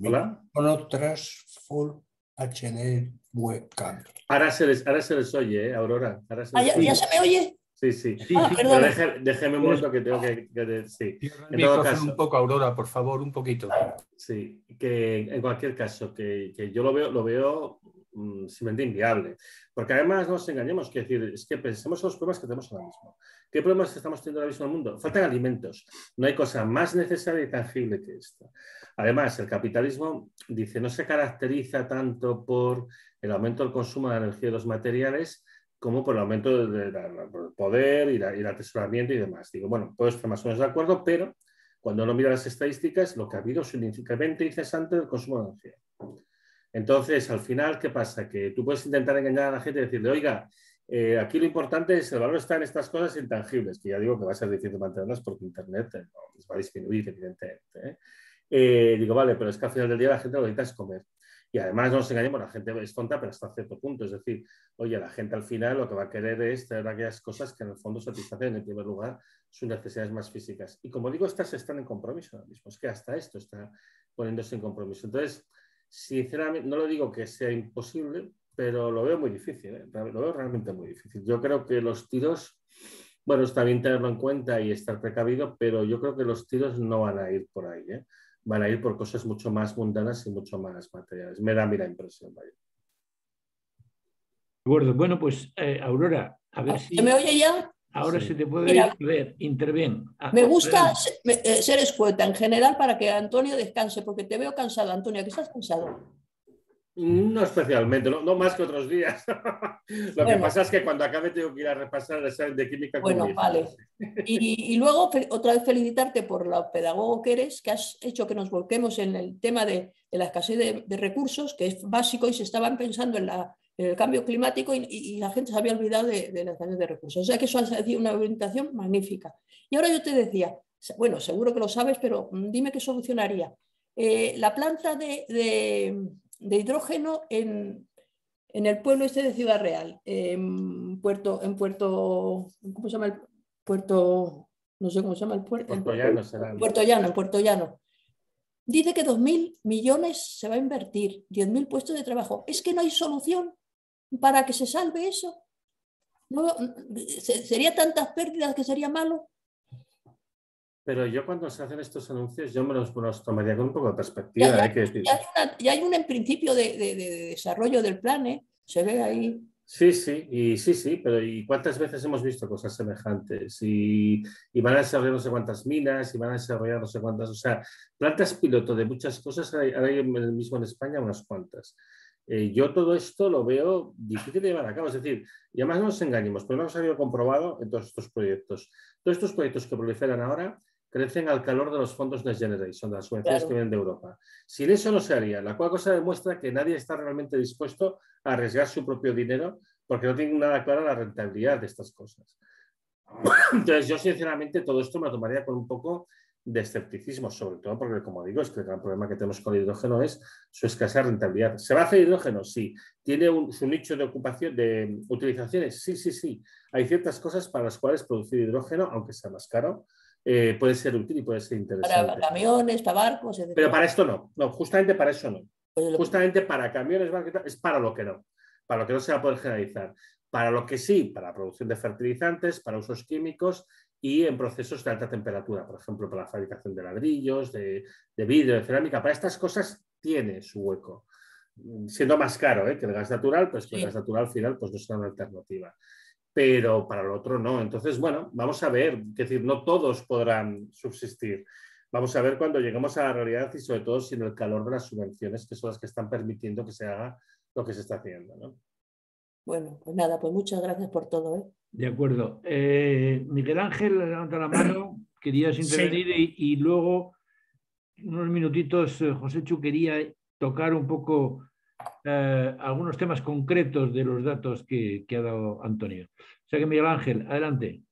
¿Hola?
Con otras Full HD webcam.
Ahora se les oye, Aurora. Ahora
¿Ya se me oye?
Sí, sí.
Perdón.
Déjeme un momento que tengo que sí.
En todo caso, un poco, Aurora, por favor, un poquito.
Sí, que en cualquier caso, que yo lo veo simplemente inviable. Porque además no nos engañemos, es que pensemos en los problemas que tenemos ahora mismo. ¿Qué problemas estamos teniendo ahora mismo en el mundo? Faltan alimentos. No hay cosa más necesaria y tangible que esta. Además, el capitalismo, dice, no se caracteriza tanto por el aumento del consumo de energía y los materiales, como por el aumento del poder y el atesoramiento y demás. Digo, bueno, puedo estar más o menos de acuerdo, pero cuando uno mira las estadísticas, lo que ha habido es un incremento incesante del consumo de energía. Entonces, al final, ¿qué pasa? Que tú puedes intentar engañar a la gente y decirle, oiga, aquí lo importante es el valor está en estas cosas intangibles, que ya digo que va a ser difícil mantenerlas porque Internet les va a disminuir, evidentemente. Digo, vale, pero es que al final del día la gente lo que necesita es comer. Y además, no nos engañemos, la gente es tonta, pero hasta cierto punto. Es decir, oye, la gente al final lo que va a querer es tener aquellas cosas que en el fondo satisfacen, en primer lugar, sus necesidades más físicas. Y como digo, estas están en compromiso ahora mismo. Es que hasta esto está poniéndose en compromiso. Entonces, sinceramente, no lo digo que sea imposible, pero lo veo muy difícil. Lo veo realmente muy difícil. Yo creo que los tiros, bueno, está bien tenerlo en cuenta y estar precavido, pero yo creo que los tiros no van a ir por ahí, van a ir por cosas mucho más mundanas y mucho más materiales. Me da la impresión, vaya.
De acuerdo. Bueno, pues Aurora, a ver si...
¿Se me oye ya?
Ahora
sí.
Se te puede ir. A ver, interven.
Me gusta ser escueta en general para que Antonio descanse, porque te veo cansado, Antonio, que estás cansado.
No especialmente, no más que otros días. Lo que pasa es que cuando acabe tengo que ir a repasar el examen de química.
Bueno, vale. Y luego otra vez felicitarte por lo pedagogo que eres, que has hecho que nos volquemos en el tema de la escasez de recursos, que es básico y se estaban pensando en el cambio climático y la gente se había olvidado de la escasez de recursos. O sea que eso ha sido una orientación magnífica. Y ahora yo te decía, bueno, seguro que lo sabes, pero dime qué solucionaría. La planta de hidrógeno en el pueblo este de Ciudad Real, en Puerto, ¿cómo se llama el puerto? No sé cómo se llama el puerto.
Puerto Llano será.
En Puerto Llano. Dice que 2.000 millones se va a invertir, 10.000 puestos de trabajo. Es que no hay solución para que se salve eso. No, sería tantas pérdidas que sería malo.
Pero yo cuando se hacen estos anuncios, yo me los tomaría con un poco de perspectiva.
Ya hay un en principio de desarrollo del plan, se ve ahí.
Sí, pero ¿y cuántas veces hemos visto cosas semejantes? Y van a desarrollar no sé cuántas minas, y van a desarrollar no sé cuántas, o sea, plantas piloto de muchas cosas, hay mismo en España unas cuantas. Yo todo esto lo veo difícil de llevar a cabo, es decir, y además no nos engañemos, pero no nos ha habido comprobado en todos estos proyectos. Todos estos proyectos que proliferan ahora crecen al calor de los fondos Next Generation, de las subvenciones que vienen de Europa. Sin eso no se haría, la cual cosa demuestra que nadie está realmente dispuesto a arriesgar su propio dinero porque no tienen nada clara la rentabilidad de estas cosas. Entonces yo sinceramente todo esto me lo tomaría con un poco de escepticismo, sobre todo porque, como digo, es que el gran problema que tenemos con el hidrógeno es su escasa rentabilidad. ¿Se va a hacer hidrógeno? Sí. ¿Tiene su nicho de ocupación, de utilizaciones? Sí. Hay ciertas cosas para las cuales producir hidrógeno, aunque sea más caro, puede ser útil y puede ser interesante.
Para camiones, para barcos, etc.
Pero para esto no, justamente para eso no. Justamente para camiones, barcos, es para lo que no se va a poder generalizar. Para lo que sí, para la producción de fertilizantes, para usos químicos y en procesos de alta temperatura, por ejemplo, para la fabricación de ladrillos, de vidrio, de cerámica. Para estas cosas tiene su hueco. Siendo más caro que el gas natural, pues que el gas natural al final pues no será una alternativa. pero para el otro no. Entonces, bueno, vamos a ver, es decir, no todos podrán subsistir. Vamos a ver cuando lleguemos a la realidad y sobre todo sin el calor de las subvenciones, que son las que están permitiendo que se haga lo que se está haciendo, ¿no?
Bueno, pues nada, pues muchas gracias por todo, ¿eh?
De acuerdo. Miguel Ángel, levanta la mano, querías intervenir y luego, unos minutitos, José Chu quería tocar un poco algunos temas concretos de los datos que ha dado Antonio. O sea que Miguel Ángel, adelante.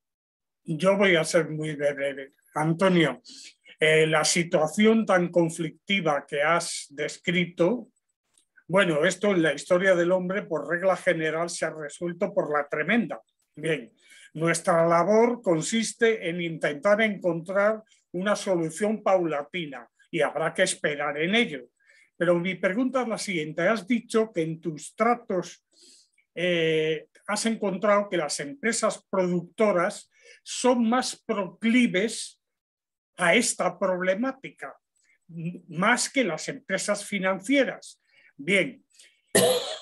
Yo voy a ser muy breve. Antonio, la situación tan conflictiva que has descrito, bueno, esto en la historia del hombre por regla general se ha resuelto por la tremenda. Bien, nuestra labor consiste en intentar encontrar una solución paulatina y habrá que esperar en ello. Pero mi pregunta es la siguiente. Has dicho que en tus tratos has encontrado que las empresas productoras son más proclives a esta problemática, más que las empresas financieras. Bien,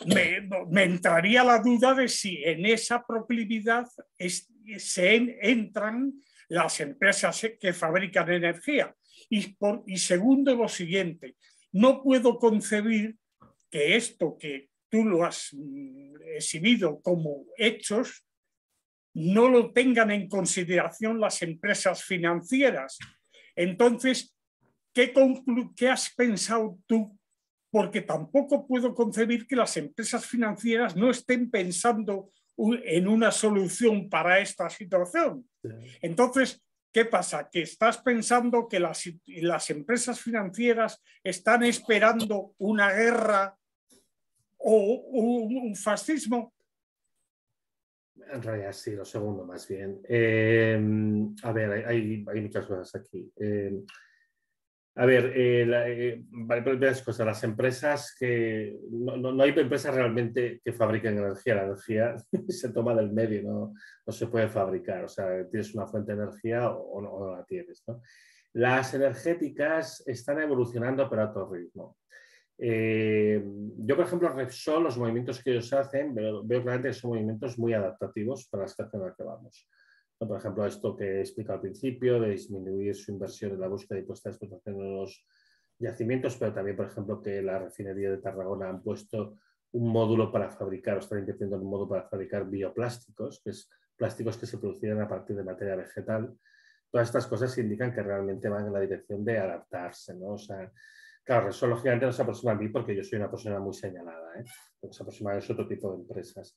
me entraría la duda de si en esa proclividad se entran las empresas que fabrican energía. Y segundo, lo siguiente, no puedo concebir que esto que tú lo has exhibido como hechos no lo tengan en consideración las empresas financieras. Entonces, ¿qué has pensado tú? Porque tampoco puedo concebir que las empresas financieras no estén pensando en una solución para esta situación. Entonces, ¿qué pasa? ¿Que estás pensando que las empresas financieras están esperando una guerra o un fascismo?
En realidad sí, lo segundo más bien. A ver, hay muchas cosas aquí. A ver, varias cosas. Las empresas que... No hay empresas realmente que fabriquen energía. La energía se toma del medio, no se puede fabricar. O sea, tienes una fuente de energía o no la tienes, ¿no? Las energéticas están evolucionando pero a otro ritmo. Yo, por ejemplo, Repsol, los movimientos que ellos hacen, veo claramente que son movimientos muy adaptativos para la situación en la que vamos. Por ejemplo, esto que he explicado al principio, de disminuir su inversión en la búsqueda y puesta a explotación de los yacimientos, pero también, por ejemplo, que la refinería de Tarragona han puesto un módulo para fabricar, o están invirtiendo en un módulo para fabricar bioplásticos, que es plásticos que se producirán a partir de materia vegetal. Todas estas cosas indican que realmente van en la dirección de adaptarse, ¿no? O sea, claro, eso lógicamente no se aproxima a mí porque yo soy una persona muy señalada, ¿eh? Se aproxima a otro tipo de empresas.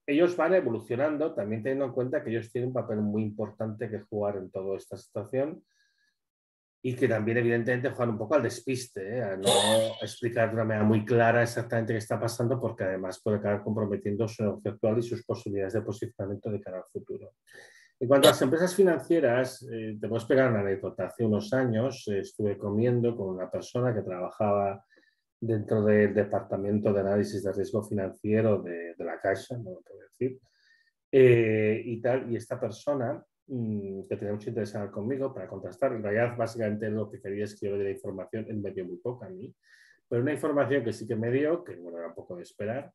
Ellos van evolucionando, también teniendo en cuenta que ellos tienen un papel muy importante que jugar en toda esta situación y que también evidentemente juegan un poco al despiste, a no explicar de una manera muy clara exactamente qué está pasando porque además puede acabar comprometiendo su negocio actual y sus posibilidades de posicionamiento de cara al futuro. En cuanto a las empresas financieras, te puedo explicar una anécdota. Hace unos años estuve comiendo con una persona que trabajaba dentro del departamento de análisis de riesgo financiero de la Caixa, no lo puedo decir, y esta persona que tenía mucho interés en hablar conmigo para contrastar, en realidad básicamente lo que quería es que yo le diera información, él me dio muy poca a mí, pero una información que sí que me dio, que bueno, era un poco de esperar,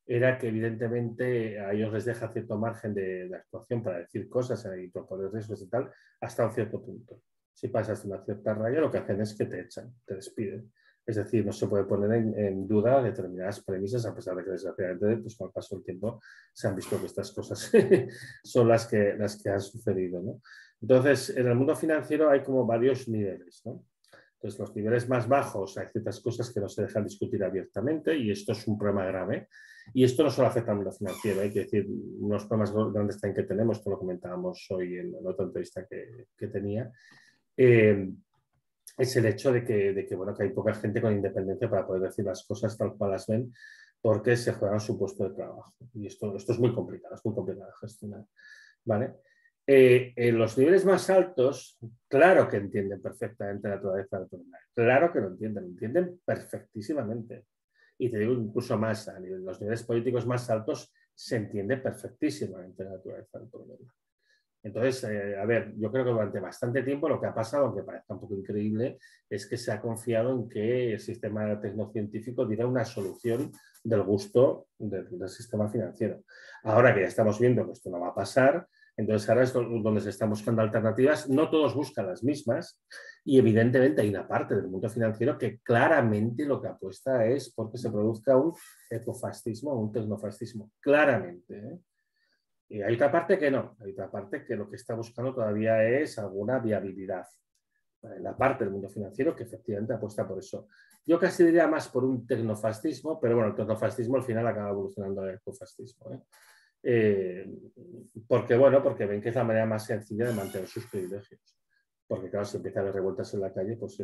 era que evidentemente a ellos les deja cierto margen de actuación para decir cosas y proponer riesgos y tal, hasta un cierto punto. Si pasas de una cierta raya, lo que hacen es que te echan, te despiden. Es decir, no se puede poner en duda determinadas premisas, a pesar de que desgraciadamente pues, con el paso del tiempo se han visto que estas cosas son las que han sucedido, ¿no? Entonces, en el mundo financiero hay como varios niveles, ¿no? Entonces, los niveles más bajos hay ciertas cosas que no se dejan discutir abiertamente y esto es un problema grave. Y esto no solo afecta al mundo financiero, hay que decir, unos problemas grandes también que tenemos, esto lo comentábamos hoy en otra entrevista que tenía, es el hecho de que hay poca gente con independencia para poder decir las cosas tal cual las ven, porque se juegan su puesto de trabajo. Y esto es muy complicado de gestionar, ¿vale? En los niveles más altos, claro que entienden perfectamente la naturaleza del problema. Claro que lo entienden perfectísimamente. Y te digo incluso más, en los niveles políticos más altos se entiende perfectísimamente la naturaleza del problema. Entonces, a ver, yo creo que durante bastante tiempo lo que ha pasado, aunque parezca un poco increíble, es que se ha confiado en que el sistema tecnocientífico diera una solución del gusto del sistema financiero. Ahora que ya estamos viendo que esto no va a pasar, entonces ahora es donde se están buscando alternativas. No todos buscan las mismas y evidentemente hay una parte del mundo financiero que claramente lo que apuesta es porque se produzca un ecofascismo o un tecnofascismo, claramente, ¿eh? Y hay otra parte que no, hay otra parte que lo que está buscando todavía es alguna viabilidad. La parte del mundo financiero que efectivamente apuesta por eso. Yo casi diría más por un tecnofascismo, pero bueno, el tecnofascismo al final acaba evolucionando al ecofascismo, ¿eh? Porque ven que es la manera más sencilla de mantener sus privilegios. Porque claro, si empieza a haber revueltas en la calle, pues eso